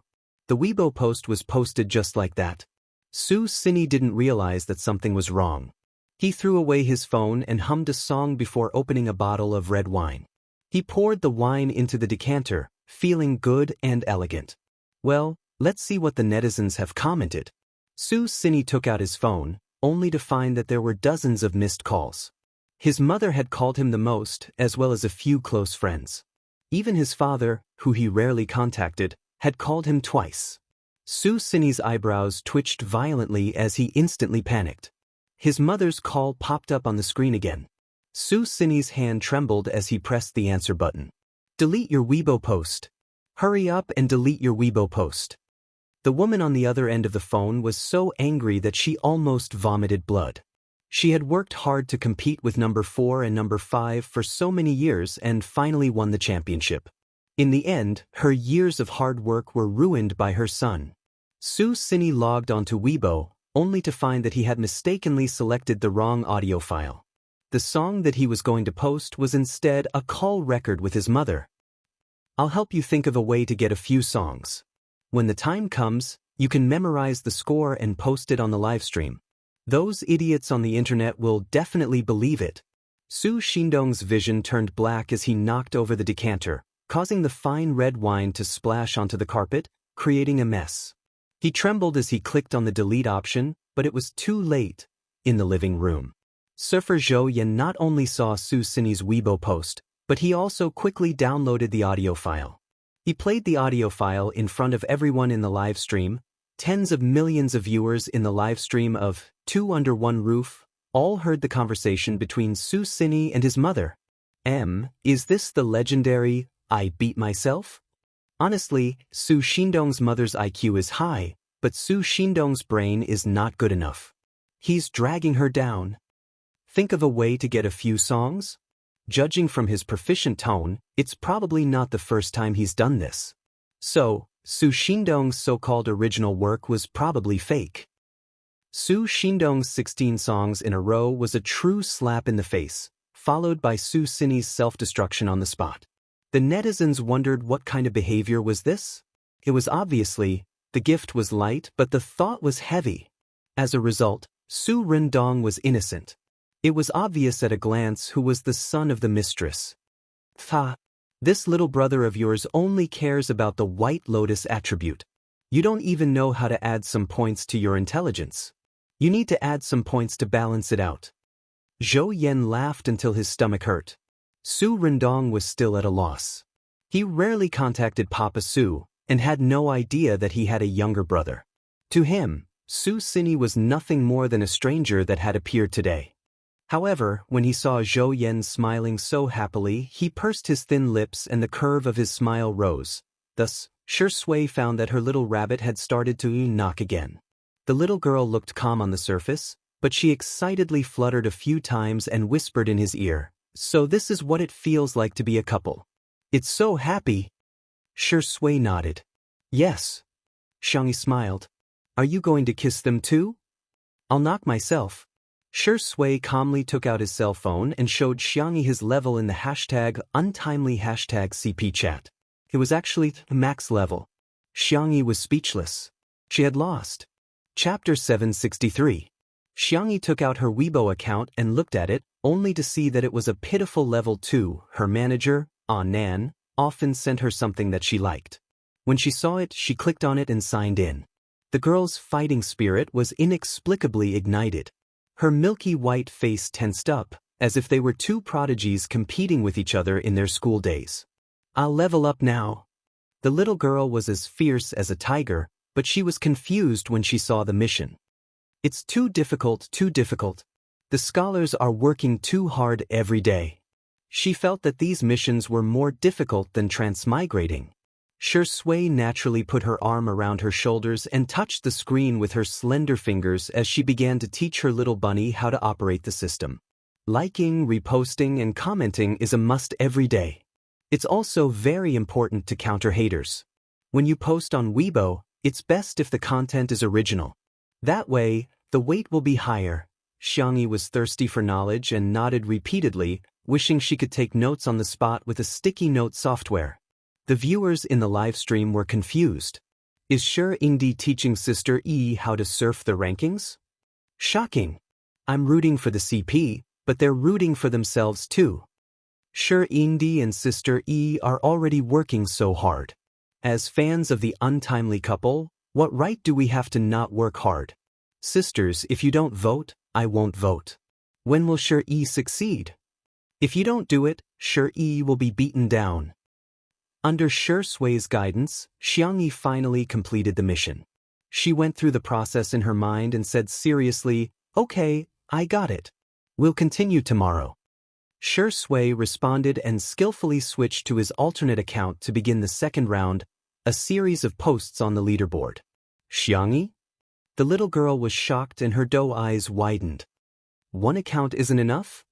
The Weibo post was posted just like that. Susini didn't realize that something was wrong. He threw away his phone and hummed a song before opening a bottle of red wine. He poured the wine into the decanter, feeling good and elegant. Well, let's see what the netizens have commented. Susini took out his phone, only to find that there were dozens of missed calls. His mother had called him the most, as well as a few close friends. Even his father, who he rarely contacted, had called him twice. Susini's eyebrows twitched violently as he instantly panicked. His mother's call popped up on the screen again. Susini's hand trembled as he pressed the answer button. Delete your Weibo post. Hurry up and delete your Weibo post. The woman on the other end of the phone was so angry that she almost vomited blood. She had worked hard to compete with number 4 and number 5 for so many years and finally won the championship. In the end, her years of hard work were ruined by her son. Susini logged onto Weibo, only to find that he had mistakenly selected the wrong audio file. The song that he was going to post was instead a call record with his mother. I'll help you think of a way to get a few songs. When the time comes, you can memorize the score and post it on the live stream. Those idiots on the internet will definitely believe it. Su Shindong's vision turned black as he knocked over the decanter, causing the fine red wine to splash onto the carpet, creating a mess. He trembled as he clicked on the delete option, but it was too late. In the living room, Surfer Zhou Yan not only saw Susini's Weibo post, but he also quickly downloaded the audio file. He played the audio file in front of everyone in the live stream. Tens of millions of viewers in the live stream of Two Under One Roof all heard the conversation between Susini and his mother. Is this the legendary, I beat myself? Honestly, Su Shindong's mother's IQ is high, but Su Shindong's brain is not good enough. He's dragging her down. Think of a way to get a few songs? Judging from his proficient tone, it's probably not the first time he's done this. So, Su Shindong's so-called original work was probably fake. Su Shindong's 16 songs in a row was a true slap in the face, followed by Susini's self-destruction on the spot. The netizens wondered what kind of behavior was this? It was obviously, the gift was light but the thought was heavy. As a result, Su Rendong was innocent. It was obvious at a glance who was the son of the mistress. This little brother of yours only cares about the White Lotus attribute. You don't even know how to add some points to your intelligence. You need to add some points to balance it out. Zhou Yan laughed until his stomach hurt. Su Rendong was still at a loss. He rarely contacted Papa Su, and had no idea that he had a younger brother. To him, Susini was nothing more than a stranger that had appeared today. However, when he saw Zhou Yan smiling so happily, he pursed his thin lips and the curve of his smile rose. Thus, Shui found that her little rabbit had started to knock again. The little girl looked calm on the surface, but she excitedly fluttered a few times and whispered in his ear, "So this is what it feels like to be a couple. It's so happy." Shui nodded. "Yes." Xianxia smiled. "Are you going to kiss them too?" "I'll knock myself." Shui calmly took out his cell phone and showed Xianxia his level in the #untimely #CP chat. It was actually max level. Xianxia was speechless. She had lost. Chapter 763. Xianxia took out her Weibo account and looked at it, only to see that it was a pitiful level 2. Her manager, Nan, often sent her something that she liked. When she saw it, she clicked on it and signed in. The girl's fighting spirit was inexplicably ignited. Her milky white face tensed up, as if they were two prodigies competing with each other in their school days. "I'll level up now." The little girl was as fierce as a tiger, but she was confused when she saw the mission. "It's too difficult, too difficult. The scholars are working too hard every day." She felt that these missions were more difficult than transmigrating. Shui naturally put her arm around her shoulders and touched the screen with her slender fingers as she began to teach her little bunny how to operate the system. Liking, reposting, and commenting is a must every day. It's also very important to counter haters. When you post on Weibo, it's best if the content is original. That way, the weight will be higher. Xianxia was thirsty for knowledge and nodded repeatedly, wishing she could take notes on the spot with a sticky note software. The viewers in the live stream were confused. Is Xianxia teaching Sister E how to surf the rankings? Shocking. I'm rooting for the CP, but they're rooting for themselves too. Xianxia and Sister E are already working so hard. As fans of the untimely couple, what right do we have to not work hard? Sisters, if you don't vote, I won't vote. When will Xianxia succeed? If you don't do it, Xianxia will be beaten down. Under Shui's guidance, Xianxia finally completed the mission. She went through the process in her mind and said seriously, "Okay, I got it. We'll continue tomorrow." Shui responded and skillfully switched to his alternate account to begin the second round, a series of posts on the leaderboard. "Xianxia?" The little girl was shocked and her doe eyes widened. "One account isn't enough?"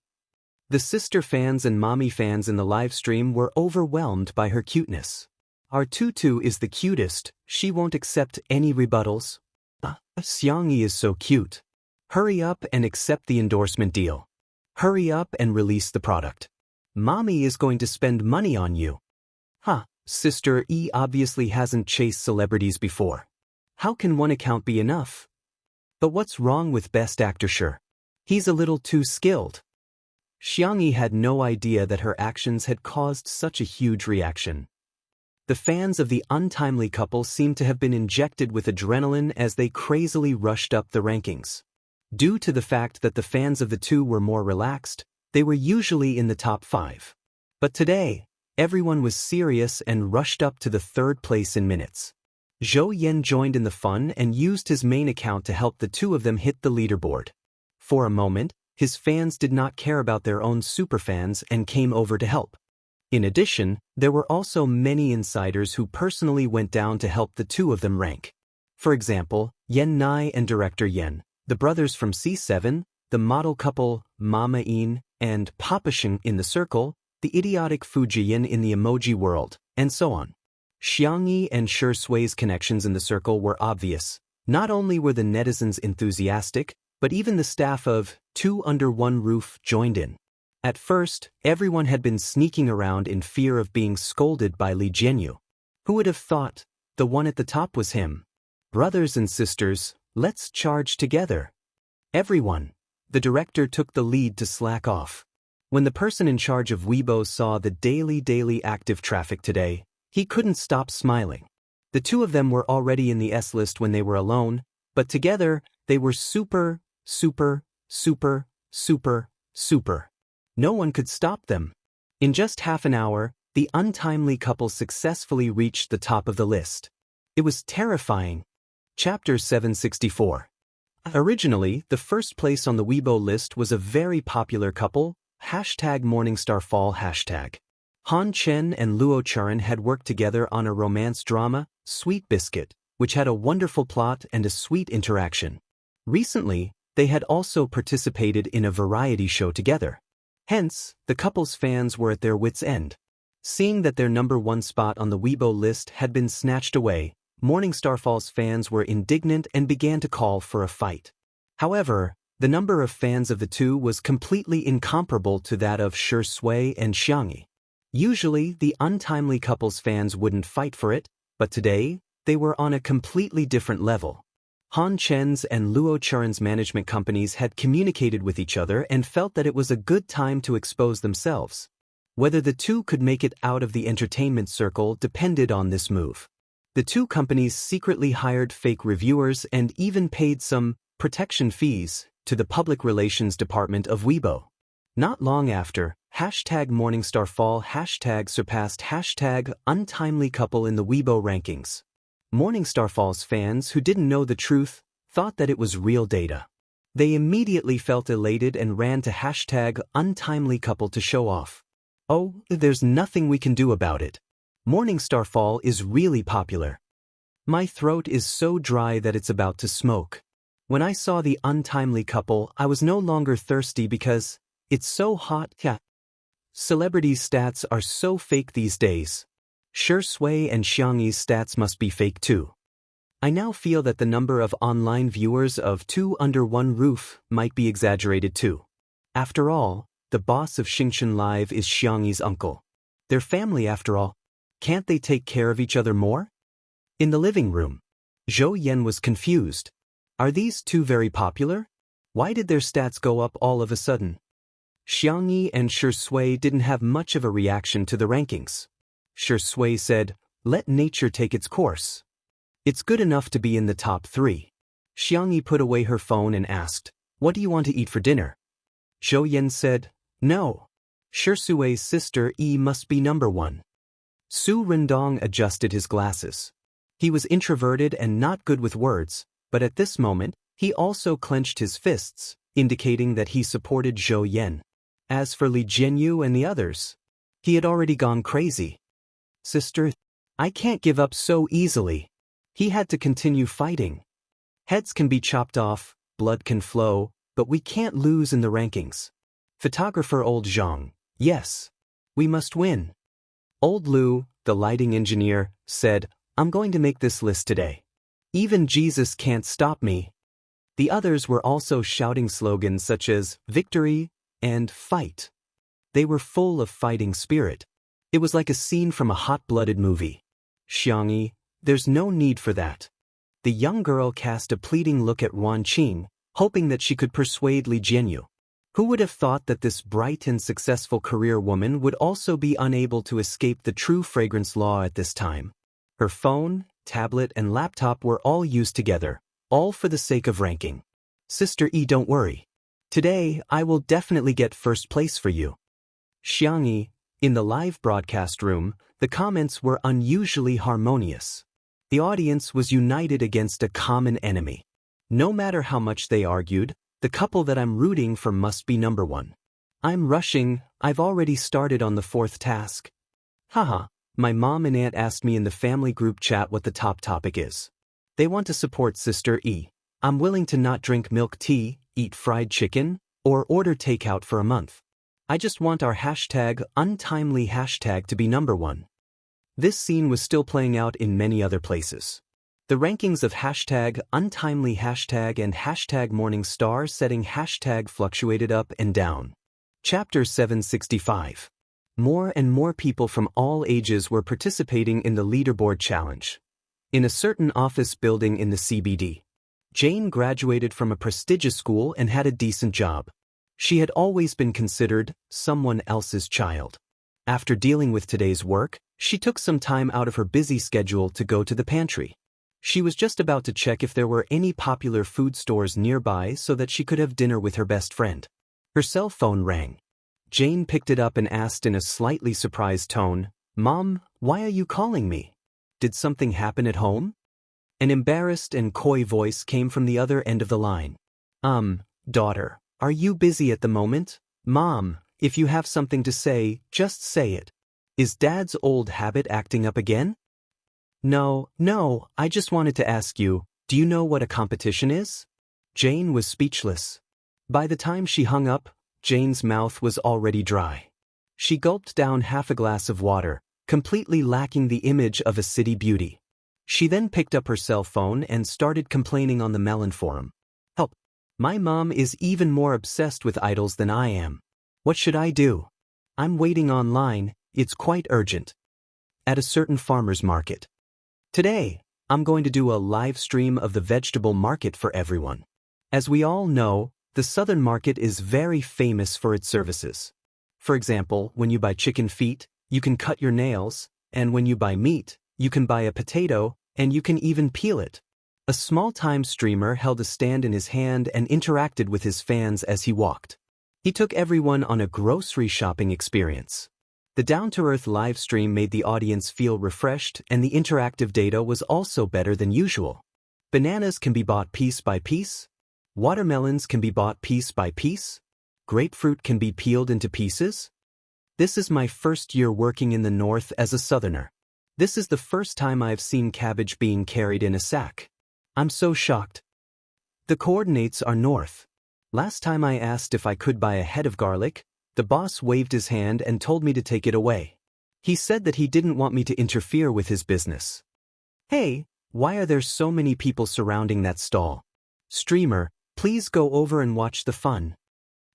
The sister fans and mommy fans in the live stream were overwhelmed by her cuteness. "Our tutu is the cutest, she won't accept any rebuttals." Xianxia is so cute. Hurry up and accept the endorsement deal. Hurry up and release the product. Mommy is going to spend money on you. Sister E obviously hasn't chased celebrities before. How can one account be enough? But what's wrong with Best Actor Sure? He's a little too skilled. Xianxia had no idea that her actions had caused such a huge reaction. The fans of the untimely couple seemed to have been injected with adrenaline as they crazily rushed up the rankings. Due to the fact that the fans of the two were more relaxed, they were usually in the top 5. But today, everyone was serious and rushed up to the 3rd place in minutes. Zhou Yan joined in the fun and used his main account to help the two of them hit the leaderboard. For a moment, his fans did not care about their own superfans and came over to help. In addition, there were also many insiders who personally went down to help the two of them rank. For example, Yan Nai and Director Yan, the brothers from C7, the model couple Mama In and Papa Sheng in the circle, the idiotic Fujian in the emoji world, and so on. Xianxia and Shui's connections in the circle were obvious. Not only were the netizens enthusiastic, but even the staff of Two Under One Roof joined in. At first, everyone had been sneaking around in fear of being scolded by Li Jianyu. Who would have thought the one at the top was him? Brothers and sisters, let's charge together. Everyone. The director took the lead to slack off. When the person in charge of Weibo saw the daily active traffic today, he couldn't stop smiling. The two of them were already in the S list when they were alone, but together, they were super. No one could stop them. In just half an hour, the untimely couple successfully reached the top of the list. It was terrifying. Chapter 764. Originally, the first place on the Weibo list was a very popular couple, #MorningstarFall#. Han Chen and Luo Churan had worked together on a romance drama, Sweet Biscuit, which had a wonderful plot and a sweet interaction. Recently, they had also participated in a variety show together. Hence, the couple's fans were at their wits' end. Seeing that their #1 spot on the Weibo list had been snatched away, Morningstar Falls fans were indignant and began to call for a fight. However, the number of fans of the two was completely incomparable to that of Shui and Xianxia. Usually, the untimely couple's fans wouldn't fight for it, but today, they were on a completely different level. Han Chen's and Luo Churan's management companies had communicated with each other and felt that it was a good time to expose themselves. Whether the two could make it out of the entertainment circle depended on this move. The two companies secretly hired fake reviewers and even paid some protection fees to the public relations department of Weibo. Not long after, #MorningstarFall surpassed #untimely couple in the Weibo rankings. Morningstar Falls fans who didn't know the truth thought that it was real data. They immediately felt elated and ran to #untimely couple to show off. Oh, there's nothing we can do about it. Morningstar Fall is really popular. My throat is so dry that it's about to smoke. When I saw the untimely couple, I was no longer thirsty because it's so hot. Yeah. Celebrities' stats are so fake these days. Shui and Xianxi's stats must be fake too. I now feel that the number of online viewers of Two Under One Roof might be exaggerated too. After all, the boss of Xingchen Live is Xianxi's uncle. Their family after all. Can't they take care of each other more? In the living room, Zhou Yan was confused. Are these two very popular? Why did their stats go up all of a sudden? Xianxia and Shui didn't have much of a reaction to the rankings. Shui said, "Let nature take its course. It's good enough to be in the top 3. Xianxia put away her phone and asked, "What do you want to eat for dinner?" Zhou Yan said, "No. Shui's sister E must be #1. Su Rendong adjusted his glasses. He was introverted and not good with words, but at this moment, he also clenched his fists, indicating that he supported Zhou Yan. As for Li Jianyu and the others, he had already gone crazy. "Sister, I can't give up so easily." He had to continue fighting. Heads can be chopped off, blood can flow, but we can't lose in the rankings. Photographer Old Zhang, yes. We must win. Old Lu, the lighting engineer, said, "I'm going to make this list today. Even Jesus can't stop me." The others were also shouting slogans such as "Victory" and "Fight." They were full of fighting spirit. It was like a scene from a hot-blooded movie. "Xianxia, there's no need for that." The young girl cast a pleading look at Wan Qing, hoping that she could persuade Li Jianyu. Who would have thought that this bright and successful career woman would also be unable to escape the true fragrance law at this time? Her phone, tablet, and laptop were all used together, all for the sake of ranking. "Sister E, don't worry. Today, I will definitely get first place for you." Xianxia. In the live broadcast room, the comments were unusually harmonious. The audience was united against a common enemy. No matter how much they argued, the couple that I'm rooting for must be #1. "I'm rushing, I've already started on the 4th task." Haha, my mom and aunt asked me in the family group chat what the top topic is. They want to support Sister E. I'm willing to not drink milk tea, eat fried chicken, or order takeout for a month. I just want our #untimely hashtag to be #1. This scene was still playing out in many other places. The rankings of #untimely hashtag and #morningstar setting hashtag fluctuated up and down. Chapter 765. More and more people from all ages were participating in the leaderboard challenge. In a certain office building in the CBD, Jane graduated from a prestigious school and had a decent job. She had always been considered someone else's child. After dealing with today's work, she took some time out of her busy schedule to go to the pantry. She was just about to check if there were any popular food stores nearby so that she could have dinner with her best friend. Her cell phone rang. Jane picked it up and asked in a slightly surprised tone, "Mom, why are you calling me? Did something happen at home?" An embarrassed and coy voice came from the other end of the line. Daughter, are you busy at the moment? Mom, if you have something to say, just say it." Is Dad's old habit acting up again? No, I just wanted to ask you, do you know what a competition is? Jane was speechless. By the time she hung up, Jane's mouth was already dry. She gulped down half a glass of water, completely lacking the image of a city beauty. She then picked up her cell phone and started complaining on the Melon forum. Help! My mom is even more obsessed with idols than I am. What should I do? I'm waiting online, it's quite urgent. At a certain farmer's market. Today, I'm going to do a live stream of the vegetable market for everyone. As we all know, the southern market is very famous for its services. For example, when you buy chicken feet, you can cut your nails, and when you buy meat, you can buy a potato, and you can even peel it. A small-time streamer held a stand in his hand and interacted with his fans as he walked. He took everyone on a grocery shopping experience. The down-to-earth live stream made the audience feel refreshed, and the interactive data was also better than usual. Bananas can be bought piece by piece. Watermelons can be bought piece by piece. Grapefruit can be peeled into pieces. This is my first year working in the north as a southerner. This is the first time I've seen cabbage being carried in a sack. I'm so shocked. The coordinates are north. Last time I asked if I could buy a head of garlic, the boss waved his hand and told me to take it away. He said that he didn't want me to interfere with his business. Hey, why are there so many people surrounding that stall? Streamer, please go over and watch the fun.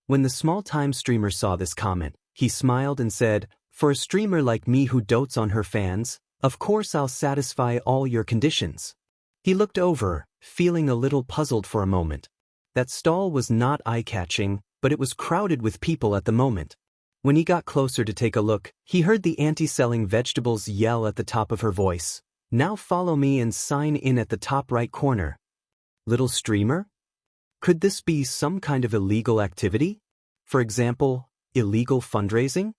When the small-time streamer saw this comment, he smiled and said, for a streamer like me who dotes on her fans, of course I'll satisfy all your conditions. He looked over, feeling a little puzzled for a moment. That stall was not eye-catching, but it was crowded with people at the moment. When he got closer to take a look, he heard the auntie selling vegetables yell at the top of her voice, now follow me and sign in at the top right corner. Little streamer? Could this be some kind of illegal activity? For example, illegal fundraising?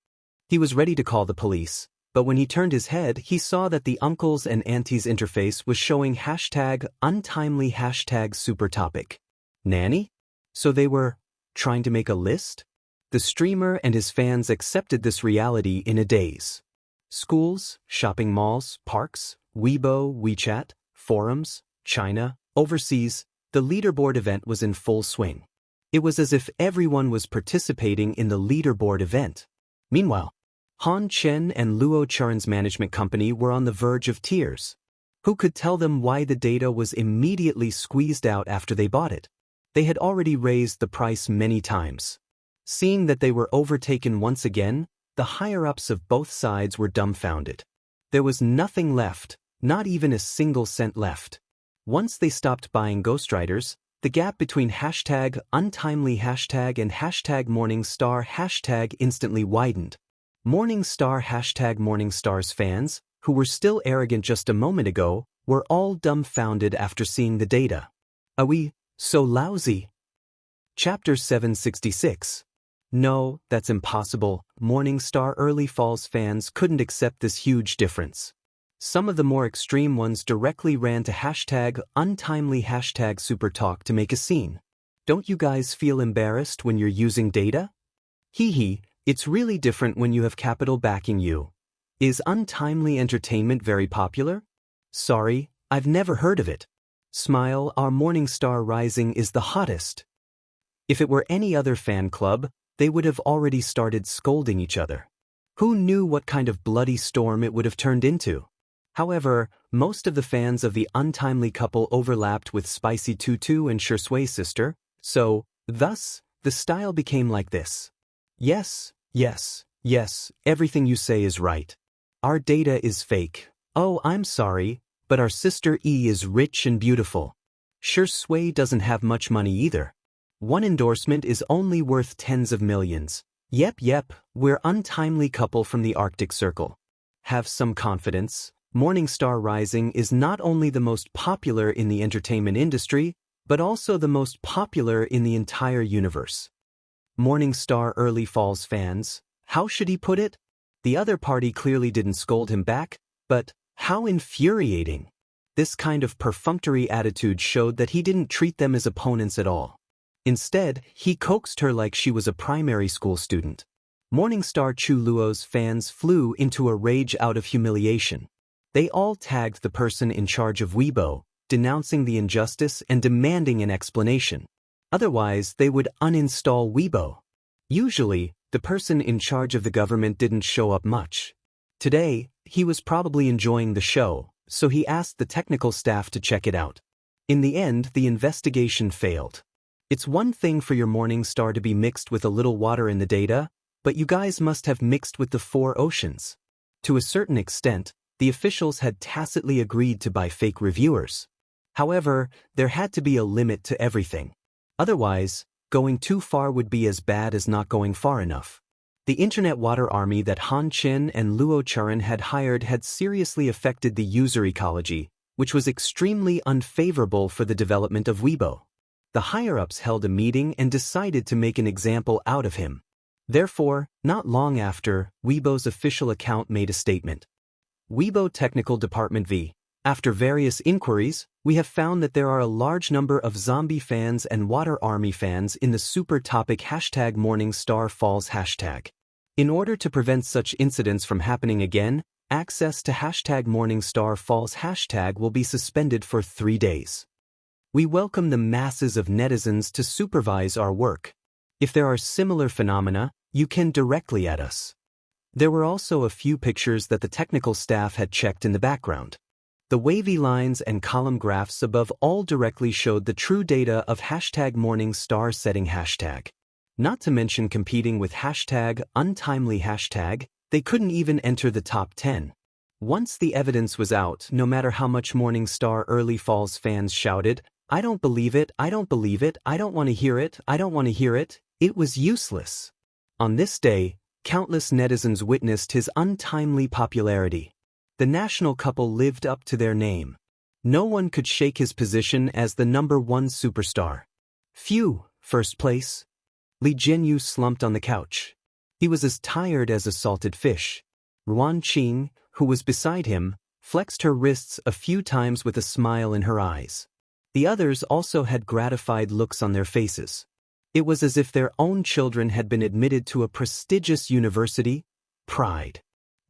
He was ready to call the police, but when he turned his head, he saw that the uncles and aunties interface was showing #untimely #supertopic. Nanny? So they were trying to make a list? The streamer and his fans accepted this reality in a daze. Schools, shopping malls, parks, Weibo, WeChat, forums, China, overseas, the leaderboard event was in full swing. It was as if everyone was participating in the leaderboard event. Meanwhile, Han Chen and Luo Charan's management company were on the verge of tears. Who could tell them why the data was immediately squeezed out after they bought it? They had already raised the price many times. Seeing that they were overtaken once again, the higher-ups of both sides were dumbfounded. There was nothing left, not even a single cent left. Once they stopped buying ghostwriters, the gap between #untimely and #morningstar instantly widened. Morningstar's fans, who were still arrogant just a moment ago, were all dumbfounded after seeing the data. Are we so lousy? Chapter 766. No, that's impossible. Morningstar Early Falls fans couldn't accept this huge difference. Some of the more extreme ones directly ran to #untimely #supertalk to make a scene. Don't you guys feel embarrassed when you're using data? Hee, it's really different when you have capital backing you. Is untimely entertainment very popular? Sorry, I've never heard of it. Smile, our Morningstar Rising is the hottest. If it were any other fan club, they would have already started scolding each other. Who knew what kind of bloody storm it would have turned into? However, most of the fans of the untimely couple overlapped with Spicy Tutu and Xianxia's sister, so, thus, the style became like this. Yes, everything you say is right. Our data is fake. Oh, I'm sorry, but our sister E is rich and beautiful. Xianxia doesn't have much money either. One endorsement is only worth tens of millions. Yep, we're untimely couple from the Arctic Circle. Have some confidence. Morningstar Rising is not only the most popular in the entertainment industry, but also the most popular in the entire universe. Morningstar Early Falls fans, how should he put it? The other party clearly didn't scold him back, but how infuriating. This kind of perfunctory attitude showed that he didn't treat them as opponents at all. Instead, he coaxed her like she was a primary school student. Morningstar Chu Luo's fans flew into a rage out of humiliation. They all tagged the person in charge of Weibo, denouncing the injustice and demanding an explanation. Otherwise, they would uninstall Weibo. Usually, the person in charge of the government didn't show up much. Today, he was probably enjoying the show, so he asked the technical staff to check it out. In the end, the investigation failed. It's one thing for your Morningstar to be mixed with a little water in the data, but you guys must have mixed with the 4 oceans. To a certain extent, the officials had tacitly agreed to buy fake reviewers. However, there had to be a limit to everything. Otherwise, going too far would be as bad as not going far enough. The internet water army that Han Qin and Luo Churan had hired had seriously affected the user ecology, which was extremely unfavorable for the development of Weibo. The higher-ups held a meeting and decided to make an example out of him. Therefore, not long after, Weibo's official account made a statement. Weibo Technical Department v. After various inquiries, we have found that there are a large number of zombie fans and water army fans in the super topic #Morningstar_Falls hashtag. In order to prevent such incidents from happening again, access to #Morningstar_Falls hashtag will be suspended for 3 days. We welcome the masses of netizens to supervise our work. If there are similar phenomena, you can directly at us. There were also a few pictures that the technical staff had checked in the background. The wavy lines and column graphs above all directly showed the true data of #Morningstar setting hashtag. Not to mention competing with #untimely hashtag, they couldn't even enter the top 10. Once the evidence was out, no matter how much Morningstar Early Falls fans shouted, "I don't believe it, I don't believe it, I don't want to hear it, I don't want to hear it," it was useless. On this day, countless netizens witnessed his untimely popularity. The national couple lived up to their name. No one could shake his position as the #1 superstar. Phew, first place. Li Jianyu slumped on the couch. He was as tired as a salted fish. Ruan Qing, who was beside him, flexed her wrists a few times with a smile in her eyes. The others also had gratified looks on their faces. It was as if their own children had been admitted to a prestigious university. Pride.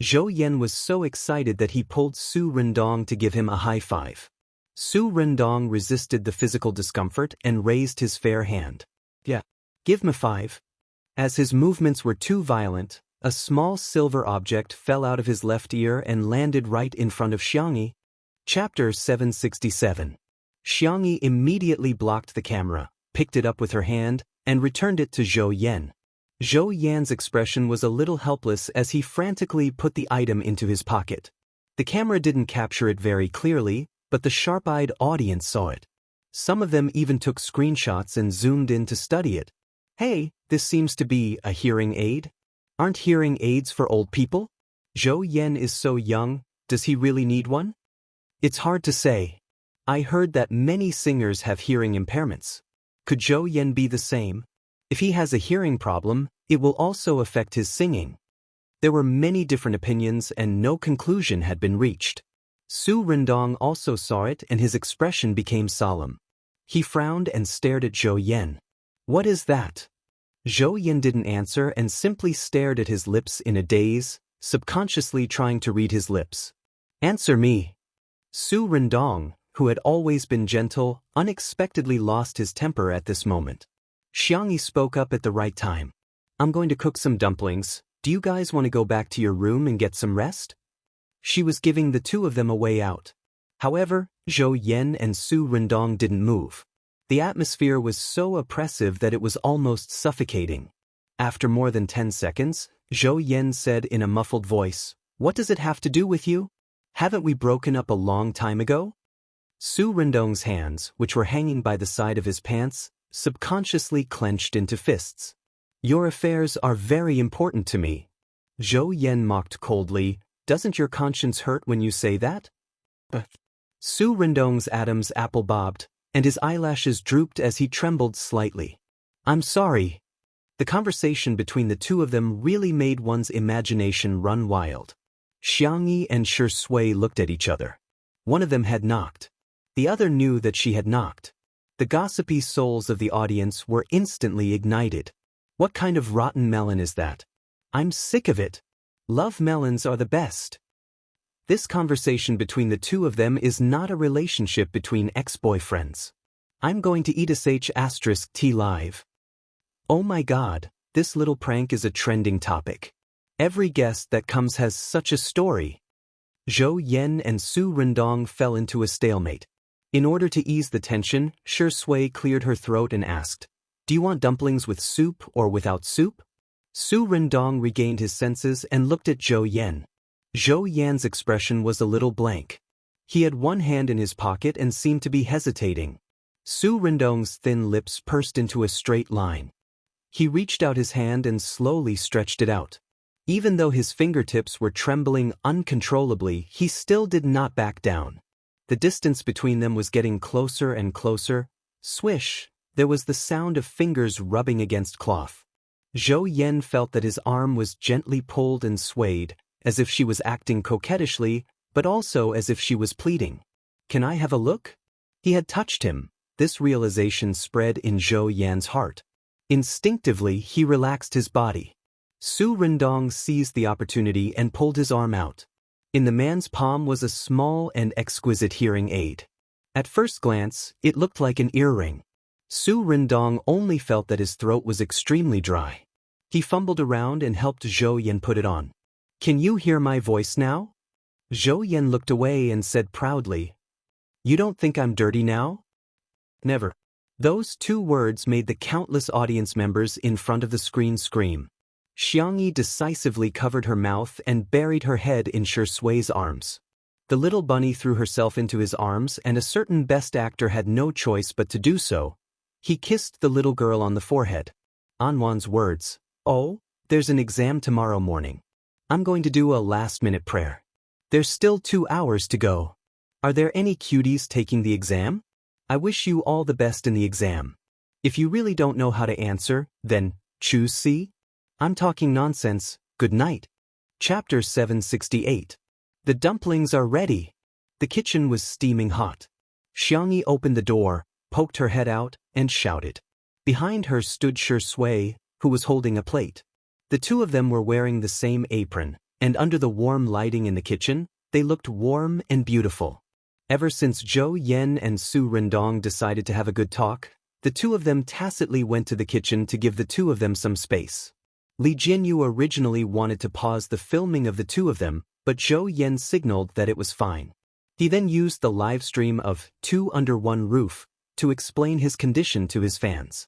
Zhou Yan was so excited that he pulled Su Rendong to give him a high five. Su Rendong resisted the physical discomfort and raised his fair hand. "Yeah, give me 5. As his movements were too violent, a small silver object fell out of his left ear and landed right in front of Xianxia. Chapter 767. Xianxia immediately blocked the camera, picked it up with her hand, and returned it to Zhou Yan. Zhou Yan's expression was a little helpless as he frantically put the item into his pocket. The camera didn't capture it very clearly, but the sharp-eyed audience saw it. Some of them even took screenshots and zoomed in to study it. "Hey, this seems to be a hearing aid. Aren't hearing aids for old people? Zhou Yan is so young, does he really need one? It's hard to say. I heard that many singers have hearing impairments. Could Zhou Yan be the same? If he has a hearing problem, it will also affect his singing." There were many different opinions and no conclusion had been reached. Su Rendong also saw it and his expression became solemn. He frowned and stared at Zhou Yan. "What is that?" Zhou Yan didn't answer and simply stared at his lips in a daze, subconsciously trying to read his lips. "Answer me." Su Rendong, who had always been gentle, unexpectedly lost his temper at this moment. Xianxia spoke up at the right time. "I'm going to cook some dumplings. Do you guys want to go back to your room and get some rest?" She was giving the two of them a way out. However, Zhou Yan and Su Rendong didn't move. The atmosphere was so oppressive that it was almost suffocating. After more than 10 seconds, Zhou Yan said in a muffled voice, "What does it have to do with you? Haven't we broken up a long time ago?" Su Rendong's hands, which were hanging by the side of his pants, subconsciously clenched into fists. "Your affairs are very important to me." Zhou Yan mocked coldly, "Doesn't your conscience hurt when you say that?" Su Rendong's Adam's apple bobbed, and his eyelashes drooped as he trembled slightly. "I'm sorry." The conversation between the two of them really made one's imagination run wild. Xianxia and Shi Sui looked at each other. One of them had knocked. The other knew that she had knocked. The gossipy souls of the audience were instantly ignited. "What kind of rotten melon is that? I'm sick of it. Love melons are the best. This conversation between the two of them is not a relationship between ex-boyfriends. I'm going to eat sh*t live. Oh my god, this little prank is a trending topic. Every guest that comes has such a story. Zhou Yan and Su Rendong fell into a stalemate. In order to ease the tension, Shui cleared her throat and asked, "Do you want dumplings with soup or without soup?" Su Rendong regained his senses and looked at Zhou Yan. Zhou Yan's expression was a little blank. He had one hand in his pocket and seemed to be hesitating. Su Rendong's thin lips pursed into a straight line. He reached out his hand and slowly stretched it out. Even though his fingertips were trembling uncontrollably, he still did not back down. The distance between them was getting closer and closer. Swish, there was the sound of fingers rubbing against cloth. Zhou Yan felt that his arm was gently pulled and swayed, as if she was acting coquettishly, but also as if she was pleading. "Can I have a look?" He had touched him. This realization spread in Zhou Yan's heart. Instinctively, he relaxed his body. Su Rendong seized the opportunity and pulled his arm out. In the man's palm was a small and exquisite hearing aid. At first glance, it looked like an earring. Su Rendong only felt that his throat was extremely dry. He fumbled around and helped Zhou Yan put it on. "Can you hear my voice now?" Zhou Yan looked away and said proudly, "You don't think I'm dirty now?" "Never." Those two words made the countless audience members in front of the screen scream. Xianxia decisively covered her mouth and buried her head in Shui's arms. The little bunny threw herself into his arms, and a certain best actor had no choice but to do so. He kissed the little girl on the forehead. Anwan's words, "Oh, there's an exam tomorrow morning. I'm going to do a last-minute prayer. There's still 2 hours to go. Are there any cuties taking the exam? I wish you all the best in the exam. If you really don't know how to answer, then choose C. I'm talking nonsense. Good night." Chapter 768. The dumplings are ready. The kitchen was steaming hot. Xianxia opened the door, poked her head out, and shouted. Behind her stood Shui, who was holding a plate. The two of them were wearing the same apron, and under the warm lighting in the kitchen, they looked warm and beautiful. Ever since Zhou Yan and Su Rendong decided to have a good talk, the two of them tacitly went to the kitchen to give the two of them some space. Li Jinyu originally wanted to pause the filming of the two of them, but Zhou Yan signaled that it was fine. He then used the live stream of Two Under One Roof to explain his condition to his fans.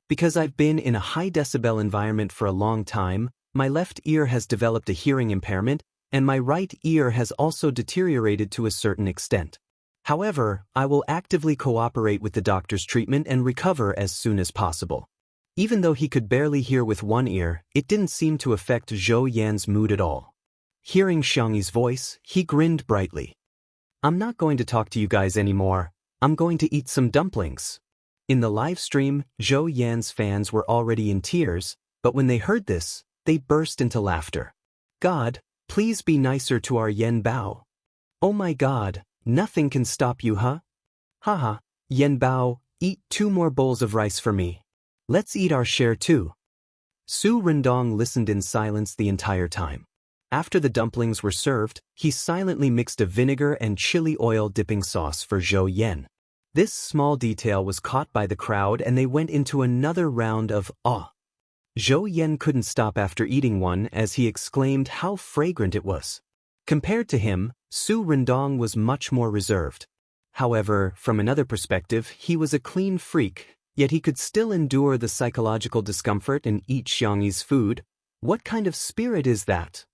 "Because I've been in a high-decibel environment for a long time, my left ear has developed a hearing impairment, and my right ear has also deteriorated to a certain extent. However, I will actively cooperate with the doctor's treatment and recover as soon as possible." Even though he could barely hear with one ear, it didn't seem to affect Zhou Yan's mood at all. Hearing Xianxi's voice, he grinned brightly. "I'm not going to talk to you guys anymore. I'm going to eat some dumplings." In the live stream, Zhou Yan's fans were already in tears, but when they heard this, they burst into laughter. "God, please be nicer to our Yan Bao. Oh my god, nothing can stop you, huh? Haha, Yan Bao, eat 2 more bowls of rice for me. Let's eat our share too." Su Rendong listened in silence the entire time. After the dumplings were served, he silently mixed a vinegar and chili oil dipping sauce for Zhou Yan. This small detail was caught by the crowd and they went into another round of awe. Zhou Yan couldn't stop after eating one as he exclaimed how fragrant it was. Compared to him, Su Rendong was much more reserved. However, from another perspective, he was a clean freak, yet he could still endure the psychological discomfort and eat Xianxi's food. What kind of spirit is that?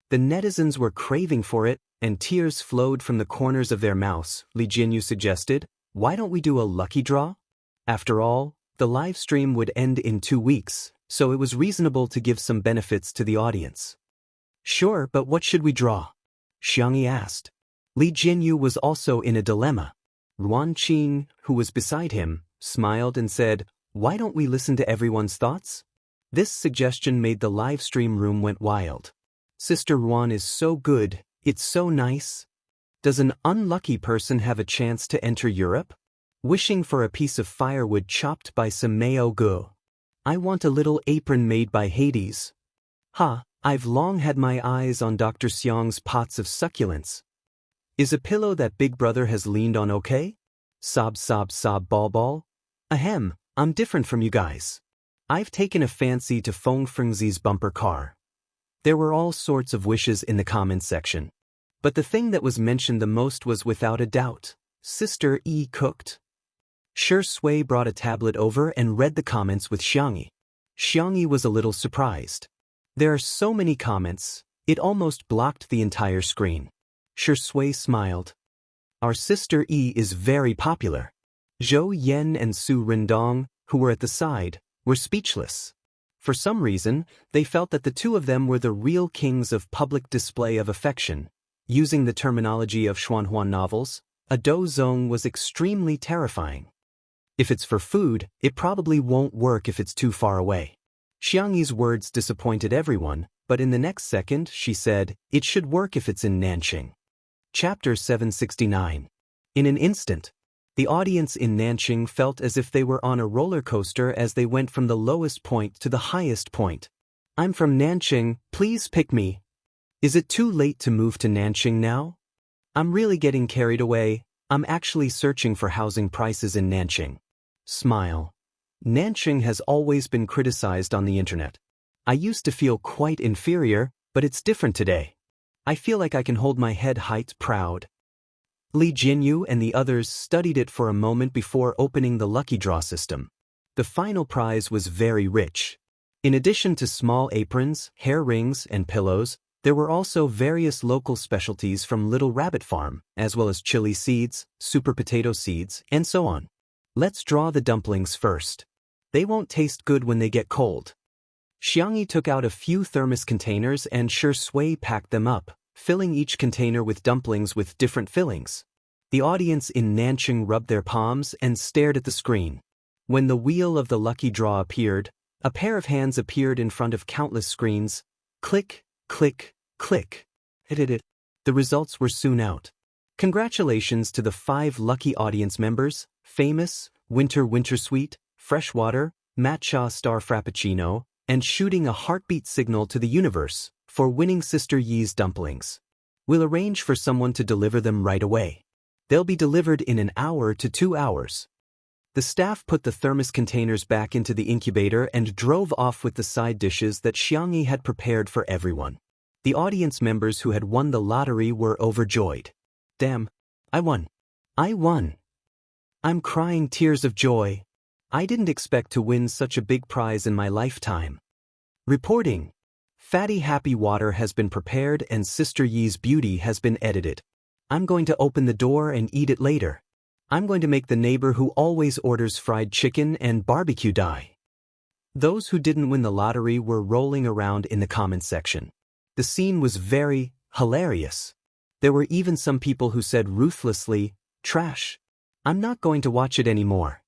The netizens were craving for it, and tears flowed from the corners of their mouths. Li Jinyu suggested, "Why don't we do a lucky draw?" After all, the live stream would end in 2 weeks, so it was reasonable to give some benefits to the audience. "Sure, but what should we draw?" Xianxia asked. Li Jinyu was also in a dilemma. Ruan Qing, who was beside him, smiled and said, "Why don't we listen to everyone's thoughts?" This suggestion made the live stream room went wild. "Sister Ruan is so good, it's so nice. Does an unlucky person have a chance to enter Europe? Wishing for a piece of firewood chopped by some Mao Gu. I want a little apron made by Hades. I've long had my eyes on Dr. Xiang's pots of succulents. Is a pillow that Big Brother has leaned on okay? Sob sob sob ball ball. Ahem, I'm different from you guys. I've taken a fancy to Feng Fengzi's bumper car. There were all sorts of wishes in the comments section. But the thing that was mentioned the most was without a doubt, Sister E cooked. Shui brought a tablet over and read the comments with Xianxia. Xianxia was a little surprised. There are so many comments, it almost blocked the entire screen. Shui smiled. Our Sister E is very popular. Zhou Yan and Su Rindong, who were at the side, were speechless. For some reason, they felt that the two of them were the real kings of public display of affection. Using the terminology of Xuanhuan novels, a dozong was extremely terrifying. If it's for food, it probably won't work if it's too far away. Xiangyi's words disappointed everyone, but in the next second she said, it should work if it's in Nanqing. Chapter 769. In an instant, the audience in Nanqing felt as if they were on a roller coaster as they went from the lowest point to the highest point. I'm from Nanqing, please pick me. Is it too late to move to Nanqing now? I'm really getting carried away, I'm actually searching for housing prices in Nanqing. Smile. Nanqing has always been criticized on the internet. I used to feel quite inferior, but it's different today. I feel like I can hold my head high proud. Li Jinyu and the others studied it for a moment before opening the lucky draw system. The final prize was very rich. In addition to small aprons, hair rings, and pillows, there were also various local specialties from Little Rabbit Farm, as well as chili seeds, super potato seeds, and so on. Let's draw the dumplings first. They won't taste good when they get cold. Xiangxia took out a few thermos containers and Shui packed them up, filling each container with dumplings with different fillings. The audience in Nanqing rubbed their palms and stared at the screen. When the wheel of the lucky draw appeared, a pair of hands appeared in front of countless screens. Click, click, click. The results were soon out. Congratulations to the 5 lucky audience members: Famous, Winter Sweet, Freshwater, Matcha Star Frappuccino, and Shooting a Heartbeat Signal to the Universe, for winning Sister Yi's dumplings. We'll arrange for someone to deliver them right away. They'll be delivered in an hour to 2 hours. The staff put the thermos containers back into the incubator and drove off with the side dishes that Xiangxia had prepared for everyone. The audience members who had won the lottery were overjoyed. Damn, I won. I won. I'm crying tears of joy. I didn't expect to win such a big prize in my lifetime. Reporting. Fatty Happy Water has been prepared and Sister Yi's Beauty has been edited. I'm going to open the door and eat it later. I'm going to make the neighbor who always orders fried chicken and barbecue die. Those who didn't win the lottery were rolling around in the comments section. The scene was very hilarious. There were even some people who said ruthlessly, trash. I'm not going to watch it anymore.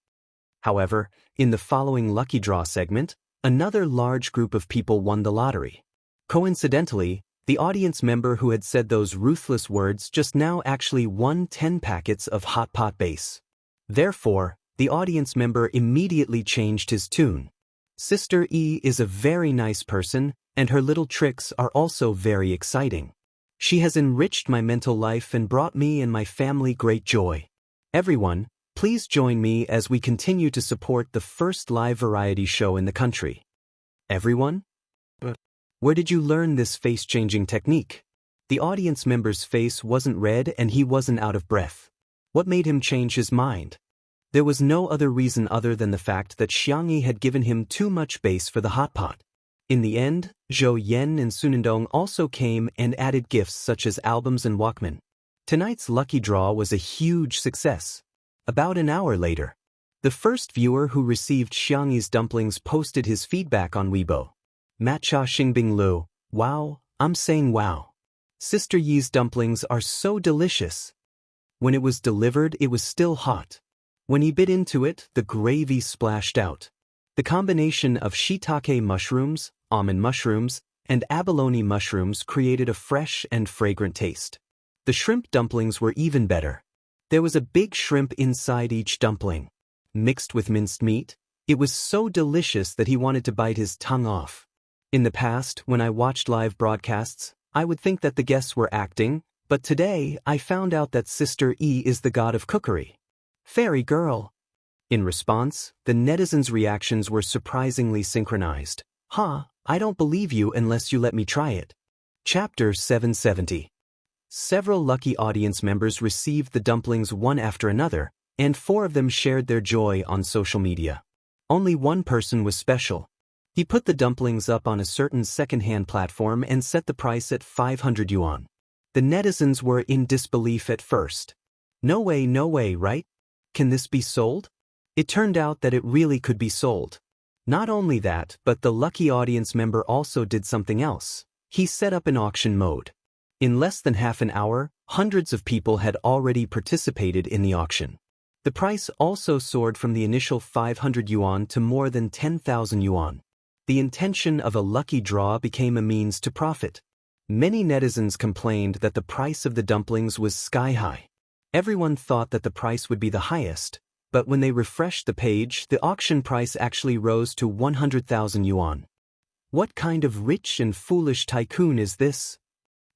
However, in the following lucky draw segment, another large group of people won the lottery. Coincidentally, the audience member who had said those ruthless words just now actually won 10 packets of hot pot base. Therefore, the audience member immediately changed his tune. Sister E is a very nice person, and her little tricks are also very exciting. She has enriched my mental life and brought me and my family great joy. Everyone, please join me as we continue to support the first live variety show in the country. Everyone? But where did you learn this face-changing technique? The audience member's face wasn't red and he wasn't out of breath. What made him change his mind? There was no other reason other than the fact that Xiangxia had given him too much base for the hot pot. In the end, Zhou Yan and Sunindong also came and added gifts such as albums and Walkman. Tonight's lucky draw was a huge success. About an hour later, the first viewer who received Xiangyi's dumplings posted his feedback on Weibo. Matcha Xingbing Lu, wow, I'm saying wow. Sister Yi's dumplings are so delicious. When it was delivered, it was still hot. When he bit into it, the gravy splashed out. The combination of shiitake mushrooms, almond mushrooms, and abalone mushrooms created a fresh and fragrant taste. The shrimp dumplings were even better. There was a big shrimp inside each dumpling. Mixed with minced meat, it was so delicious that he wanted to bite his tongue off. In the past, when I watched live broadcasts, I would think that the guests were acting, but today I found out that Sister E is the god of cookery. Fairy girl. In response, the netizens' reactions were surprisingly synchronized. I don't believe you unless you let me try it. Chapter 770. Several lucky audience members received the dumplings one after another, and 4 of them shared their joy on social media. Only one person was special. He put the dumplings up on a certain second-hand platform and set the price at 500 yuan. The netizens were in disbelief at first. No way, right? Can this be sold? It turned out that it really could be sold. Not only that, but the lucky audience member also did something else. He set up an auction mode. In less than half an hour, hundreds of people had already participated in the auction. The price also soared from the initial 500 yuan to more than 10,000 yuan. The intention of a lucky draw became a means to profit. Many netizens complained that the price of the dumplings was sky high. Everyone thought that the price would be the highest, but when they refreshed the page, the auction price actually rose to 100,000 yuan. What kind of rich and foolish tycoon is this?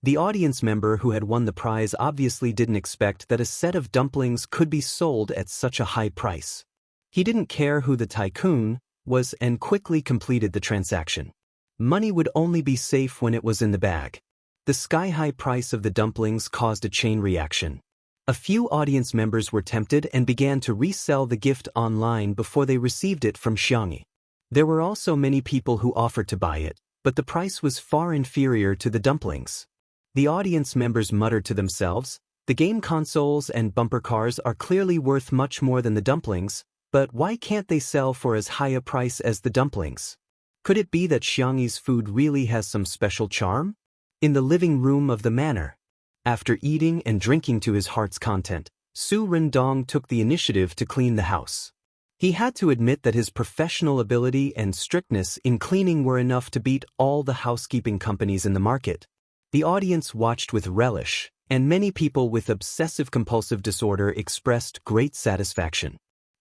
The audience member who had won the prize obviously didn't expect that a set of dumplings could be sold at such a high price. He didn't care who the tycoon was and quickly completed the transaction. Money would only be safe when it was in the bag. The sky-high price of the dumplings caused a chain reaction. A few audience members were tempted and began to resell the gift online before they received it from Xianxia. There were also many people who offered to buy it, but the price was far inferior to the dumplings. The audience members muttered to themselves, the game consoles and bumper cars are clearly worth much more than the dumplings, but why can't they sell for as high a price as the dumplings? Could it be that Xianxia's food really has some special charm? In the living room of the manor, after eating and drinking to his heart's content, Su Rendong took the initiative to clean the house. He had to admit that his professional ability and strictness in cleaning were enough to beat all the housekeeping companies in the market. The audience watched with relish, and many people with obsessive-compulsive disorder expressed great satisfaction.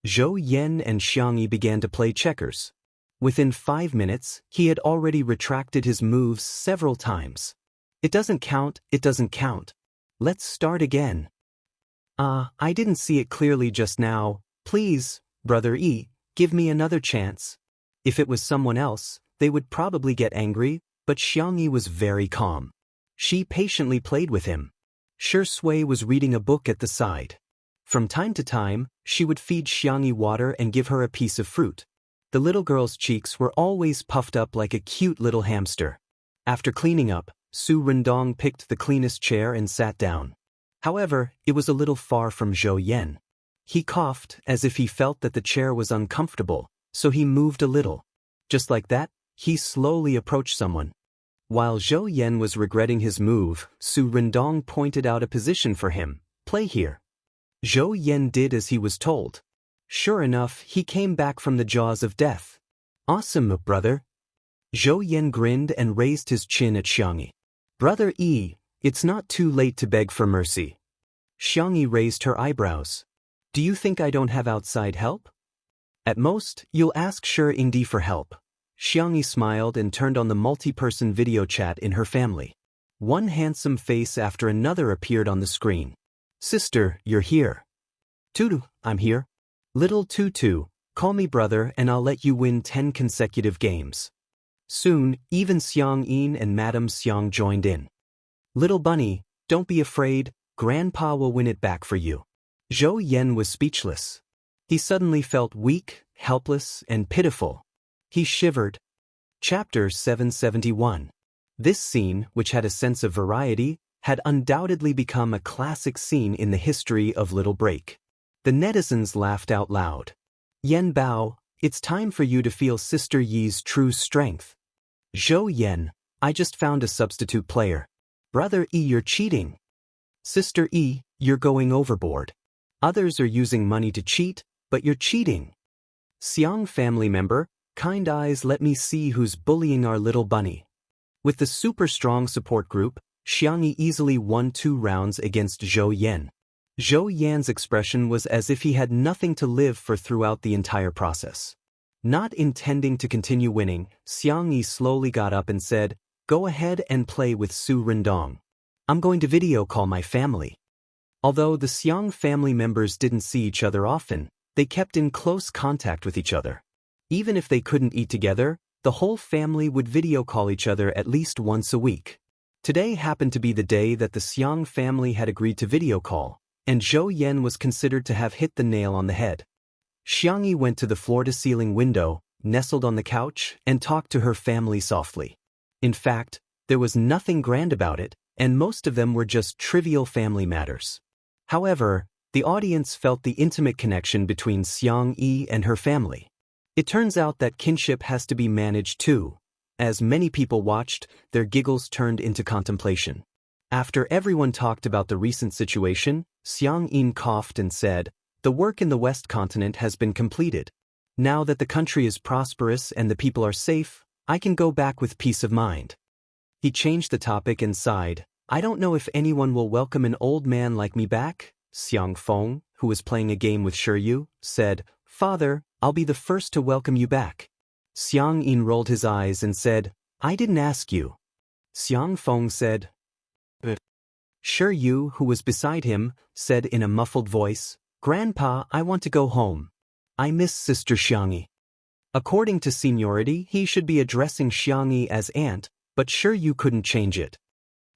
Zhou Yan and Xianxia began to play checkers. Within 5 minutes, he had already retracted his moves several times. It doesn't count. Let's start again. I didn't see it clearly just now. Please, Brother E, give me another chance. If it was someone else, they would probably get angry, but Xianxia was very calm. She patiently played with him. Shui was reading a book at the side. From time to time, she would feed Xianxia water and give her a piece of fruit. The little girl's cheeks were always puffed up like a cute little hamster. After cleaning up, Su Rendong picked the cleanest chair and sat down. However, it was a little far from Zhou Yan. He coughed as if he felt that the chair was uncomfortable, so he moved a little. Just like that, he slowly approached someone. While Zhou Yan was regretting his move, Su Rendong pointed out a position for him. Play here. Zhou Yan did as he was told. Sure enough, he came back from the jaws of death. Awesome, brother. Zhou Yan grinned and raised his chin at Xianxia. Brother E, it's not too late to beg for mercy. Xianxia raised her eyebrows. Do you think I don't have outside help? At most, you'll ask Shi Yingdi for help. Xianxia smiled and turned on the multi-person video chat in her family. One handsome face after another appeared on the screen. Sister, you're here. Tutu, I'm here. Little Tutu, call me brother and I'll let you win 10 consecutive games. Soon, even Xiang Yin and Madame Xiang joined in. Little bunny, don't be afraid, Grandpa will win it back for you. Zhou Yan was speechless. He suddenly felt weak, helpless, and pitiful. He shivered. Chapter 771. This scene, which had a sense of variety, had undoubtedly become a classic scene in the history of Little Break. The netizens laughed out loud. Yan Bao, it's time for you to feel Sister Yi's true strength. Zhou Yan, I just found a substitute player. Brother E, you're cheating. Sister E, you're going overboard. Others are using money to cheat, but you're cheating. Xiang family member, kind eyes, let me see who's bullying our little bunny. With the super strong support group, Xianxia easily won 2 rounds against Zhou Yan. Zhou Yan's expression was as if he had nothing to live for throughout the entire process. Not intending to continue winning, Xianxia slowly got up and said, "Go ahead and play with Su Rendong. I'm going to video call my family." Although the Xiang family members didn't see each other often, they kept in close contact with each other. Even if they couldn't eat together, the whole family would video call each other at least once a week. Today happened to be the day that the Xiang family had agreed to video call, and Zhou Yan was considered to have hit the nail on the head. Xianxia went to the floor-to-ceiling window, nestled on the couch, and talked to her family softly. In fact, there was nothing grand about it, and most of them were just trivial family matters. However, the audience felt the intimate connection between Xianxia and her family. It turns out that kinship has to be managed too. As many people watched, their giggles turned into contemplation. After everyone talked about the recent situation, Xianxia coughed and said, "The work in the West Continent has been completed. Now that the country is prosperous and the people are safe, I can go back with peace of mind." He changed the topic and sighed, "I don't know if anyone will welcome an old man like me back." Xiang Feng, who was playing a game with Shiyu, said, "Father, I'll be the first to welcome you back." Xiang Yin rolled his eyes and said, "I didn't ask you." Xiang Feng said, "But." Shiyu, who was beside him, said in a muffled voice, "Grandpa, I want to go home. I miss Sister Xiangxia." According to seniority, he should be addressing Xiangxia as aunt, but Shiyu couldn't change it.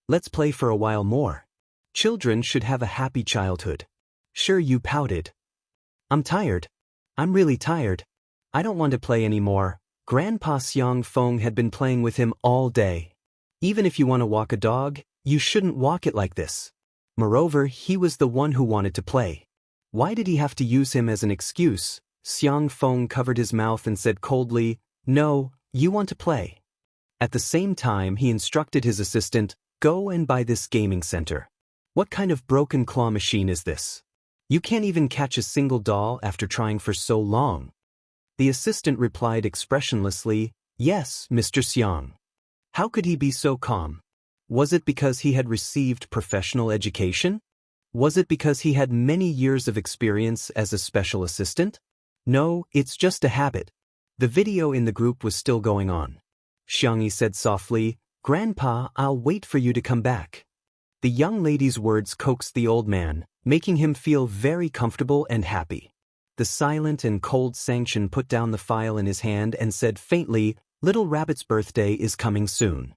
"Let's play for a while more. Children should have a happy childhood." Shiyu pouted. "I'm tired. I'm really tired. I don't want to play anymore." Grandpa Xiang Feng had been playing with him all day. "Even if you want to walk a dog, you shouldn't walk it like this." Moreover, he was the one who wanted to play. Why did he have to use him as an excuse? Xiang Feng covered his mouth and said coldly, "No, you want to play." At the same time, he instructed his assistant, "Go and buy this gaming center. What kind of broken claw machine is this? You can't even catch a single doll after trying for so long." The assistant replied expressionlessly, "Yes, Mr. Xiang." How could he be so calm? Was it because he had received professional education? Was it because he had many years of experience as a special assistant? No, it's just a habit. The video in the group was still going on. Xiangxia said softly, "Grandpa, I'll wait for you to come back." The young lady's words coaxed the old man, making him feel very comfortable and happy. The silent and cold Xianxia put down the file in his hand and said faintly, "Little Rabbit's birthday is coming soon."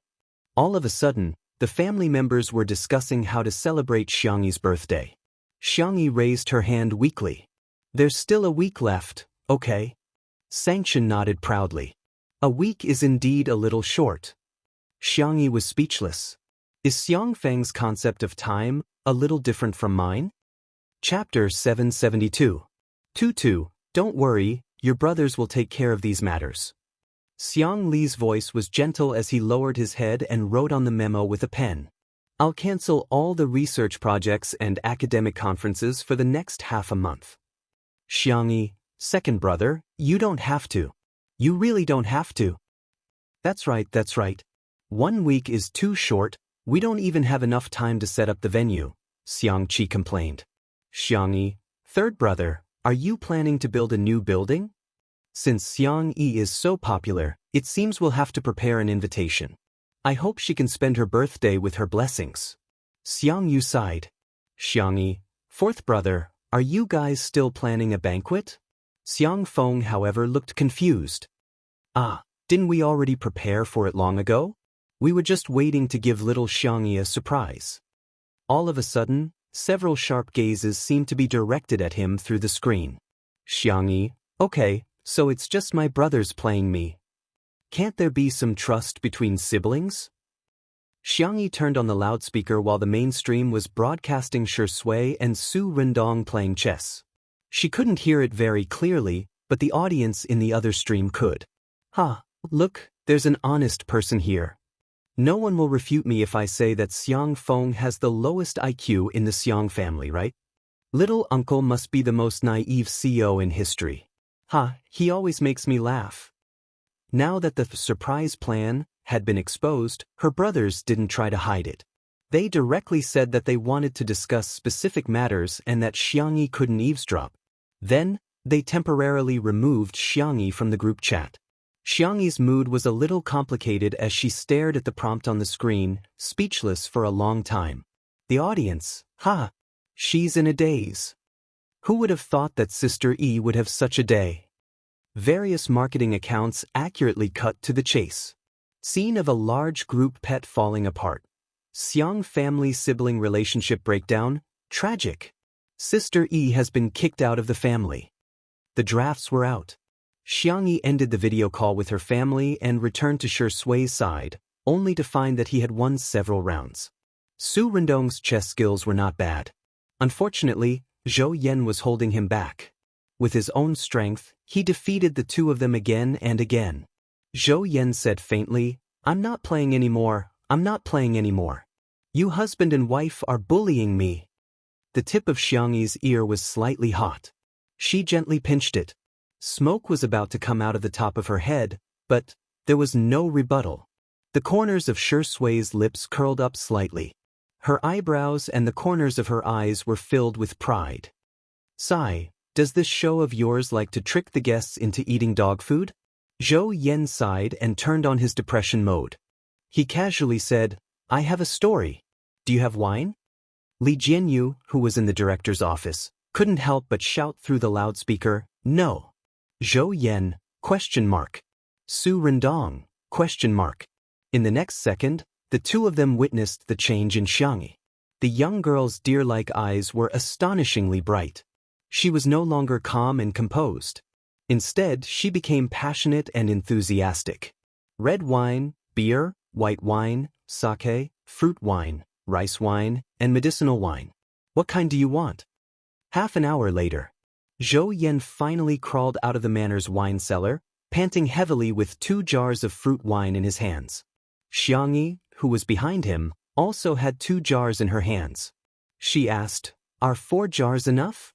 All of a sudden, the family members were discussing how to celebrate Xiangxia's birthday. Xiangxia raised her hand weakly. "There's still a week left, okay?" Xianxia nodded proudly. "A week is indeed a little short." Xiangxia was speechless. Is Xiang Feng's concept of time a little different from mine? Chapter 772. Tutu, don't worry, your brothers will take care of these matters. Xiang Li's voice was gentle as he lowered his head and wrote on the memo with a pen. "I'll cancel all the research projects and academic conferences for the next half a month." Xiangxia, second brother, you don't have to. You really don't have to. That's right, that's right. 1 week is too short, we don't even have enough time to set up the venue, Xiangqi complained. Xiangxia, third brother, are you planning to build a new building? Since Xiangxia is so popular, it seems we'll have to prepare an invitation. I hope she can spend her birthday with her blessings. Xiangyu sighed. Xiangxia, fourth brother, are you guys still planning a banquet? Xiang Feng, however, looked confused. Ah, didn't we already prepare for it long ago? We were just waiting to give little Xiangxia a surprise. All of a sudden, several sharp gazes seemed to be directed at him through the screen. Xiangxia, okay, so it's just my brothers playing me. Can't there be some trust between siblings? Xiangxia turned on the loudspeaker while the mainstream was broadcasting Shui and Su Rendong playing chess. She couldn't hear it very clearly, but the audience in the other stream could. Look, there's an honest person here. No one will refute me if I say that Xiang Feng has the lowest IQ in the Xiang family, right? Little uncle must be the most naive CEO in history. He always makes me laugh. Now that the surprise plan had been exposed, her brothers didn't try to hide it. They directly said that they wanted to discuss specific matters and that Xiangxia couldn't eavesdrop. Then, They temporarily removed Xianxia from the group chat. Xianxia's mood was a little complicated as she stared at the prompt on the screen, speechless for a long time. The audience, she's in a daze. Who would have thought that Sister E would have such a day? Various marketing accounts accurately cut to the chase. Scene of a large group pet falling apart. Xiang family sibling relationship breakdown, tragic. Sister E has been kicked out of the family. The drafts were out. Xianxia ended the video call with her family and returned to Shui's side, only to find that he had won several rounds. Su Rendong's chess skills were not bad. Unfortunately, Zhou Yan was holding him back. With his own strength, he defeated the two of them again and again. Zhou Yan said faintly, "I'm not playing anymore, I'm not playing anymore. You husband and wife are bullying me." The tip of Xiangxi's ear was slightly hot. She gently pinched it. Smoke was about to come out of the top of her head, but there was no rebuttal. The corners of Shui's lips curled up slightly. Her eyebrows and the corners of her eyes were filled with pride. "Sai, does this show of yours like to trick the guests into eating dog food?" Zhou Yan sighed and turned on his depression mode. He casually said, "I have a story. Do you have wine?" Li Jianyu, who was in the director's office, couldn't help but shout through the loudspeaker, "No." Zhou Yan, ? Su Rendong, ? In the next second, the two of them witnessed the change in Xianxia. The young girl's deer-like eyes were astonishingly bright. She was no longer calm and composed. Instead, she became passionate and enthusiastic. Red wine, beer, white wine, sake, fruit wine, rice wine, and medicinal wine. What kind do you want? Half an hour later, Zhou Yan finally crawled out of the manor's wine cellar, panting heavily with 2 jars of fruit wine in his hands. Xianxia, who was behind him, also had 2 jars in her hands. She asked, "Are 4 jars enough?"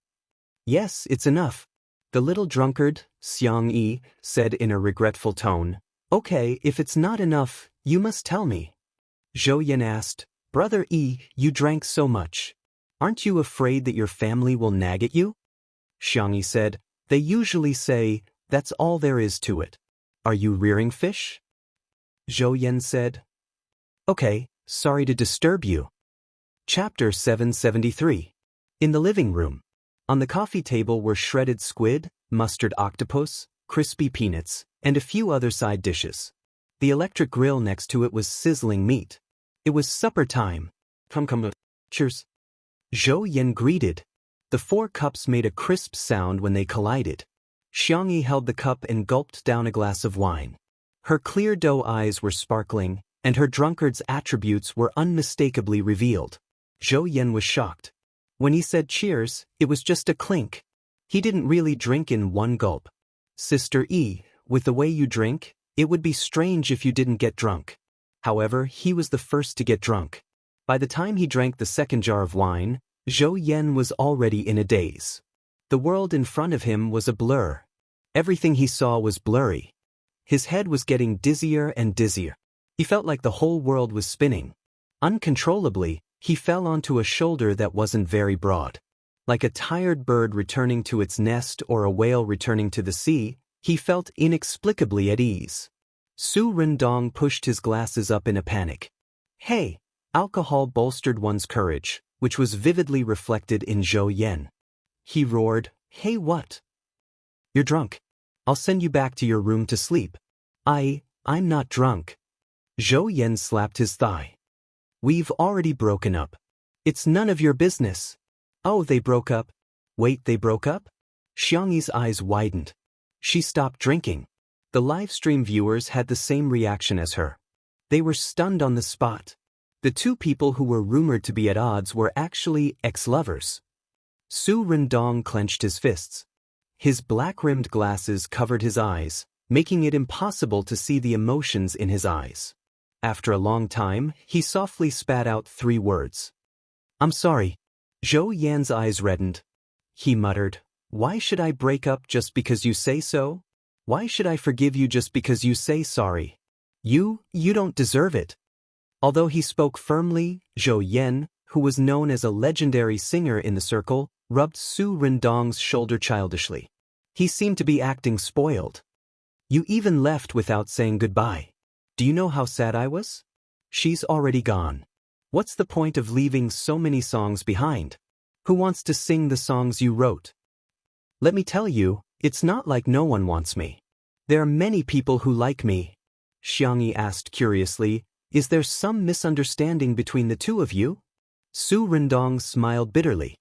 "Yes, it's enough." The little drunkard, Xianxia, said in a regretful tone, "Okay, if it's not enough, you must tell me." Zhou Yan asked, "Brother E, you drank so much. Aren't you afraid that your family will nag at you?" Xianxia said, "They usually say, that's all there is to it. Are you rearing fish?" Zhou Yan said, "Okay, sorry to disturb you." Chapter 773. In the living room. On the coffee table were shredded squid, mustard octopus, crispy peanuts, and a few other side dishes. The electric grill next to it was sizzling meat. It was supper time. Come. Cheers. Zhou Yan greeted. The 4 cups made a crisp sound when they collided. Xianxia held the cup and gulped down a glass of wine. Her clear doe eyes were sparkling, and her drunkard's attributes were unmistakably revealed. Zhou Yan was shocked. When he said cheers, it was just a clink. He didn't really drink in one gulp. "Sister E, with the way you drink, it would be strange if you didn't get drunk." However, he was the first to get drunk. By the time he drank the 2nd jar of wine, Zhou Yan was already in a daze. The world in front of him was a blur. Everything he saw was blurry. His head was getting dizzier and dizzier. He felt like the whole world was spinning. Uncontrollably, he fell onto a shoulder that wasn't very broad. Like a tired bird returning to its nest or a whale returning to the sea, he felt inexplicably at ease. Su Rendong pushed his glasses up in a panic. "Hey!" Alcohol bolstered one's courage, which was vividly reflected in Zhou Yan. He roared, "Hey, what? You're drunk. I'll send you back to your room to sleep." I'm not drunk." Zhou Yan slapped his thigh. "We've already broken up. It's none of your business." "Oh, they broke up? Wait, they broke up?" Xiangxi's eyes widened. She stopped drinking. The live stream viewers had the same reaction as her. They were stunned on the spot. The 2 people who were rumored to be at odds were actually ex-lovers. Su Rendong clenched his fists. His black-rimmed glasses covered his eyes, making it impossible to see the emotions in his eyes. After a long time, he softly spat out 3 words. "I'm sorry." Zhou Yan's eyes reddened. He muttered, "Why should I break up just because you say so? Why should I forgive you just because you say sorry? You don't deserve it." Although he spoke firmly, Zhou Yan, who was known as a legendary singer in the circle, rubbed Su Rendong's shoulder childishly. He seemed to be acting spoiled. You even left without saying goodbye. Do you know how sad I was? She's already gone. What's the point of leaving so many songs behind? Who wants to sing the songs you wrote? Let me tell you, it's not like no one wants me. There are many people who like me. Xianxia asked curiously, is there some misunderstanding between the two of you? Su Rendong smiled bitterly.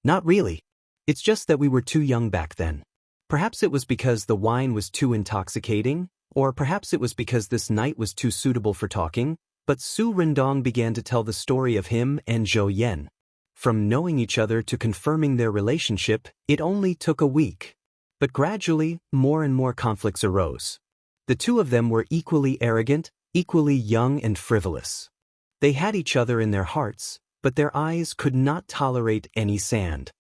Not really. It's just that we were too young back then. Perhaps it was because the wine was too intoxicating, or perhaps it was because this night was too suitable for talking, but Su Rendong began to tell the story of him and Zhou Yan. From knowing each other to confirming their relationship, it only took a week. But gradually, more and more conflicts arose. The two of them were equally arrogant, equally young and frivolous. They had each other in their hearts, but their eyes could not tolerate any sand.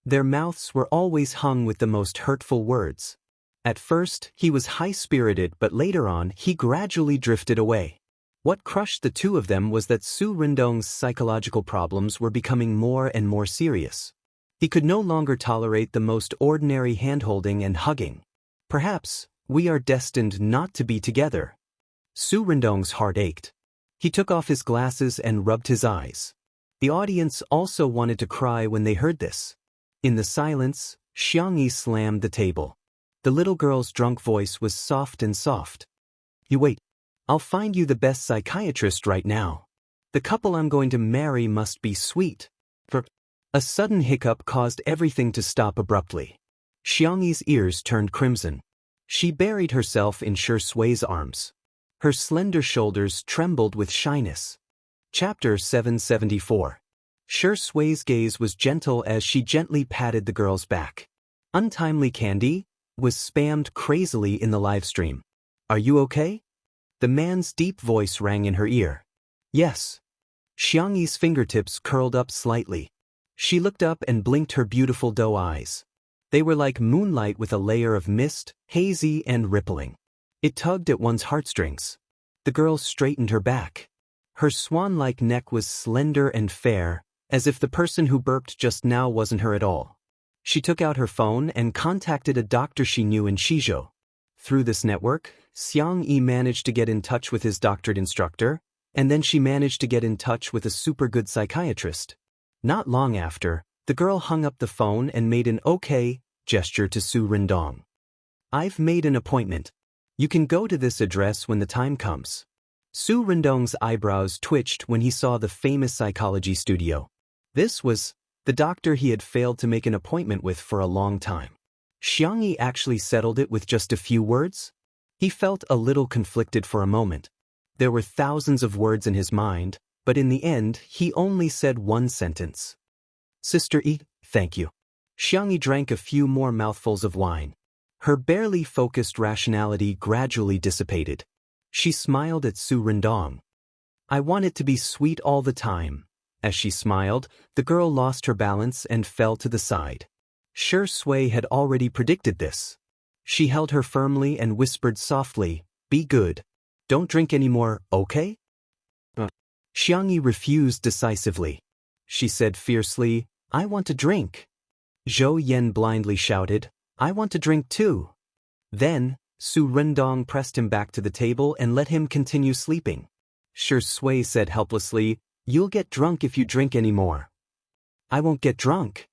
Their mouths were always hung with the most hurtful words. At first, he was high-spirited, but later on, he gradually drifted away. What crushed the two of them was that Su Rendong's psychological problems were becoming more and more serious. He could no longer tolerate the most ordinary hand-holding and hugging. Perhaps, we are destined not to be together. Su Rendong's heart ached. He took off his glasses and rubbed his eyes. The audience also wanted to cry when they heard this. In the silence, Xianxia slammed the table. The little girl's drunk voice was soft and soft. You wait. I'll find you the best psychiatrist right now. The couple I'm going to marry must be sweet. A sudden hiccup caused everything to stop abruptly. Xianxi's ears turned crimson. She buried herself in Shui's arms. Her slender shoulders trembled with shyness. Chapter 774. Shui's gaze was gentle as she gently patted the girl's back. Untimely candy was spammed crazily in the live stream. Are you okay? The man's deep voice rang in her ear. Yes. Xianxi's fingertips curled up slightly. She looked up and blinked her beautiful doe eyes. They were like moonlight with a layer of mist, hazy and rippling. It tugged at one's heartstrings. The girl straightened her back. Her swan-like neck was slender and fair, as if the person who burped just now wasn't her at all. She took out her phone and contacted a doctor she knew in Shizhou. Through this network, Xianxia managed to get in touch with his doctorate instructor, and then she managed to get in touch with a super good psychiatrist. Not long after, the girl hung up the phone and made an okay gesture to Su Rendong. I've made an appointment. You can go to this address when the time comes. Su Rendong's eyebrows twitched when he saw the famous psychology studio. This was the doctor he had failed to make an appointment with for a long time. Xianxia actually settled it with just a few words? He felt a little conflicted for a moment. There were thousands of words in his mind, but in the end, he only said one sentence. Sister E, thank you. Xianxia drank a few more mouthfuls of wine. Her barely focused rationality gradually dissipated. She smiled at Su Rendong. I want it to be sweet all the time. As she smiled, the girl lost her balance and fell to the side. Shui had already predicted this. She held her firmly and whispered softly, be good. Don't drink anymore, okay? Xianxia refused decisively. She said fiercely, I want to drink. Zhou Yan blindly shouted, I want to drink too. Then, Su Rendong pressed him back to the table and let him continue sleeping. Shui said helplessly, you'll get drunk if you drink anymore. I won't get drunk.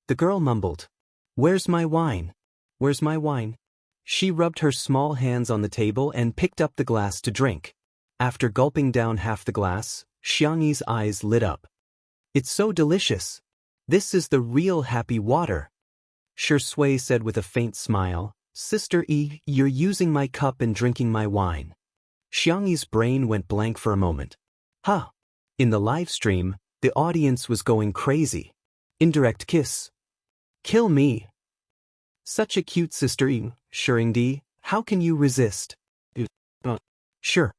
The girl mumbled. Where's my wine? Where's my wine? She rubbed her small hands on the table and picked up the glass to drink. After gulping down half the glass, Xianxi's eyes lit up. It's so delicious. This is the real happy water. Shui said with a faint smile, Sister E, you're using my cup and drinking my wine. Xianxi's brain went blank for a moment. Huh. In the live stream, the audience was going crazy. Indirect kiss. Kill me. Such a cute Sister E, Shuringdi, how can you resist? Sure.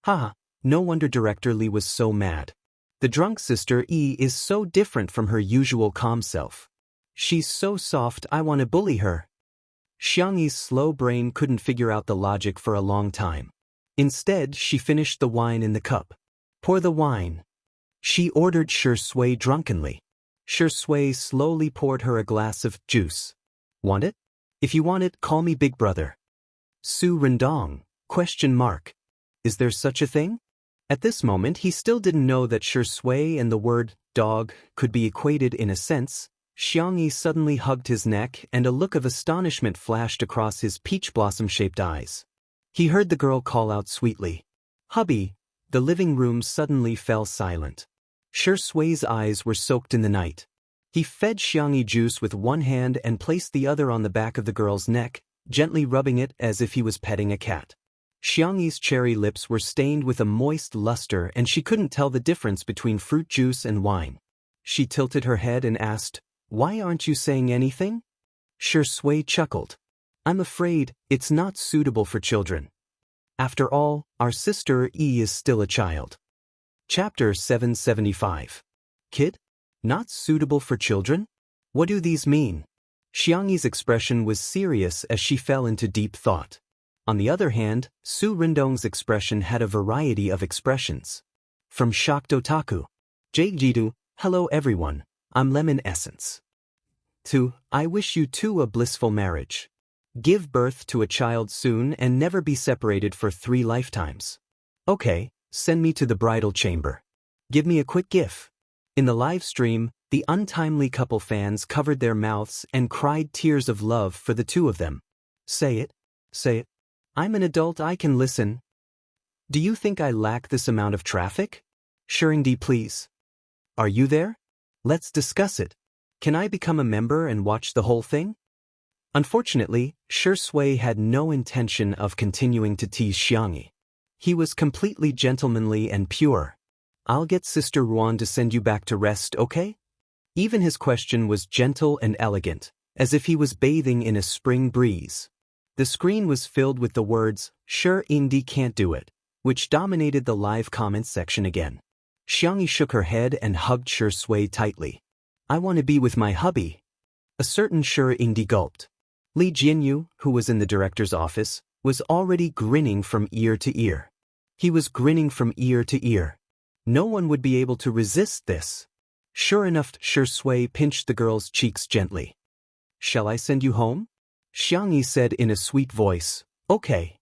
Haha, no wonder Director Li was so mad. The drunk Sister E is so different from her usual calm self. She's so soft I want to bully her. Xianxi's slow brain couldn't figure out the logic for a long time. Instead, she finished the wine in the cup. Pour the wine. She ordered Shui drunkenly. Shui slowly poured her a glass of juice. Want it? If you want it, call me Big Brother. Su Rendong? ? Is there such a thing? At this moment he still didn't know that Shui and the word dog could be equated in a sense. Xianxia suddenly hugged his neck and a look of astonishment flashed across his peach blossom-shaped eyes. He heard the girl call out sweetly, "Hubby." The living room suddenly fell silent. Shui's eyes were soaked in the night. He fed Xianxia juice with one hand and placed the other on the back of the girl's neck, gently rubbing it as if he was petting a cat. Xiangxi's cherry lips were stained with a moist luster and she couldn't tell the difference between fruit juice and wine. She tilted her head and asked, "Why aren't you saying anything?" Shui chuckled. "I'm afraid it's not suitable for children. After all, our sister E is still a child." Chapter 775. Kid? Not suitable for children? What do these mean? Xiangxi's expression was serious as she fell into deep thought. On the other hand, Su Rendong's expression had a variety of expressions. From shocked otaku, Jidu, "Hello everyone, I'm Lemon Essence," to, "I wish you two a blissful marriage. Give birth to a child soon and never be separated for 3 lifetimes. Okay, send me to the bridal chamber. Give me a quick gif." In the live stream, the untimely couple fans covered their mouths and cried tears of love for the two of them. Say it. Say it. I'm an adult, I can listen. Do you think I lack this amount of traffic? Shurindi, please. Are you there? Let's discuss it. Can I become a member and watch the whole thing? Unfortunately, Shui had no intention of continuing to tease Xianxia. He was completely gentlemanly and pure. "I'll get Sister Ruan to send you back to rest, okay?" Even his question was gentle and elegant, as if he was bathing in a spring breeze. The screen was filled with the words, "Sure Indy can't do it," which dominated the live comments section again. Xianxia shook her head and hugged Shui tightly. "I want to be with my hubby." A certain Sure Indy gulped. Li Jinyu, who was in the director's office, was already grinning from ear to ear. He was grinning from ear to ear. No one would be able to resist this. Sure enough, Shui pinched the girl's cheeks gently. "Shall I send you home?" Xianxia said in a sweet voice, "Okay."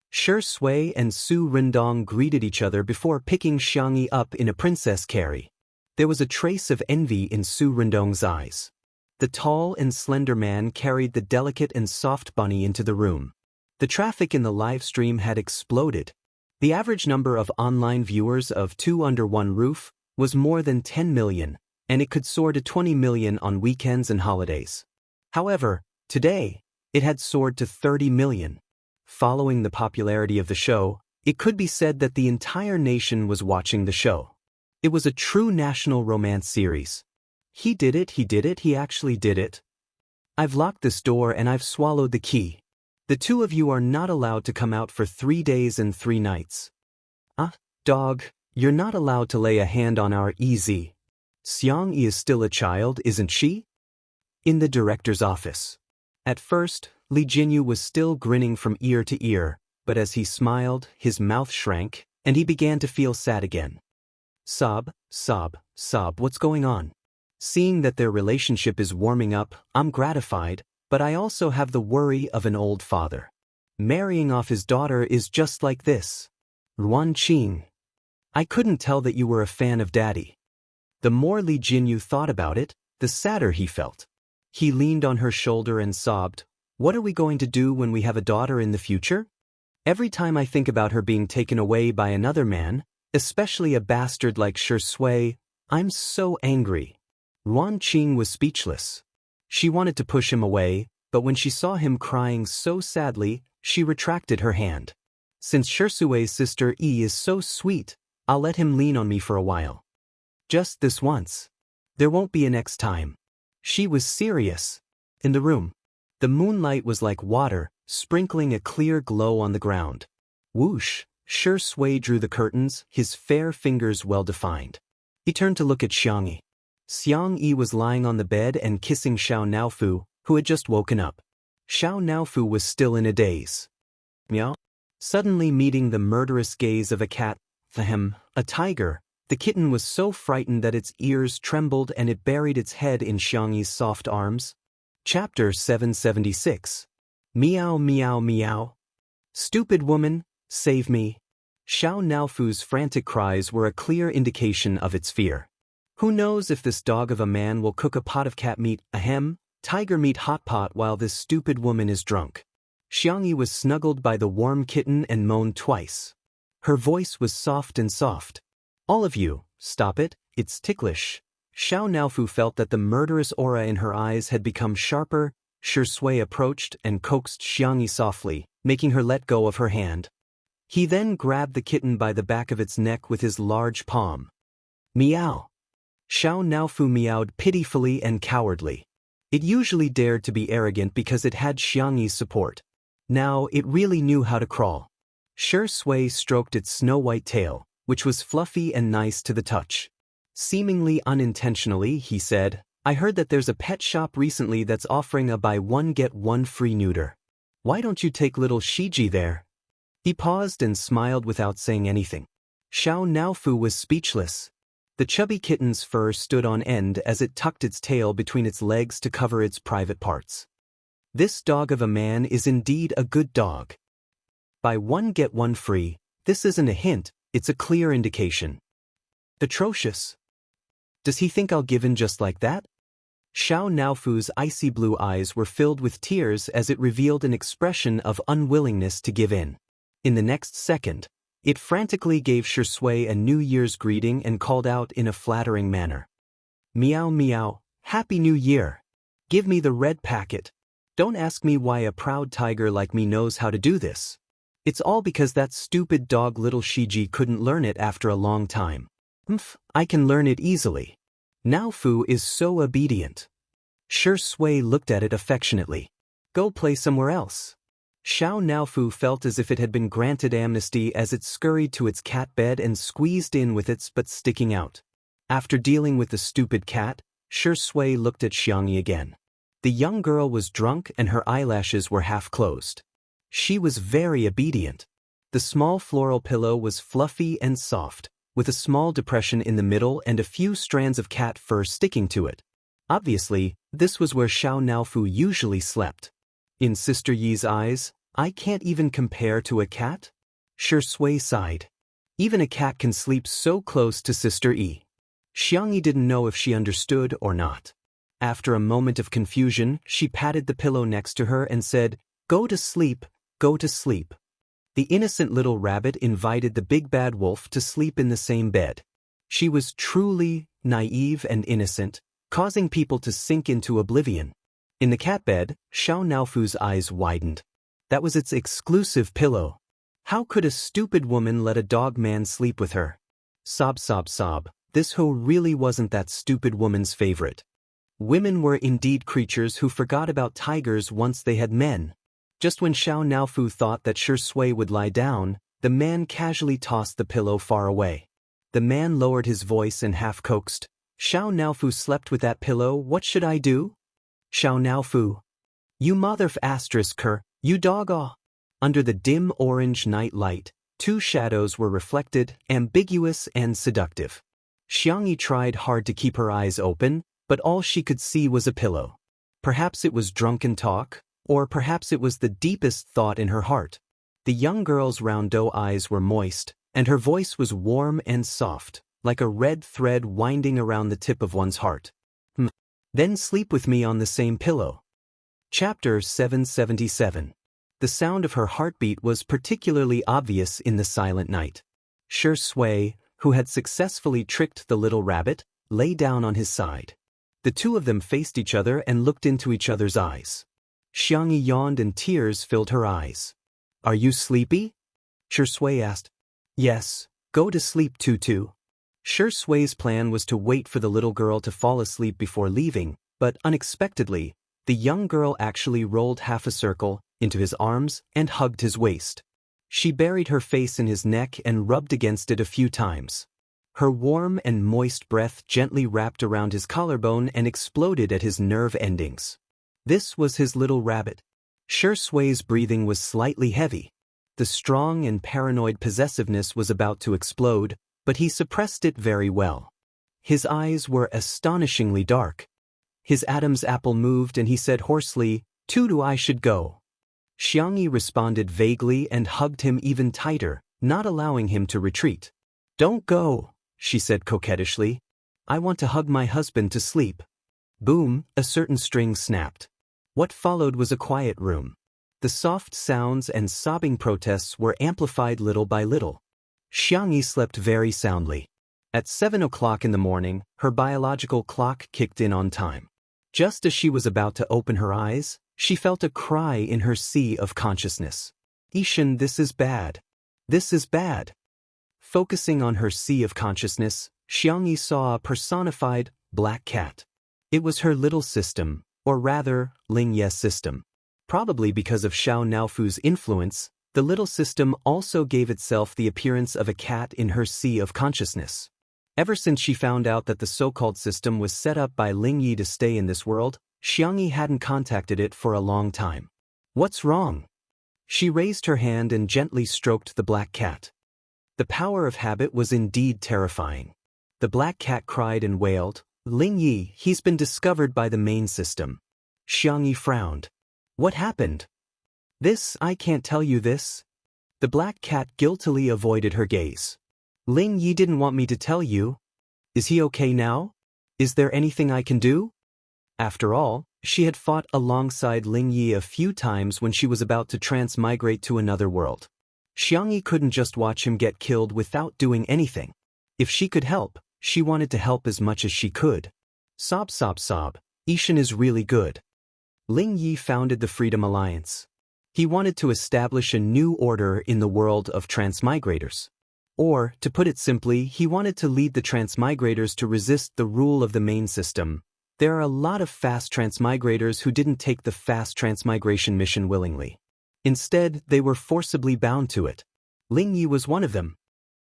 Shui and Su Rendong greeted each other before picking Xianxia up in a princess carry. There was a trace of envy in Su Rendong's eyes. The tall and slender man carried the delicate and soft bunny into the room. The traffic in the live stream had exploded. The average number of online viewers of Two Under One Roof was more than 10 million, and it could soar to 20 million on weekends and holidays. However, today, it had soared to 30 million. Following the popularity of the show, it could be said that the entire nation was watching the show. It was a true national romance series. He did it, he actually did it. I've locked this door and I've swallowed the key. The two of you are not allowed to come out for 3 days and 3 nights. Dog, you're not allowed to lay a hand on our EZ. Xianxia is still a child, isn't she? In the director's office. At first, Li Jinyu was still grinning from ear to ear, but as he smiled, his mouth shrank, and he began to feel sad again. Sob, what's going on? Seeing that their relationship is warming up, I'm gratified, but I also have the worry of an old father. Marrying off his daughter is just like this. Ruan Qing. I couldn't tell that you were a fan of Daddy. The more Li Jinyu thought about it, the sadder he felt. He leaned on her shoulder and sobbed, "What are we going to do when we have a daughter in the future? Every time I think about her being taken away by another man, especially a bastard like Shui, I'm so angry." Ruan Qing was speechless. She wanted to push him away, but when she saw him crying so sadly, she retracted her hand. Since Shui's sister E is so sweet, I'll let him lean on me for a while. Just this once. There won't be a next time. She was serious. In the room, the moonlight was like water, sprinkling a clear glow on the ground. Whoosh, Shui drew the curtains, his fair fingers well-defined. He turned to look at Xianxia. Xianxia was lying on the bed and kissing Xiao Naofu, who had just woken up. Xiao Naofu was still in a daze. Meow. Suddenly meeting the murderous gaze of a cat, a tiger, the kitten was so frightened that its ears trembled and it buried its head in Xiangxi's soft arms. Chapter 776. Meow meow meow. Stupid woman, save me. Xiao Naofu's frantic cries were a clear indication of its fear. Who knows if this dog of a man will cook a pot of cat meat, ahem, tiger meat hot pot while this stupid woman is drunk. Xianxia was snuggled by the warm kitten and moaned twice. Her voice was soft and soft. All of you, stop it, it's ticklish. Xiao Naofu felt that the murderous aura in her eyes had become sharper. Shui approached and coaxed Xianxia softly, making her let go of her hand. He then grabbed the kitten by the back of its neck with his large palm. Meow. Xiao Naofu meowed pitifully and cowardly. It usually dared to be arrogant because it had Xianxi's support. Now it really knew how to crawl. Shui stroked its snow-white tail, which was fluffy and nice to the touch. Seemingly unintentionally, he said, I heard that there's a pet shop recently that's offering a buy one get one free neuter. Why don't you take little Shiji there? He paused and smiled without saying anything. Xiao Naofu was speechless. The chubby kitten's fur stood on end as it tucked its tail between its legs to cover its private parts. This dog of a man is indeed a good dog. Buy one get one free, this isn't a hint, it's a clear indication. Atrocious. Does he think I'll give in just like that? Xiao Naofu's icy blue eyes were filled with tears as it revealed an expression of unwillingness to give in. In the next second, it frantically gave Shui a New Year's greeting and called out in a flattering manner. Meow meow, Happy New Year. Give me the red packet. Don't ask me why a proud tiger like me knows how to do this. It's all because that stupid dog little Shiji couldn't learn it after a long time. I can learn it easily. Naofu is so obedient. Shui looked at it affectionately. Go play somewhere else. Xiao Naofu felt as if it had been granted amnesty as it scurried to its cat bed and squeezed in with its butt sticking out. After dealing with the stupid cat, Shui looked at Xianxia again. The young girl was drunk and her eyelashes were half closed. She was very obedient. The small floral pillow was fluffy and soft, with a small depression in the middle and a few strands of cat fur sticking to it. Obviously, this was where Xiao Naofu usually slept. In Sister Yi's eyes, I can't even compare to a cat? Shui sighed. Even a cat can sleep so close to Sister Yi. Xianxia didn't know if she understood or not. After a moment of confusion, she patted the pillow next to her and said, Go to sleep, go to sleep. The innocent little rabbit invited the big bad wolf to sleep in the same bed. She was truly naive and innocent, causing people to sink into oblivion. In the cat bed, Xiao Naofu's eyes widened. That was its exclusive pillow. How could a stupid woman let a dog man sleep with her? Sob sob sob, this hoe really wasn't that stupid woman's favorite. Women were indeed creatures who forgot about tigers once they had men. Just when Xiao Naofu thought that Shui would lie down, the man casually tossed the pillow far away. The man lowered his voice and half coaxed, Xiao Naofu slept with that pillow, what should I do? Xiao Naofu. You mother-f***er, you dog-aw. Under the dim orange night light, two shadows were reflected, ambiguous and seductive. Xianxia tried hard to keep her eyes open, but all she could see was a pillow. Perhaps it was drunken talk, or perhaps it was the deepest thought in her heart. The young girl's round doe eyes were moist, and her voice was warm and soft, like a red thread winding around the tip of one's heart. Then sleep with me on the same pillow. Chapter 777. The sound of her heartbeat was particularly obvious in the silent night. Shui, who had successfully tricked the little rabbit, lay down on his side. The two of them faced each other and looked into each other's eyes. Xianxia yawned and tears filled her eyes. Are you sleepy? Shui asked. Yes, go to sleep Tutu. Shui's plan was to wait for the little girl to fall asleep before leaving, but unexpectedly, the young girl actually rolled half a circle into his arms and hugged his waist. She buried her face in his neck and rubbed against it a few times. Her warm and moist breath gently wrapped around his collarbone and exploded at his nerve endings. This was his little rabbit. Shui's breathing was slightly heavy. The strong and paranoid possessiveness was about to explode, but he suppressed it very well. His eyes were astonishingly dark. His Adam's apple moved and he said hoarsely, Tutu, I should go. Xianxia responded vaguely and hugged him even tighter, not allowing him to retreat. "Don't go," she said coquettishly. "I want to hug my husband to sleep." Boom, a certain string snapped. What followed was a quiet room. The soft sounds and sobbing protests were amplified little by little. Xianxia slept very soundly. At 7 o'clock in the morning, her biological clock kicked in on time. Just as she was about to open her eyes, she felt a cry in her sea of consciousness. "Ishan, this is bad. This is bad." Focusing on her sea of consciousness, Xianxia saw a personified black cat. It was her little system, or rather, Lingye's system. Probably because of Xiao Naofu's influence, the little system also gave itself the appearance of a cat in her sea of consciousness. Ever since she found out that the so-called system was set up by Lingye to stay in this world, Xianxia hadn't contacted it for a long time. "What's wrong?" She raised her hand and gently stroked the black cat. The power of habit was indeed terrifying. The black cat cried and wailed, "Lingye, he's been discovered by the main system." Xianxia frowned. "What happened?" "This, I can't tell you this." The black cat guiltily avoided her gaze. "Lingye didn't want me to tell you. Is he okay now? Is there anything I can do?" After all, she had fought alongside Lingye a few times when she was about to transmigrate to another world. Xianxia couldn't just watch him get killed without doing anything. If she could help, she wanted to help as much as she could. Sob sob sob, Ishan is really good. Lingye founded the Freedom Alliance. He wanted to establish a new order in the world of transmigrators. Or, to put it simply, he wanted to lead the transmigrators to resist the rule of the main system. There are a lot of fast transmigrators who didn't take the fast transmigration mission willingly. Instead, they were forcibly bound to it. Lingye was one of them.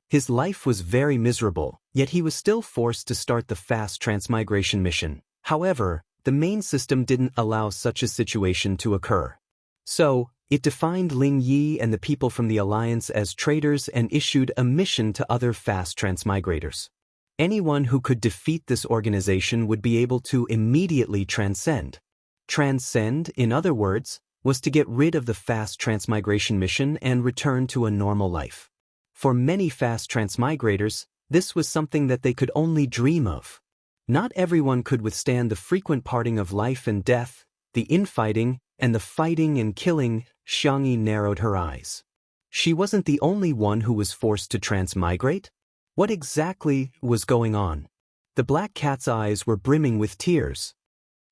His life was very miserable, yet he was still forced to start the fast transmigration mission. However, the main system didn't allow such a situation to occur. So, it defined Lingye and the people from the Alliance as traitors and issued a mission to other fast transmigrators. Anyone who could defeat this organization would be able to immediately transcend. Transcend, in other words, was to get rid of the fast transmigration mission and return to a normal life. For many fast transmigrators, this was something that they could only dream of. Not everyone could withstand the frequent parting of life and death, the infighting, and the fighting and killing. Xianxia narrowed her eyes. She wasn't the only one who was forced to transmigrate. What exactly was going on? The black cat's eyes were brimming with tears.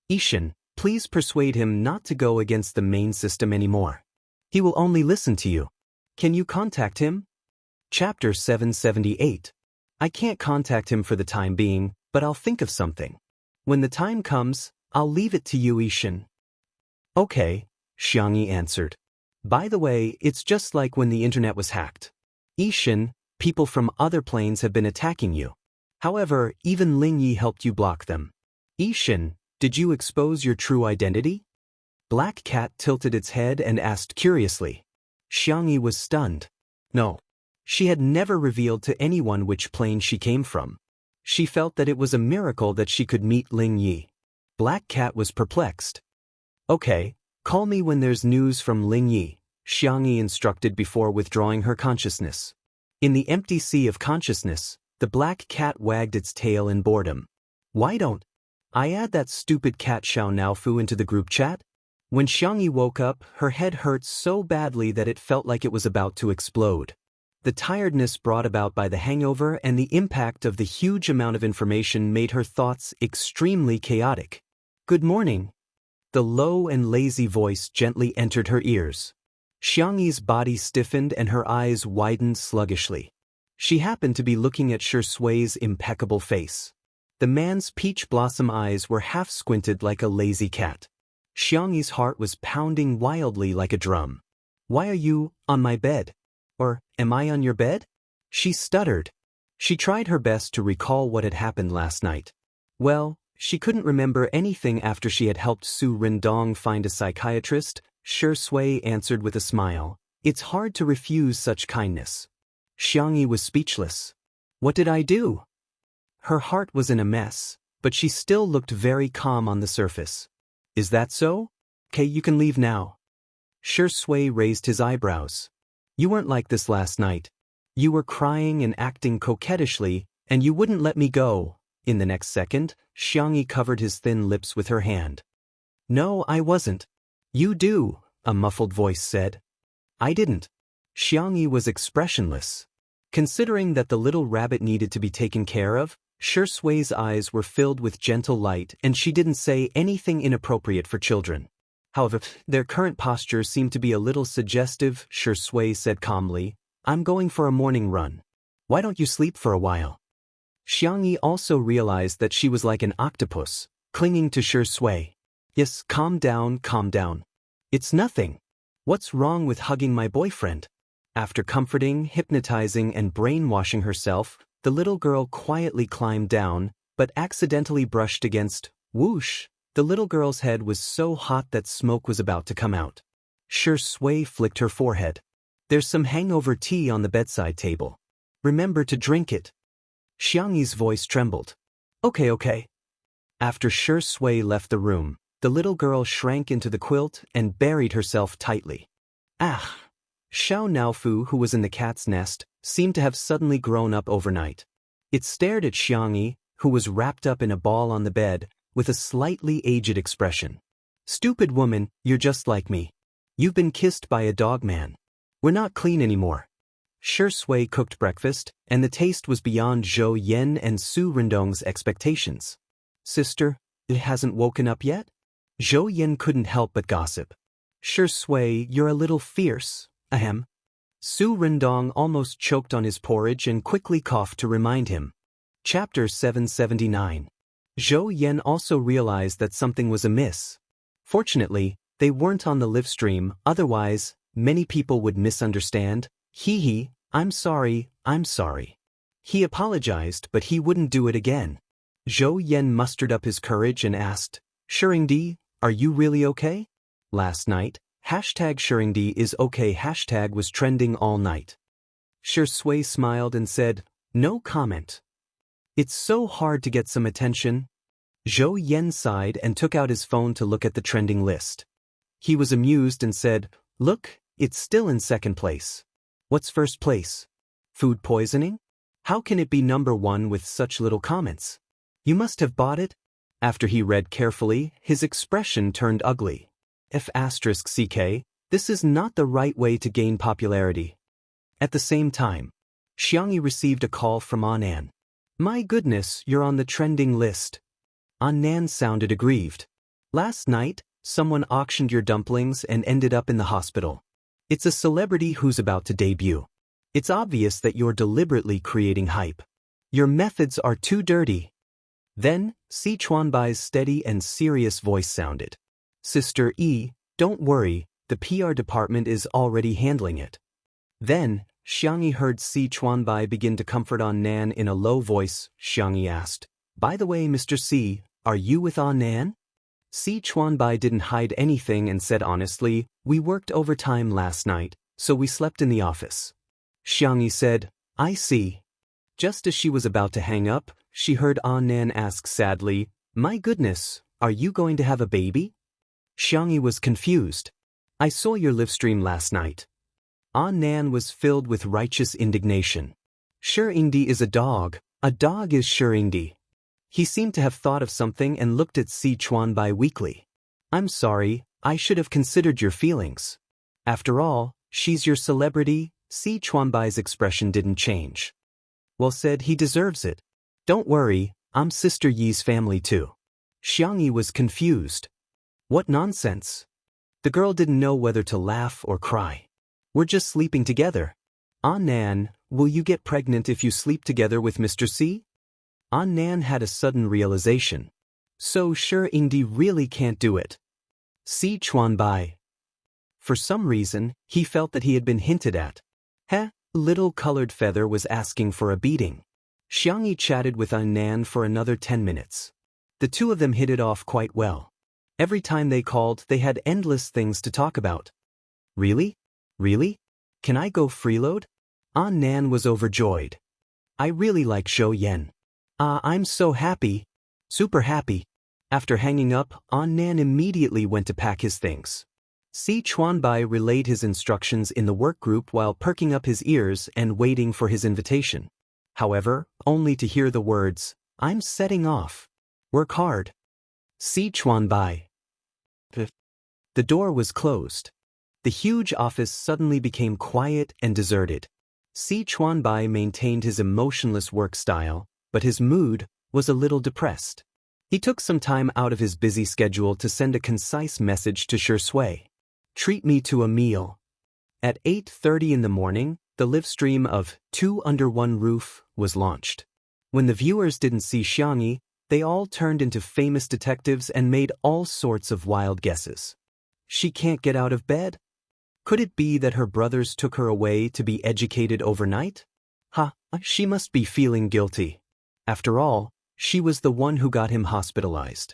"Ishan, please persuade him not to go against the main system anymore. He will only listen to you. Can you contact him?" Chapter 778. "I can't contact him for the time being, but I'll think of something. When the time comes, I'll leave it to you, Ishan." "Okay," Xianxia answered. "By the way, it's just like when the internet was hacked. Ishan, people from other planes have been attacking you. However, even Lingye helped you block them. Ishan, did you expose your true identity?" Black Cat tilted its head and asked curiously. Xianxia was stunned. No. She had never revealed to anyone which plane she came from. She felt that it was a miracle that she could meet Lingye. Black Cat was perplexed. "Okay, call me when there's news from Lingye," Xianxia instructed before withdrawing her consciousness. In the empty sea of consciousness, the black cat wagged its tail in boredom. "Why don't I add that stupid cat Xiao Naofu into the group chat?" When Xianxia woke up, her head hurt so badly that it felt like it was about to explode. The tiredness brought about by the hangover and the impact of the huge amount of information made her thoughts extremely chaotic. "Good morning." The low and lazy voice gently entered her ears. Xianxi's body stiffened and her eyes widened sluggishly. She happened to be looking at Xue's impeccable face. The man's peach blossom eyes were half squinted like a lazy cat. Xianxi's heart was pounding wildly like a drum. "Why are you on my bed? Or, am I on your bed?" She stuttered. She tried her best to recall what had happened last night. Well, she couldn't remember anything after she had helped Su Rindong find a psychiatrist. Shui answered with a smile. "It's hard to refuse such kindness." Xianxia was speechless. "What did I do?" Her heart was in a mess, but she still looked very calm on the surface. "Is that so? Okay, you can leave now." Shui raised his eyebrows. You weren't like this last night. You were crying and acting coquettishly, and you wouldn't let me go. In the next second, Xianxia covered his thin lips with her hand. No, I wasn't. You do, a muffled voice said. I didn't. Xianxia was expressionless. Considering that the little rabbit needed to be taken care of, Shui's eyes were filled with gentle light and she didn't say anything inappropriate for children. However, their current posture seemed to be a little suggestive. Shui said calmly, I'm going for a morning run. Why don't you sleep for a while? Xianxia also realized that she was like an octopus, clinging to Shui. Yes, calm down, calm down. It's nothing. What's wrong with hugging my boyfriend? After comforting, hypnotizing, and brainwashing herself, the little girl quietly climbed down, but accidentally brushed against, whoosh. The little girl's head was so hot that smoke was about to come out. Shui flicked her forehead. There's some hangover tea on the bedside table. Remember to drink it. Xiangyi's voice trembled. Okay. After Shui left the room, the little girl shrank into the quilt and buried herself tightly. Ah! Xiao Naofu, who was in the cat's nest, seemed to have suddenly grown up overnight. It stared at Xiangyi, who was wrapped up in a ball on the bed, with a slightly aged expression. Stupid woman, you're just like me. You've been kissed by a dog man. We're not clean anymore. Shui cooked breakfast, and the taste was beyond Zhou Yan and Su Rindong's expectations. Sister, it hasn't woken up yet? Zhou Yan couldn't help but gossip. Shui, you're a little fierce. Ahem. Su Rindong almost choked on his porridge and quickly coughed to remind him. Chapter 779. Zhou Yan also realized that something was amiss. Fortunately, they weren't on the live stream, otherwise, many people would misunderstand. Hee, I'm sorry. He apologized, but he wouldn't do it again. Zhou Yan mustered up his courage and asked, Shuringdi, are you really okay? Last night, #Shuringdi is okay hashtag was trending all night. Shui smiled and said, no comment. It's so hard to get some attention. Zhou Yan sighed and took out his phone to look at the trending list. He was amused and said, look, it's still in second place. What's first place? Food poisoning? How can it be number one with such little comments? You must have bought it? After he read carefully, his expression turned ugly. F***CK, this is not the right way to gain popularity. At the same time, Xiangyi received a call from Annan. My goodness, you're on the trending list. Annan sounded aggrieved. Last night, someone auctioned your dumplings and ended up in the hospital. It's a celebrity who's about to debut. It's obvious that you're deliberately creating hype. Your methods are too dirty. Then, Si Chuanbai's steady and serious voice sounded. Sister E, don't worry, the PR department is already handling it. Then, Xiangyi heard Si Chuanbai begin to comfort Annan in a low voice. Xiangyi asked, by the way, Mr. Si, are you with Annan? Si Chuanbai didn't hide anything and said honestly, we worked overtime last night, so we slept in the office. Xiangyi said, I see. Just as she was about to hang up, she heard Annan ask sadly, my goodness, are you going to have a baby? Xiangyi was confused. I saw your live stream last night. Annan was filled with righteous indignation. Shuringdi is a dog is Shuringdi. He seemed to have thought of something and looked at Si Chuanbai weakly. I'm sorry, I should have considered your feelings. After all, she's your celebrity. Si Chuanbai's expression didn't change. Well said, he deserves it. Don't worry, I'm Sister Yi's family too. Xiangyi was confused. What nonsense. The girl didn't know whether to laugh or cry. We're just sleeping together. Annan, will you get pregnant if you sleep together with Mr. Si? Annan had a sudden realization. So Shuringdi really can't do it. Si Chuanbai. For some reason, he felt that he had been hinted at. Little colored feather was asking for a beating. Xiangyi chatted with Annan for another 10 minutes. The two of them hit it off quite well. Every time they called, they had endless things to talk about. Really? Can I go freeload? Annan was overjoyed. I really like Zhou Yan. I'm so happy. Super happy. After hanging up, Annan immediately went to pack his things. Si Chuanbai relayed his instructions in the workgroup while perking up his ears and waiting for his invitation. However, only to hear the words, "I'm setting off. Work hard. Si Chuanbai." The door was closed. The huge office suddenly became quiet and deserted. Si Chuanbai maintained his emotionless work style, but his mood was a little depressed. He took some time out of his busy schedule to send a concise message to Shui. "Treat me to a meal." At 8:30 in the morning, the live stream of Two Under One Roof was launched. When the viewers didn't see Xianxia, they all turned into famous detectives and made all sorts of wild guesses. She can't get out of bed? Could it be that her brothers took her away to be educated overnight? She must be feeling guilty. After all, she was the one who got him hospitalized.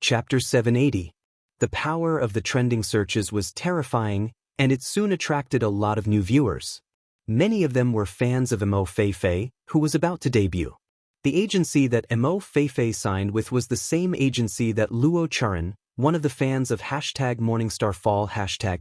Chapter 780. The power of the trending searches was terrifying, and it soon attracted a lot of new viewers. Many of them were fans of Mo Feifei, who was about to debut. The agency that Mo Feifei signed with was the same agency that Luo Churen, one of the fans of #MorningstarFall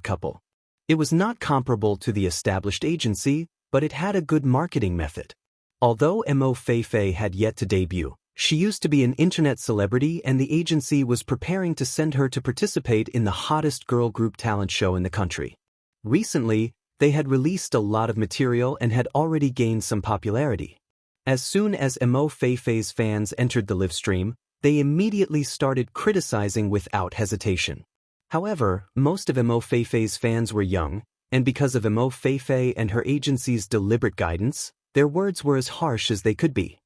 #couple. It was not comparable to the established agency, but it had a good marketing method. Although Mo Feifei had yet to debut, she used to be an internet celebrity, and the agency was preparing to send her to participate in the hottest girl group talent show in the country. Recently, they had released a lot of material and had already gained some popularity. As soon as Mo Feifei's fans entered the live stream, they immediately started criticizing without hesitation. However, most of Mo Feifei's fans were young, and because of Mo Feifei and her agency's deliberate guidance, their words were as harsh as they could be.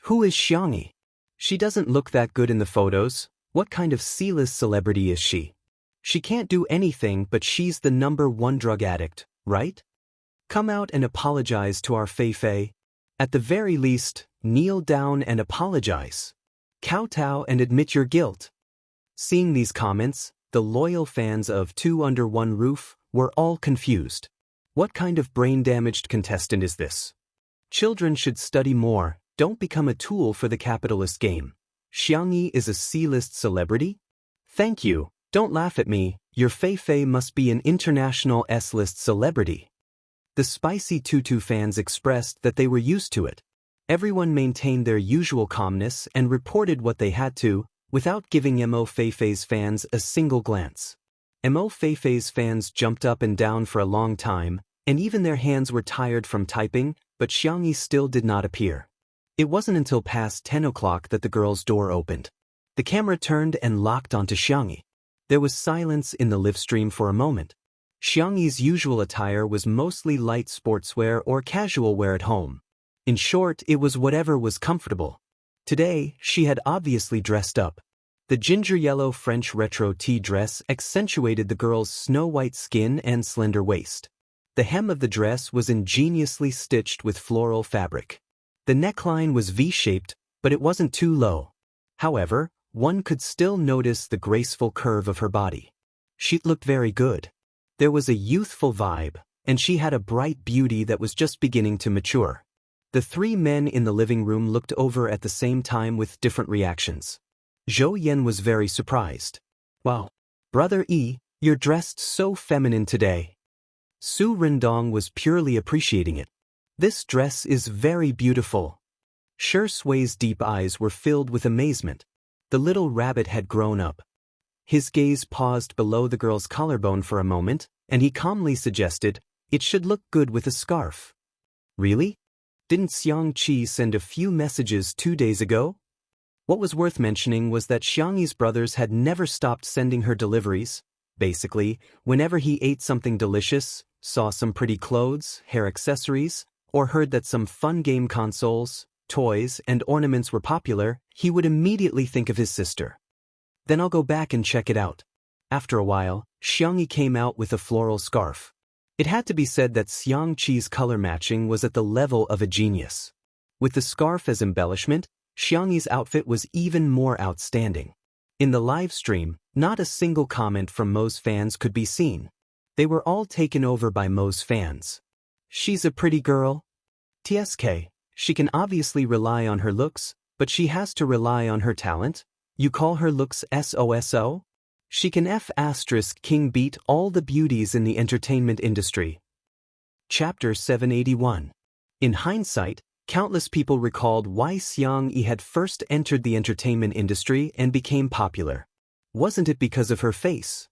"Who is Xianxia? She doesn't look that good in the photos. What kind of C-list celebrity is she? She can't do anything, but she's the #1 drug addict, right? Come out and apologize to our Feifei. At the very least, kneel down and apologize. Kowtow and admit your guilt." Seeing these comments, the loyal fans of Two Under One Roof were all confused. What kind of brain-damaged contestant is this? Children should study more, don't become a tool for the capitalist game. Xianxia is a C-list celebrity? Thank you, don't laugh at me, your Feifei must be an international S-list celebrity. The Spicy Tutu fans expressed that they were used to it. Everyone maintained their usual calmness and reported what they had to, without giving Mo Feifei's fans a single glance. Mo Feifei's fans jumped up and down for a long time, and even their hands were tired from typing, but Xianxia still did not appear. It wasn't until past 10 o'clock that the girl's door opened. The camera turned and locked onto Xianxia. There was silence in the live stream for a moment. Xianxia's usual attire was mostly light sportswear or casual wear at home. In short, it was whatever was comfortable. Today, she had obviously dressed up. The ginger-yellow French retro tea dress accentuated the girl's snow-white skin and slender waist. The hem of the dress was ingeniously stitched with floral fabric. The neckline was V-shaped, but it wasn't too low. However, one could still notice the graceful curve of her body. She looked very good. There was a youthful vibe, and she had a bright beauty that was just beginning to mature. The three men in the living room looked over at the same time with different reactions. Zhou Yan was very surprised. "Wow, Brother Yi, you're dressed so feminine today." Su Rindong was purely appreciating it. "This dress is very beautiful." Sui's deep eyes were filled with amazement. The little rabbit had grown up. His gaze paused below the girl's collarbone for a moment, and he calmly suggested, "It should look good with a scarf." "Really? Didn't Xianxia send a few messages 2 days ago?" What was worth mentioning was that Xianxia's brothers had never stopped sending her deliveries. Basically, whenever he ate something delicious, saw some pretty clothes, hair accessories, or heard that some fun game consoles, toys, and ornaments were popular, he would immediately think of his sister. "Then I'll go back and check it out." After a while, Xianxia came out with a floral scarf. It had to be said that Xianxia's color matching was at the level of a genius. With the scarf as embellishment, Xianxia's outfit was even more outstanding. In the live stream, not a single comment from Mo's fans could be seen. They were all taken over by Mo's fans. "She's a pretty girl. TSK, she can obviously rely on her looks, but she has to rely on her talent. You call her looks SOSO? She can King beat all the beauties in the entertainment industry. Chapter 781. In hindsight, countless people recalled why Xianxia had first entered the entertainment industry and became popular. Wasn't it because of her face?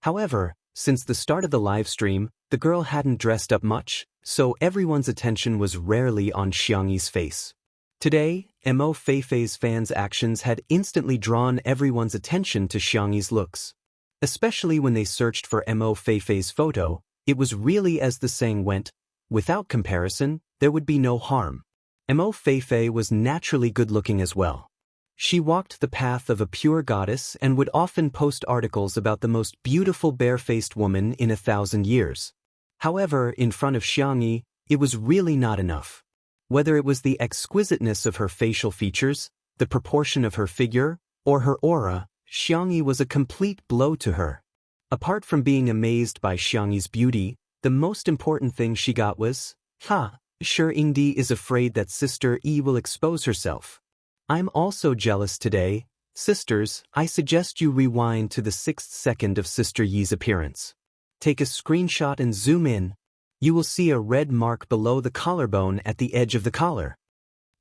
However, since the start of the live stream, the girl hadn't dressed up much, so everyone's attention was rarely on Xianxi's face. Today, Mo Feifei's fans' actions had instantly drawn everyone's attention to Xianxi's looks. Especially when they searched for Mo Feifei's photo, it was really as the saying went, without comparison, there would be no harm. Mo Feifei was naturally good-looking as well. She walked the path of a pure goddess and would often post articles about the most beautiful bare-faced woman in 1,000 years. However, in front of Xianxia, it was really not enough. Whether it was the exquisiteness of her facial features, the proportion of her figure, or her aura, Xianxia was a complete blow to her. Apart from being amazed by Xianxi's beauty, the most important thing she got was, Shi Yingdi is afraid that Sister Yi will expose herself. I'm also jealous today. Sisters, I suggest you rewind to the 6th second of Sister Yi's appearance. Take a screenshot and zoom in. You will see a red mark below the collarbone at the edge of the collar.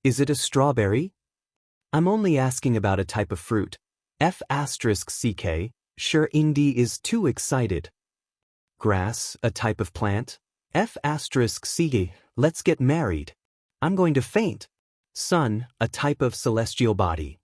Is it a strawberry? I'm only asking about a type of fruit. Ck, Shi Yingdi is too excited. Grass, a type of plant. F***, let's get married. I'm going to faint. Sun, a type of celestial body.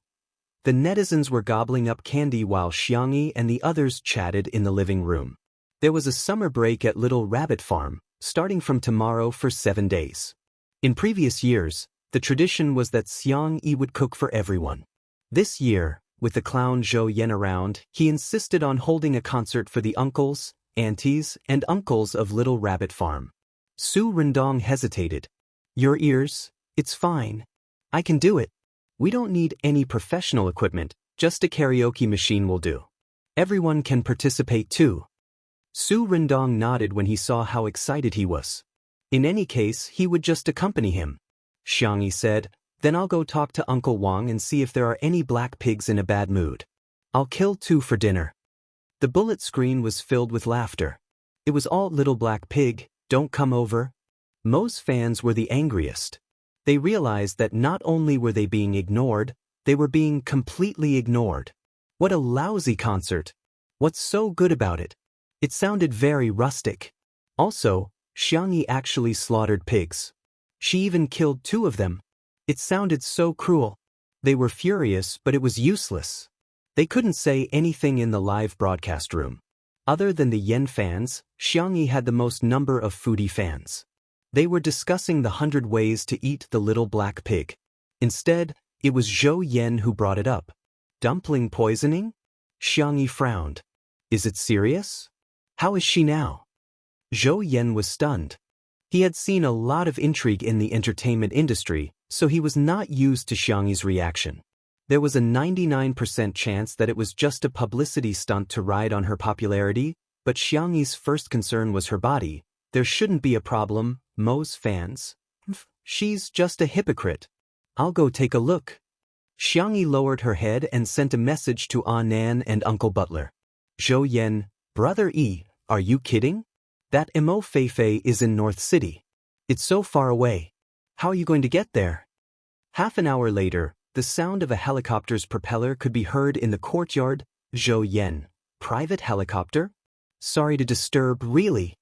The netizens were gobbling up candy while Xianxia and the others chatted in the living room. There was a summer break at Little Rabbit Farm, starting from tomorrow for 7 days. In previous years, the tradition was that Xianxia would cook for everyone. This year, with the clown Zhou Yan around, he insisted on holding a concert for the uncles, aunties, and uncles of Little Rabbit Farm. Su Rendong hesitated. Your ears? It's fine. I can do it. We don't need any professional equipment, just a karaoke machine will do. Everyone can participate too. Su Rendong nodded when he saw how excited he was. In any case, he would just accompany him. Xianxia said, then I'll go talk to Uncle Wang and see if there are any black pigs in a bad mood. I'll kill 2 for dinner. The bullet screen was filled with laughter. It was all Little Black Pig, don't come over. Mo's fans were the angriest. They realized that not only were they being ignored, they were being completely ignored. What a lousy concert. What's so good about it? It sounded very rustic. Also, Xianxia actually slaughtered pigs. She even killed 2 of them. It sounded so cruel. They were furious, but it was useless. They couldn't say anything in the live broadcast room. Other than the Yen fans, Xianxia had the most number of foodie fans. They were discussing the 100 ways to eat the little black pig. Instead, it was Zhou Yan who brought it up. Dumpling poisoning? Xianxia frowned. Is it serious? How is she now? Zhou Yan was stunned. He had seen a lot of intrigue in the entertainment industry, so he was not used to Xianxi's reaction. There was a 99% chance that it was just a publicity stunt to ride on her popularity, but Xianxi's first concern was her body. There shouldn't be a problem, Mo's fans. She's just a hypocrite. I'll go take a look. Xianxia lowered her head and sent a message to Nan and Uncle Butler. Zhou Yan, Brother Yi, are you kidding? That Mo Feifei is in North City. It's so far away. How are you going to get there? Half an hour later, the sound of a helicopter's propeller could be heard in the courtyard. Zhou Yan, private helicopter? Sorry to disturb, really.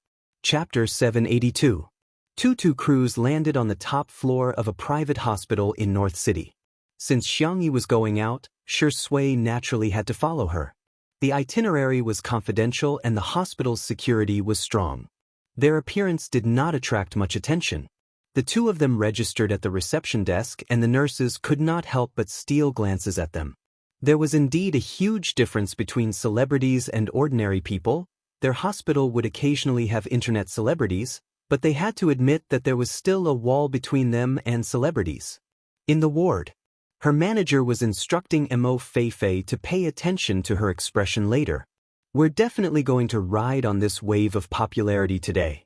Chapter 782. Two crews landed on the top floor of a private hospital in North City. Since Xianxia was going out, Shi Sui naturally had to follow her. The itinerary was confidential and the hospital's security was strong. Their appearance did not attract much attention. The 2 of them registered at the reception desk and the nurses could not help but steal glances at them. There was indeed a huge difference between celebrities and ordinary people. Their hospital would occasionally have internet celebrities, but they had to admit that there was still a wall between them and celebrities. In the ward, her manager was instructing Mo Feifei to pay attention to her expression later. We're definitely going to ride on this wave of popularity today.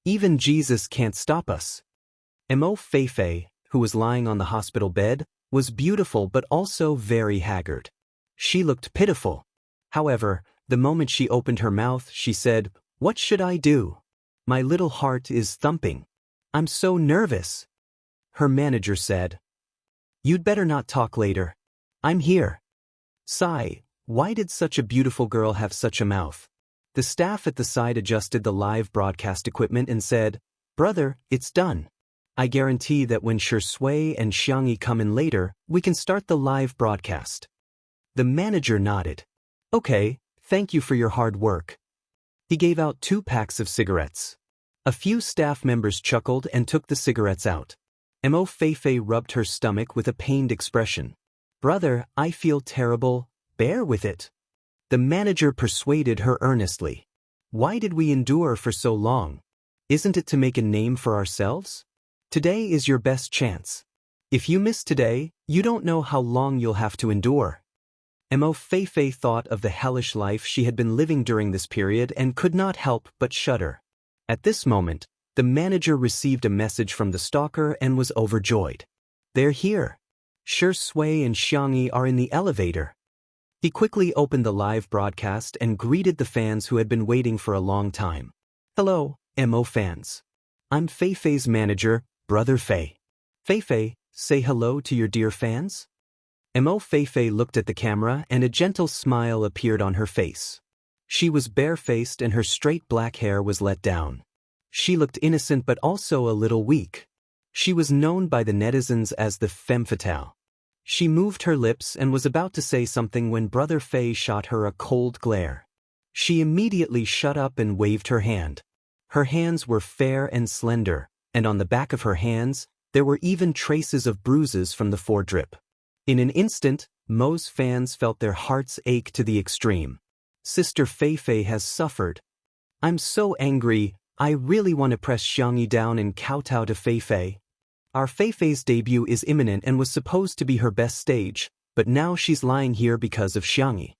Even Jesus can't stop us. Mo Feifei, who was lying on the hospital bed, was beautiful but also very haggard. She looked pitiful. However, The moment she opened her mouth, she said, "What should I do? My little heart is thumping. I'm so nervous." Her manager said, "You'd better not talk later. I'm here." Sigh, why did such a beautiful girl have such a mouth? The staff at the side adjusted the live broadcast equipment and said, "Brother, it's done. I guarantee that when Shui and Xianxia come in later, we can start the live broadcast." The manager nodded. "Okay, thank you for your hard work." He gave out 2 packs of cigarettes. A few staff members chuckled and took the cigarettes out. Mo Feifei rubbed her stomach with a pained expression. "Brother, I feel terrible, bear with it." The manager persuaded her earnestly. "Why did we endure for so long? Isn't it to make a name for ourselves? Today is your best chance. If you miss today, you don't know how long you'll have to endure." Mo Feifei thought of the hellish life she had been living during this period and could not help but shudder. At this moment, the manager received a message from the stalker and was overjoyed. "They're here. Shui and Xianxia are in the elevator." He quickly opened the live broadcast and greeted the fans who had been waiting for a long time. "Hello, Mo fans. I'm Feifei's manager, Brother Fei. Feifei, say hello to your dear fans." Mo Feifei looked at the camera and a gentle smile appeared on her face. She was barefaced and her straight black hair was let down. She looked innocent but also a little weak. She was known by the netizens as the femme fatale. She moved her lips and was about to say something when Brother Fei shot her a cold glare. She immediately shut up and waved her hand. Her hands were fair and slender, and on the back of her hands, there were even traces of bruises from the foredrip. In an instant, Mo's fans felt their hearts ache to the extreme. Sister Feifei has suffered. I'm so angry, I really want to press Xianxia down and kowtow to Feifei. Our Feifei's debut is imminent and was supposed to be her best stage, but now she's lying here because of Xianxia.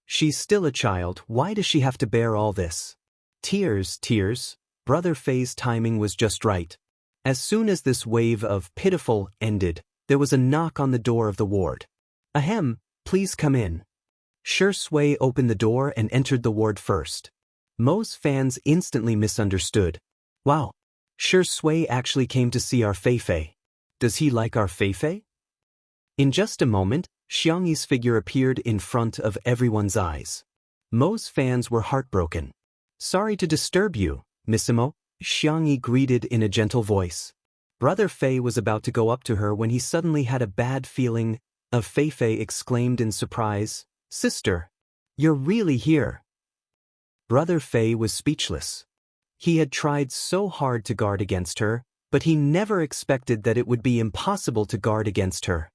She's still a child, why does she have to bear all this? Tears, tears. Brother Fei's timing was just right. As soon as this wave of pitiful ended, there was a knock on the door of the ward. "Ahem, please come in." Shui opened the door and entered the ward first. Mo's fans instantly misunderstood. "Wow, Shui actually came to see our Feifei. Does he like our Feifei?" In just a moment, Xianxi's figure appeared in front of everyone's eyes. Mo's fans were heartbroken. "Sorry to disturb you, Miss Mo," Xianxia greeted in a gentle voice. Brother Fei was about to go up to her when he suddenly had a bad feeling. Feifei exclaimed in surprise, "Sister, you're really here." Brother Fei was speechless. He had tried so hard to guard against her, but he never expected that it would be impossible to guard against her.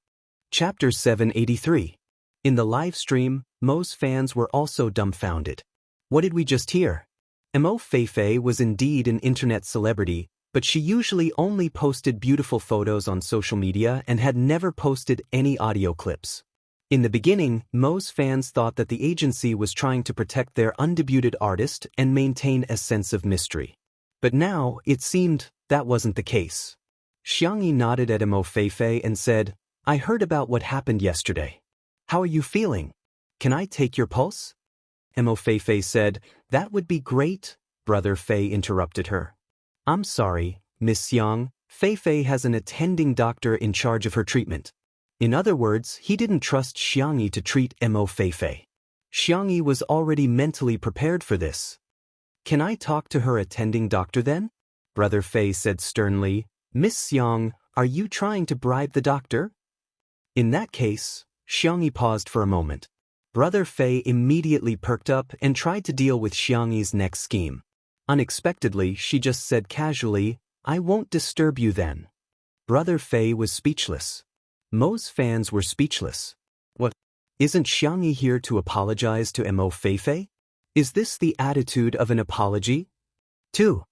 Chapter 783. In the live stream, Mo's fans were also dumbfounded. What did we just hear? Mo Feifei was indeed an internet celebrity, but she usually only posted beautiful photos on social media and had never posted any audio clips. In the beginning, Mo's fans thought that the agency was trying to protect their undebuted artist and maintain a sense of mystery. But now, it seemed, that wasn't the case. Xianxia nodded at Mo Feifei and said, "I heard about what happened yesterday. How are you feeling? Can I take your pulse?" Mo Feifei said, "That would be great." Brother Fei interrupted her. "I'm sorry, Miss Xiang, Feifei has an attending doctor in charge of her treatment." In other words, he didn't trust Xianxia to treat Mo Feifei. Xianxia was already mentally prepared for this. "Can I talk to her attending doctor then?" Brother Fei said sternly. "Miss Xiang, are you trying to bribe the doctor?" In that case, Xianxia paused for a moment. Brother Fei immediately perked up and tried to deal with Xianxi's next scheme. Unexpectedly, she just said casually, "I won't disturb you then." Brother Fei was speechless. Mo's fans were speechless. What? Isn't Xianxia here to apologize to Mo Feifei? Is this the attitude of an apology? 2.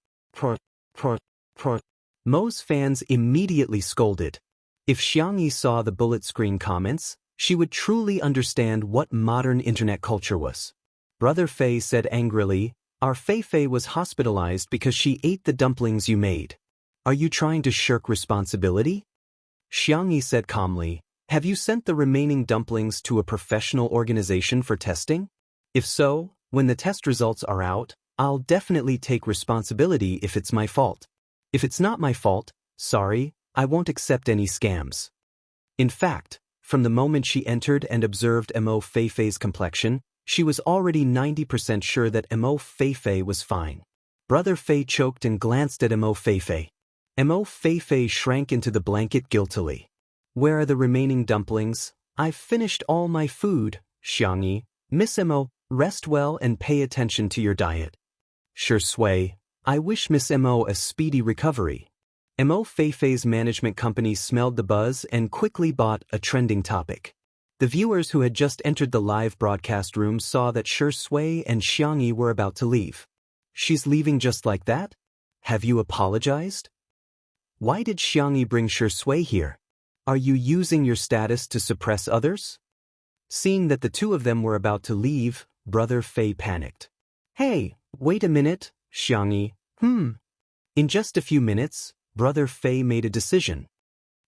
Mo's fans immediately scolded. If Xianxia saw the bullet screen comments, she would truly understand what modern internet culture was. Brother Fei said angrily, "Our Feifei was hospitalized because she ate the dumplings you made. Are you trying to shirk responsibility?" Xianxia said calmly, "Have you sent the remaining dumplings to a professional organization for testing? If so, When the test results are out, I'll definitely take responsibility if it's my fault. If it's not my fault, sorry, I won't accept any scams. In fact, from the moment she entered and observed Mo Feifei's complexion, she was already 90% sure that Mo Feifei was fine. Brother Fei choked and glanced at Mo Feifei. Mo Feifei shrank into the blanket guiltily. Where are the remaining dumplings? I've finished all my food, Xianxia. Miss Mo, rest well and pay attention to your diet. Sure Sui, I wish Miss Mo a speedy recovery. Mo Feifei's management company smelled the buzz and quickly bought a trending topic. The viewers who had just entered the live broadcast room saw that Sure Sui and Xianxia were about to leave. She's leaving just like that? Have you apologized? Why did Xianxia bring Sure Sui here? Are you using your status to suppress others? Seeing that the two of them were about to leave, Brother Fei panicked. Hey, wait a minute, Xianxia. In just a few minutes, Brother Fei made a decision.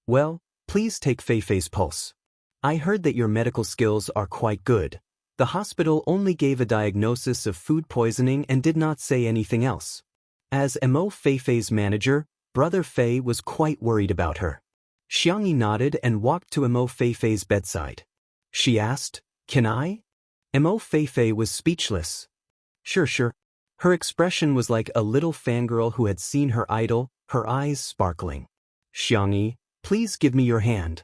Well, please take Feifei's pulse. I heard that your medical skills are quite good. The hospital only gave a diagnosis of food poisoning and did not say anything else. As Mo Feifei's manager, Brother Fei was quite worried about her. Xianxia nodded and walked to Mo Feifei's bedside. She asked, "Can I?" Mo Feifei was speechless. Sure. Her expression was like a little fangirl who had seen her idol, her eyes sparkling. Xianxia, please give me your hand.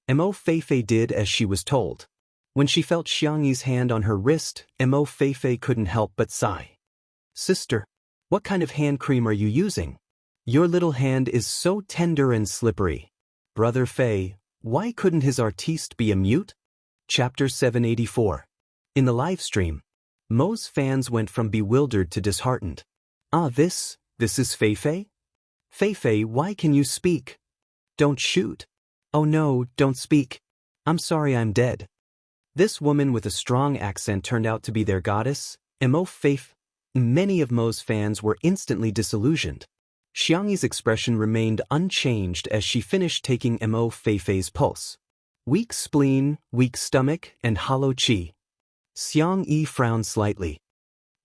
Mo Feifei did as she was told. When she felt Xiangyi's hand on her wrist, Mo Feifei couldn't help but sigh. Sister, what kind of hand cream are you using? Your little hand is so tender and slippery. Brother Fei, why couldn't his artiste be a mute? Chapter 784. In the live stream, Mo's fans went from bewildered to disheartened. This is Feifei? Feifei, why can you speak? Don't shoot. Oh no, don't speak. I'm sorry I'm dead. This woman with a strong accent turned out to be their goddess, Mo Feifei. Many of Mo's fans were instantly disillusioned. Xiangyi's expression remained unchanged as she finished taking Mo Feifei's pulse. Weak spleen, weak stomach, and hollow qi. Xiangyi frowned slightly.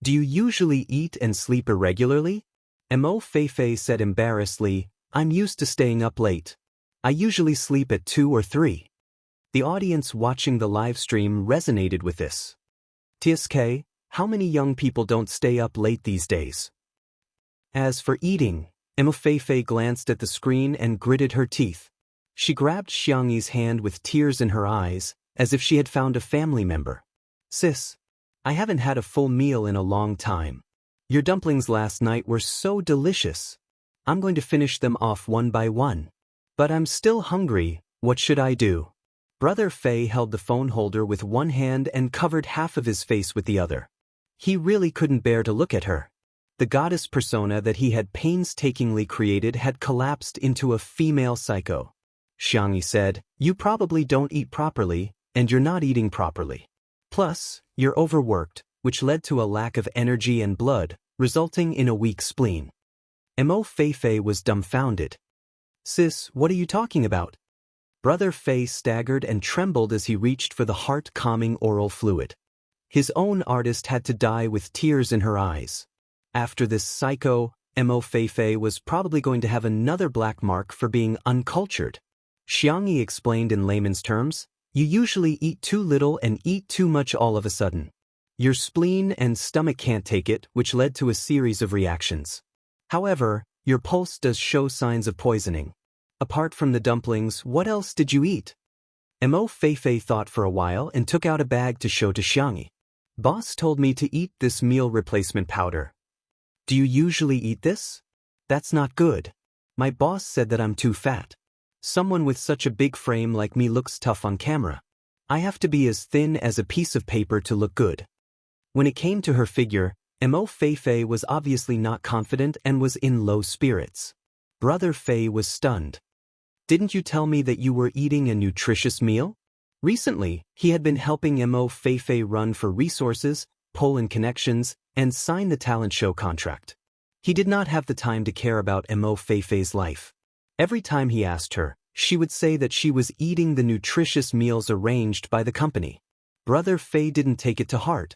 Do you usually eat and sleep irregularly? Mo Feifei said embarrassedly, I'm used to staying up late. I usually sleep at 2 or 3. The audience watching the live stream resonated with this. TSK, how many young people don't stay up late these days? As for eating, Mo Feifei glanced at the screen and gritted her teeth. She grabbed Xiangyi's hand with tears in her eyes, as if she had found a family member. Sis, I haven't had a full meal in a long time. Your dumplings last night were so delicious. I'm going to finish them off one by one. But I'm still hungry, what should I do? Brother Fei held the phone holder with one hand and covered half of his face with the other. He really couldn't bear to look at her. The goddess persona that he had painstakingly created had collapsed into a female psycho. Xiangxia said, you probably don't eat properly, and you're not eating properly. Plus, you're overworked, which led to a lack of energy and blood, resulting in a weak spleen. Mo Feifei was dumbfounded. Sis, what are you talking about? Brother Fei staggered and trembled as he reached for the heart-calming oral fluid. His own artist had to die with tears in her eyes. After this psycho, Mo Feifei was probably going to have another black mark for being uncultured. Xiangxia explained in layman's terms, you usually eat too little and eat too much all of a sudden. Your spleen and stomach can't take it, which led to a series of reactions. However, your pulse does show signs of poisoning. Apart from the dumplings, what else did you eat? Mo Feifei thought for a while and took out a bag to show to Xiangxia. Boss told me to eat this meal replacement powder. Do you usually eat this? That's not good. My boss said that I'm too fat. Someone with such a big frame like me looks tough on camera. I have to be as thin as a piece of paper to look good. When it came to her figure, Mo Feifei was obviously not confident and was in low spirits. Brother Fei was stunned. Didn't you tell me that you were eating a nutritious meal? Recently, he had been helping Mo Feifei run for resources, pull in connections, and sign the talent show contract. He did not have the time to care about Mo Feifei's life. Every time he asked her, she would say that she was eating the nutritious meals arranged by the company. Brother Fei didn't take it to heart.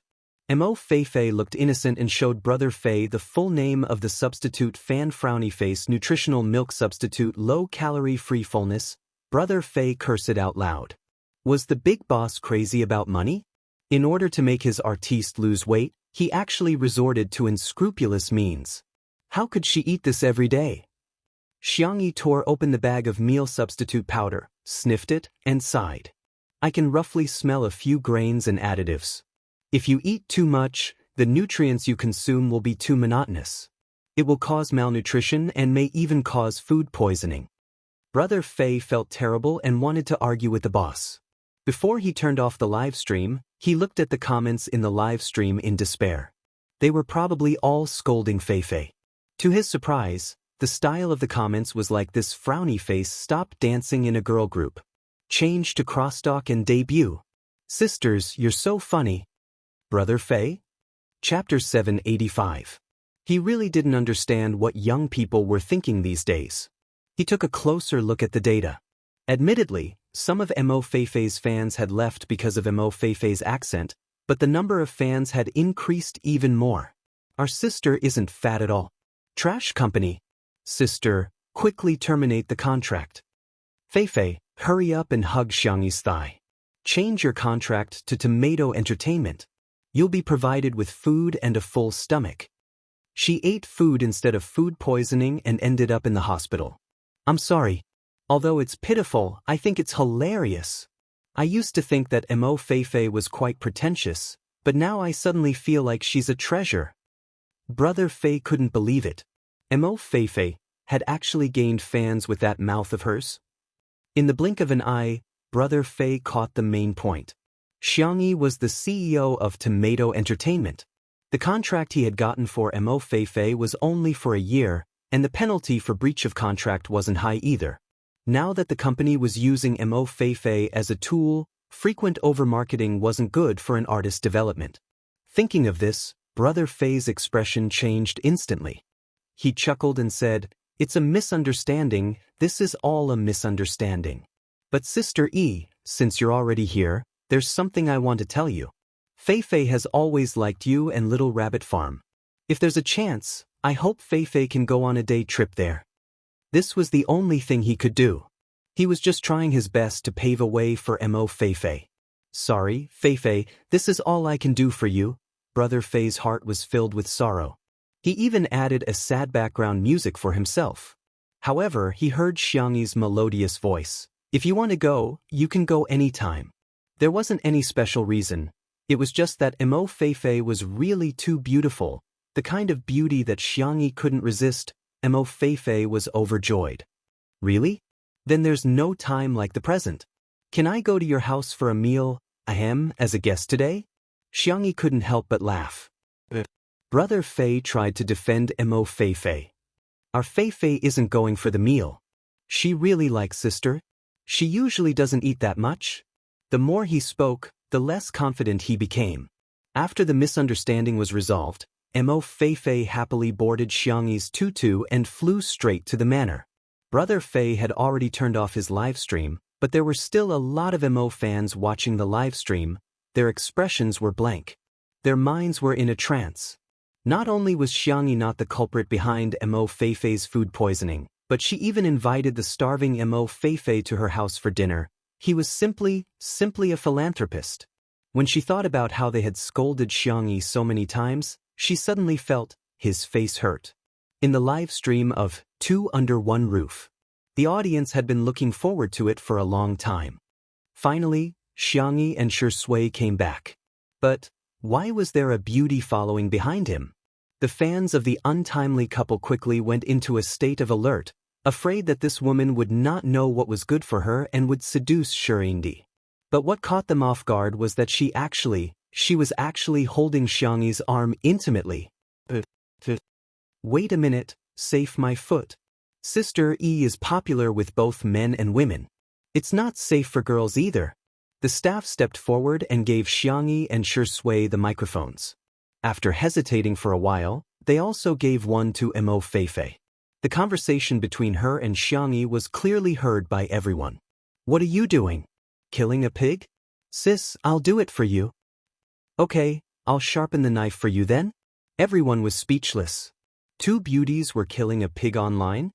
Mo Feifei looked innocent and showed Brother Fei the full name of the substitute Fan Frowny Face Nutritional Milk Substitute Low-Calorie Free Fullness. Brother Fei cursed it out loud. Was the big boss crazy about money? In order to make his artiste lose weight, he actually resorted to unscrupulous means. How could she eat this every day? Xianxia tore open the bag of meal substitute powder, sniffed it, and sighed. I can roughly smell a few grains and additives. If you eat too much, the nutrients you consume will be too monotonous. It will cause malnutrition and may even cause food poisoning. Brother Fei felt terrible and wanted to argue with the boss. Before he turned off the live stream, he looked at the comments in the live stream in despair. They were probably all scolding Feifei. To his surprise, the style of the comments was like this: frowny face, stop dancing in a girl group. Change to crosstalk and debut. Sisters, you're so funny. Brother Fei? Chapter 785. He really didn't understand what young people were thinking these days. He took a closer look at the data. Admittedly, some of Mo Feifei's fans had left because of Mo Feifei's accent, but the number of fans had increased even more. Our sister isn't fat at all. Trash company. Sister, quickly terminate the contract. Feifei, hurry up and hug Xianxi's thigh. Change your contract to Tomato Entertainment. You'll be provided with food and a full stomach. She ate food instead of food poisoning and ended up in the hospital. I'm sorry. Although it's pitiful, I think it's hilarious. I used to think that Mo Feifei was quite pretentious, but now I suddenly feel like she's a treasure. Brother Fei couldn't believe it. Mo Feifei had actually gained fans with that mouth of hers. In the blink of an eye, Brother Fei caught the main point. Xianxia was the CEO of Tomato Entertainment. The contract he had gotten for Mo Feifei was only for a year, and the penalty for breach of contract wasn't high either. Now that the company was using Mo Feifei as a tool, frequent overmarketing wasn't good for an artist's development. Thinking of this, Brother Fei's expression changed instantly. He chuckled and said, "It's a misunderstanding, this is all a misunderstanding. But Sister E, since you're already here, there's something I want to tell you. Feifei has always liked you and Little Rabbit Farm. If there's a chance, I hope Feifei can go on a day trip there." This was the only thing he could do. He was just trying his best to pave a way for Mo Feifei. Sorry, Feifei, this is all I can do for you. Brother Fei's heart was filled with sorrow. He even added a sad background music for himself. However, he heard Xianxi's melodious voice. If you want to go, you can go anytime. There wasn't any special reason. It was just that Mo Feifei was really too beautiful, the kind of beauty that Xianxia couldn't resist. Mo Feifei was overjoyed. Really? Then there's no time like the present. Can I go to your house for a meal, as a guest today? Xianxia couldn't help but laugh. Brother Fei tried to defend Mo Feifei. Our Feifei isn't going for the meal. She really likes sister. She usually doesn't eat that much. The more he spoke, the less confident he became. After the misunderstanding was resolved, Mo Feifei happily boarded Xianxi's tutu and flew straight to the manor. Brother Fei had already turned off his live stream, but there were still a lot of Mo fans watching the live stream. Their expressions were blank. Their minds were in a trance. Not only was Xianxia not the culprit behind Mo Feifei's food poisoning, but she even invited the starving Mo Feifei to her house for dinner. He was simply a philanthropist. When she thought about how they had scolded Xianxia so many times, she suddenly felt his face hurt. In the live stream of Two Under One Roof, the audience had been looking forward to it for a long time. Finally, Xianxia and Shui came back. But why was there a beauty following behind him? The fans of the untimely couple quickly went into a state of alert, afraid that this woman would not know what was good for her and would seduce Shurindi. But what caught them off guard was that she was actually holding Xianxi's arm intimately. Wait a minute, safe my foot. Sister E is popular with both men and women. It's not safe for girls either. The staff stepped forward and gave Xianxia and Shui the microphones. After hesitating for a while, they also gave one to Mo Feifei. The conversation between her and Xianxia was clearly heard by everyone. What are you doing? Killing a pig? Sis, I'll do it for you. Okay, I'll sharpen the knife for you then? Everyone was speechless. Two beauties were killing a pig online?